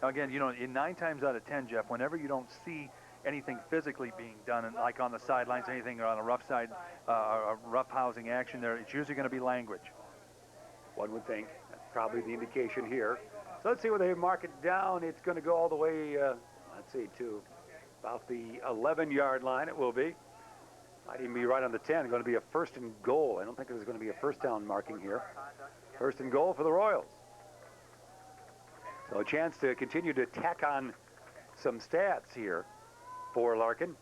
Again, you know, in 9 times out of 10, Jeff, whenever you don't see anything physically being done, and like on the sidelines, anything on a rough side, rough housing action there, it's usually going to be language. One would think that's probably the indication here. So let's see where they mark it down. It's going to go all the way, let's see, to about the 11-yard line it will be. Might even be right on the 10. Going to be a 1st and goal. I don't think there's going to be a 1st down marking here. 1st and goal for the Royals. So a chance to continue to tack on some stats here for Larkin.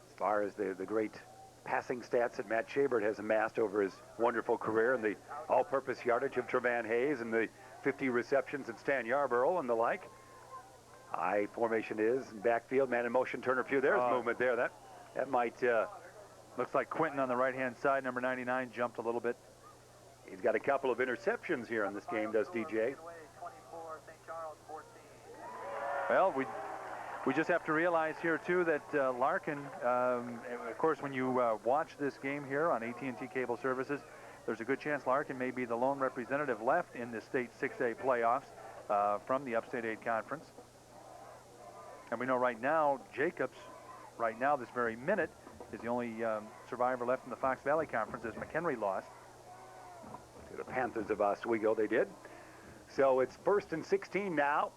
As far as the great passing stats that Matt Shabert has amassed over his wonderful career, and the all-purpose yardage of Trevan Hayes, and the 50 receptions at Stan Yarborough and the like. High formation is in backfield, man in motion, Turner Pugh. There's movement there. That might... Looks like Quinton on the right-hand side, number 99, jumped a little bit. He's got a couple of interceptions here in this game, does DJ. Well, we just have to realize here, too, that Larkin, of course, when you watch this game here on AT&T Cable Services, there's a good chance Larkin may be the lone representative left in the state 6A playoffs from the Upstate 8 Conference. And we know right now, Jacobs, right now, this very minute, is the only survivor left in the Fox Valley Conference as McHenry lost. To the Panthers of Oswego, they did. So it's 1st and 16 now.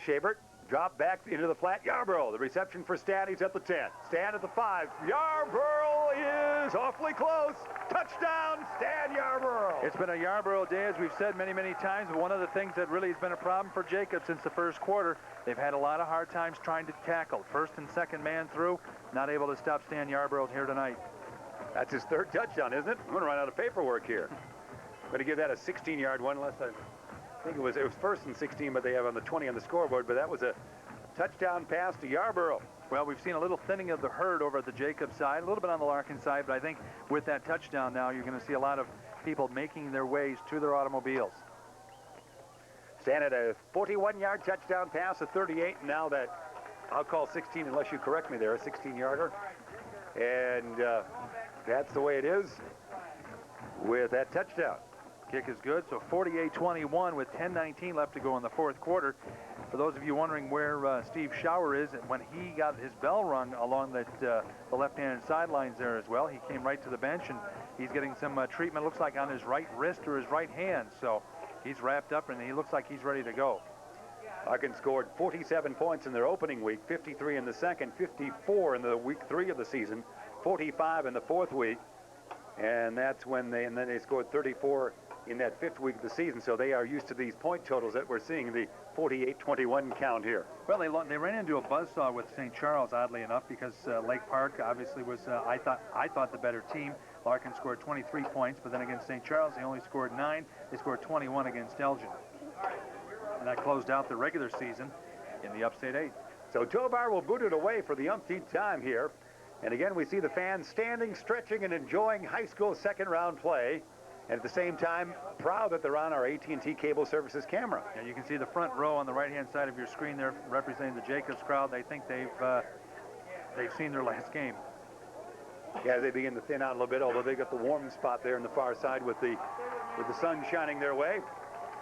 Shabert drop back into the flat. Yarborough, the reception for Stan. He's at the 10. Stan at the 5. Yarborough is awfully close. Touchdown, Stan Yarborough. It's been a Yarborough day, as we've said many, many times. But one of the things that really has been a problem for Jacobs since the 1st quarter, they've had a lot of hard times trying to tackle. 1st and 2nd man through, not able to stop Stan Yarborough here tonight. That's his 3rd touchdown, isn't it? I'm going to run out of paperwork here. Going to give that a 16-yard one, unless I think it was 1st and 16, but they have on the 20 on the scoreboard. But that was a touchdown pass to Yarborough. Well, we've seen a little thinning of the herd over at the Jacobs side, a little bit on the Larkin side, but I think with that touchdown now, you're going to see a lot of people making their ways to their automobiles. Stan had a 41-yard touchdown pass, a 38, and now that, I'll call 16 unless you correct me there, a 16-yarder. And that's the way it is with that touchdown. Kick is good, so 48-21 with 10:19 left to go in the 4th quarter. For those of you wondering where Steve Schauer is, when he got his bell rung along the left-hand sidelines there as well, he came right to the bench, and he's getting some treatment, looks like on his right wrist or his right hand. So he's wrapped up, and he looks like he's ready to go. Larkin scored 47 points in their opening week, 53 in the second, 54 in the week 3 of the season, 45 in the 4th week, and that's when and then they scored 34 in that 5th week of the season. So they are used to these point totals that we're seeing, the 48-21 count here. Well, they ran into a buzzsaw with St. Charles, oddly enough, because Lake Park obviously was I thought the better team. Larkin scored 23 points, but then against St. Charles they only scored 9. They scored 21 against Elgin. And that closed out the regular season in the Upstate 8. So Tovar will boot it away for the umpteenth time here. And again, we see the fans standing, stretching, and enjoying high school second-round play. And at the same time, proud that they're on our AT&T Cable Services camera. Yeah, you can see the front row on the right-hand side of your screen there representing the Jacobs crowd. They think they've seen their last game. Yeah, they begin to thin out a little bit, although they got the warm spot there on the far side with the sun shining their way.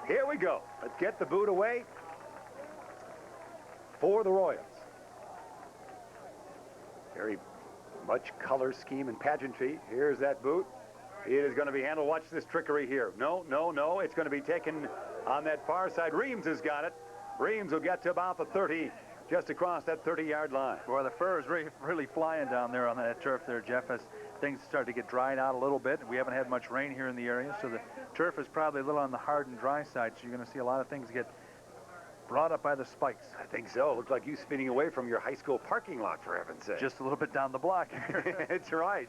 Here we go. Let's get the boot away for the Royals. Very much color scheme and pageantry. Here's that boot. It is going to be handled. Watch this trickery here. No. It's going to be taken on that far side. Reams has got it. Reams will get to about the 30, just across that 30-yard line. Boy, the fur is really flying down there on that turf there, Jeff, as things start to get dried out a little bit. We haven't had much rain here in the area, so the turf is probably a little on the hard and dry side, so you're going to see a lot of things get brought up by the spikes. I think so. Looks like you spinning away from your high school parking lot, for heaven's sake. Just a little bit down the block. It's right.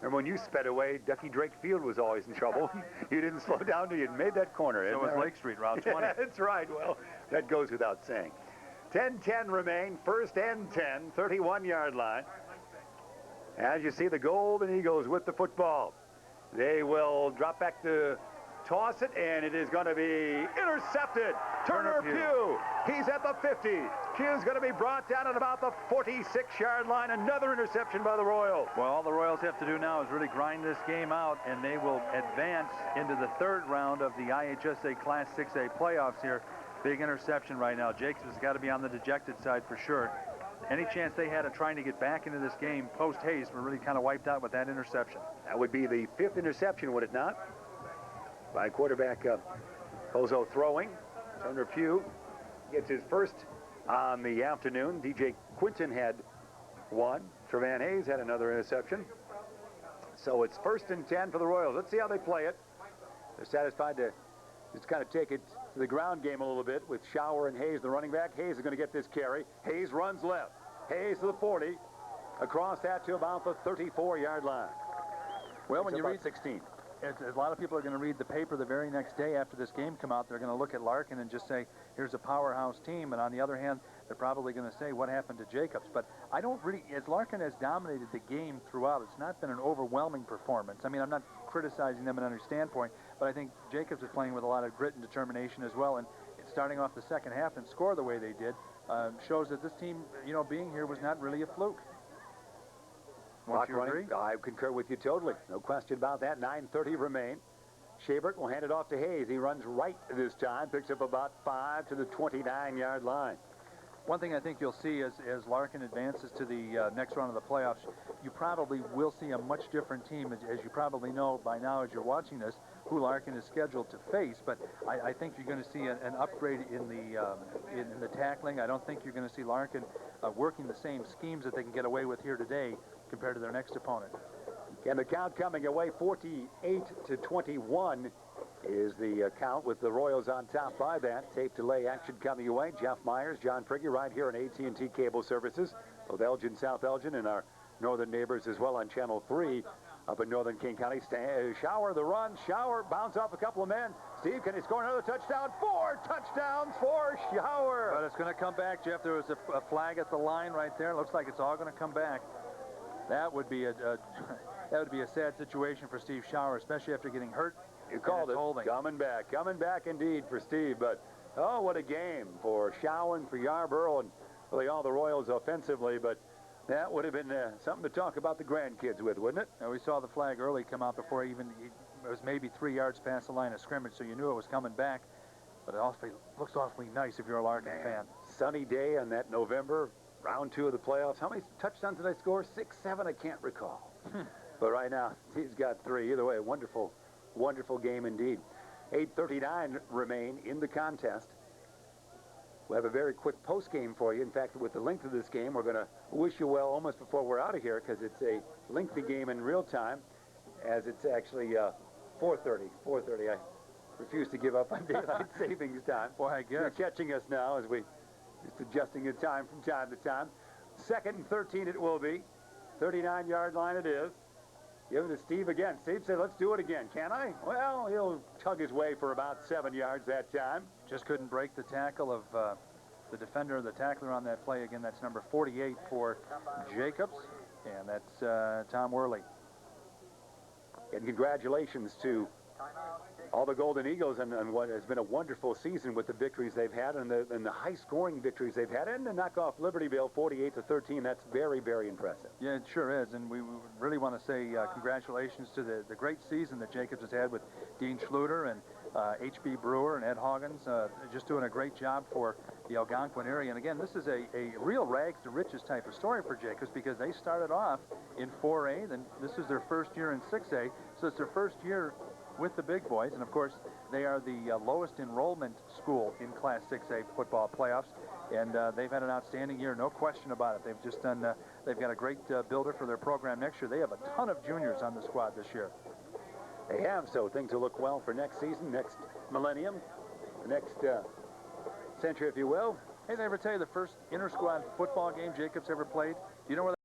Remember when you sped away, Ducky Drake Field was always in trouble. You didn't slow down till you made that corner. So was Lake Street, Route 20. That's right. Well, that goes without saying. 10-10 remain, 1st and 10, 31-yard line. As you see, the Golden Eagles with the football. They will drop back to toss it, and it is going to be intercepted. Turner Pugh. He's at the 50. Pugh's going to be brought down at about the 46-yard line. Another interception by the Royals. Well, all the Royals have to do now is really grind this game out, and they will advance into the 3rd round of the IHSA Class 6A playoffs here. Big interception right now. Jacobs has got to be on the dejected side for sure. Any chance they had of trying to get back into this game post-Hayes were really kind of wiped out with that interception. That would be the 5th interception, would it not? By quarterback Kozo throwing. Turner Pugh gets his first on the afternoon. DJ Quinton had one. Trevan Hayes had another interception. So it's 1st and 10 for the Royals. Let's see how they play it. They're satisfied to just kind of take it to the ground game a little bit with Shower and Hayes, the running back. Hayes is going to get this carry. Hayes runs left. Hayes to the 40. Across that to about the 34-yard line. Well, when you read 16. A lot of people are going to read the paper the very next day after this game come out. They're going to look at Larkin and just say, here's a powerhouse team. And on the other hand, they're probably going to say, what happened to Jacobs? But I don't really, as Larkin has dominated the game throughout, it's not been an overwhelming performance. I mean, I'm not criticizing them in any standpoint, but I think Jacobs is playing with a lot of grit and determination as well. And starting off the second half and score the way they did shows that this team, being here was not really a fluke. Clock running. I concur with you totally. No question about that. 9:30 remain. Shabert will hand it off to Hayes. He runs right this time. Picks up about 5 to the 29-yard line. One thing I think you'll see as Larkin advances to the next round of the playoffs, you probably will see a much different team, as you probably know by now as you're watching this, who Larkin is scheduled to face. But I think you're going to see an upgrade in the tackling. I don't think you're going to see Larkin working the same schemes that they can get away with here today compared to their next opponent. And the count coming away, 48-21 is the count with the Royals on top by that. Tape delay action coming away. Jeff Myers, John Prigge right here on AT&T Cable Services. Both Elgin, South Elgin, and our northern neighbors as well on Channel 3 up in northern King County. Shower the run. Shower bounce off a couple of men. Steve, can he score another touchdown? 4 touchdowns for Shower. But it's going to come back, Jeff. There was a flag at the line right there. Looks like it's all going to come back. That would be a sad situation for Steve Shower, especially after getting hurt. You called it. Holding. Coming back indeed for Steve. But oh, what a game for Shower and for Yarborough and really all the Royals offensively. But that would have been something to talk about the grandkids with, wouldn't it? And we saw the flag early come out before it was maybe 3 yards past the line of scrimmage, so you knew it was coming back. But it looks awfully nice if you're a Larkin fan. Sunny day on that November. Round 2 of the playoffs. How many touchdowns did I score? 6, 7? I can't recall. But right now, he's got 3. Either way, wonderful, wonderful game indeed. 8:39 remain in the contest. We'll have a very quick post game for you. In fact, with the length of this game, we're going to wish you well almost before we're out of here because it's a lengthy game in real time, as it's actually 4:30. 4:30. I refuse to give up on daylight savings time. Boy, I guess. You're catching us now as we just adjusting the time from time to time. 2nd and 13 it will be. 39-yard line it is. Give it to Steve again. Steve said, let's do it again. Can I? Well, he'll tug his way for about 7 yards that time. Just couldn't break the tackle of the defender, the tackler on that play. Again, that's number 48 for Jacobs, and that's Tom Worley. And congratulations to all the Golden Eagles and what has been a wonderful season with the victories they've had and the high-scoring victories they've had. And to knock off Libertyville 48-13, that's very, very impressive. Yeah, it sure is. And we really want to say congratulations to the great season that Jacobs has had with Dean Schluter and H.B. Brewer and Ed Hoggins, just doing a great job for the Algonquin area. And again, this is a real rags to riches type of story for Jacobs because they started off in 4A, then this is their first year in 6A, so it's their first year with the big boys, and of course they are the lowest enrollment school in Class 6A football playoffs, and they've had an outstanding year, no question about it. They've just done, they've got a great builder for their program next year. They have a ton of juniors on the squad this year. They have, so things will look well for next season, next millennium, the next century, if you will. Hey, did I ever tell you the first inter-squad football game Jacobs ever played? Do you know where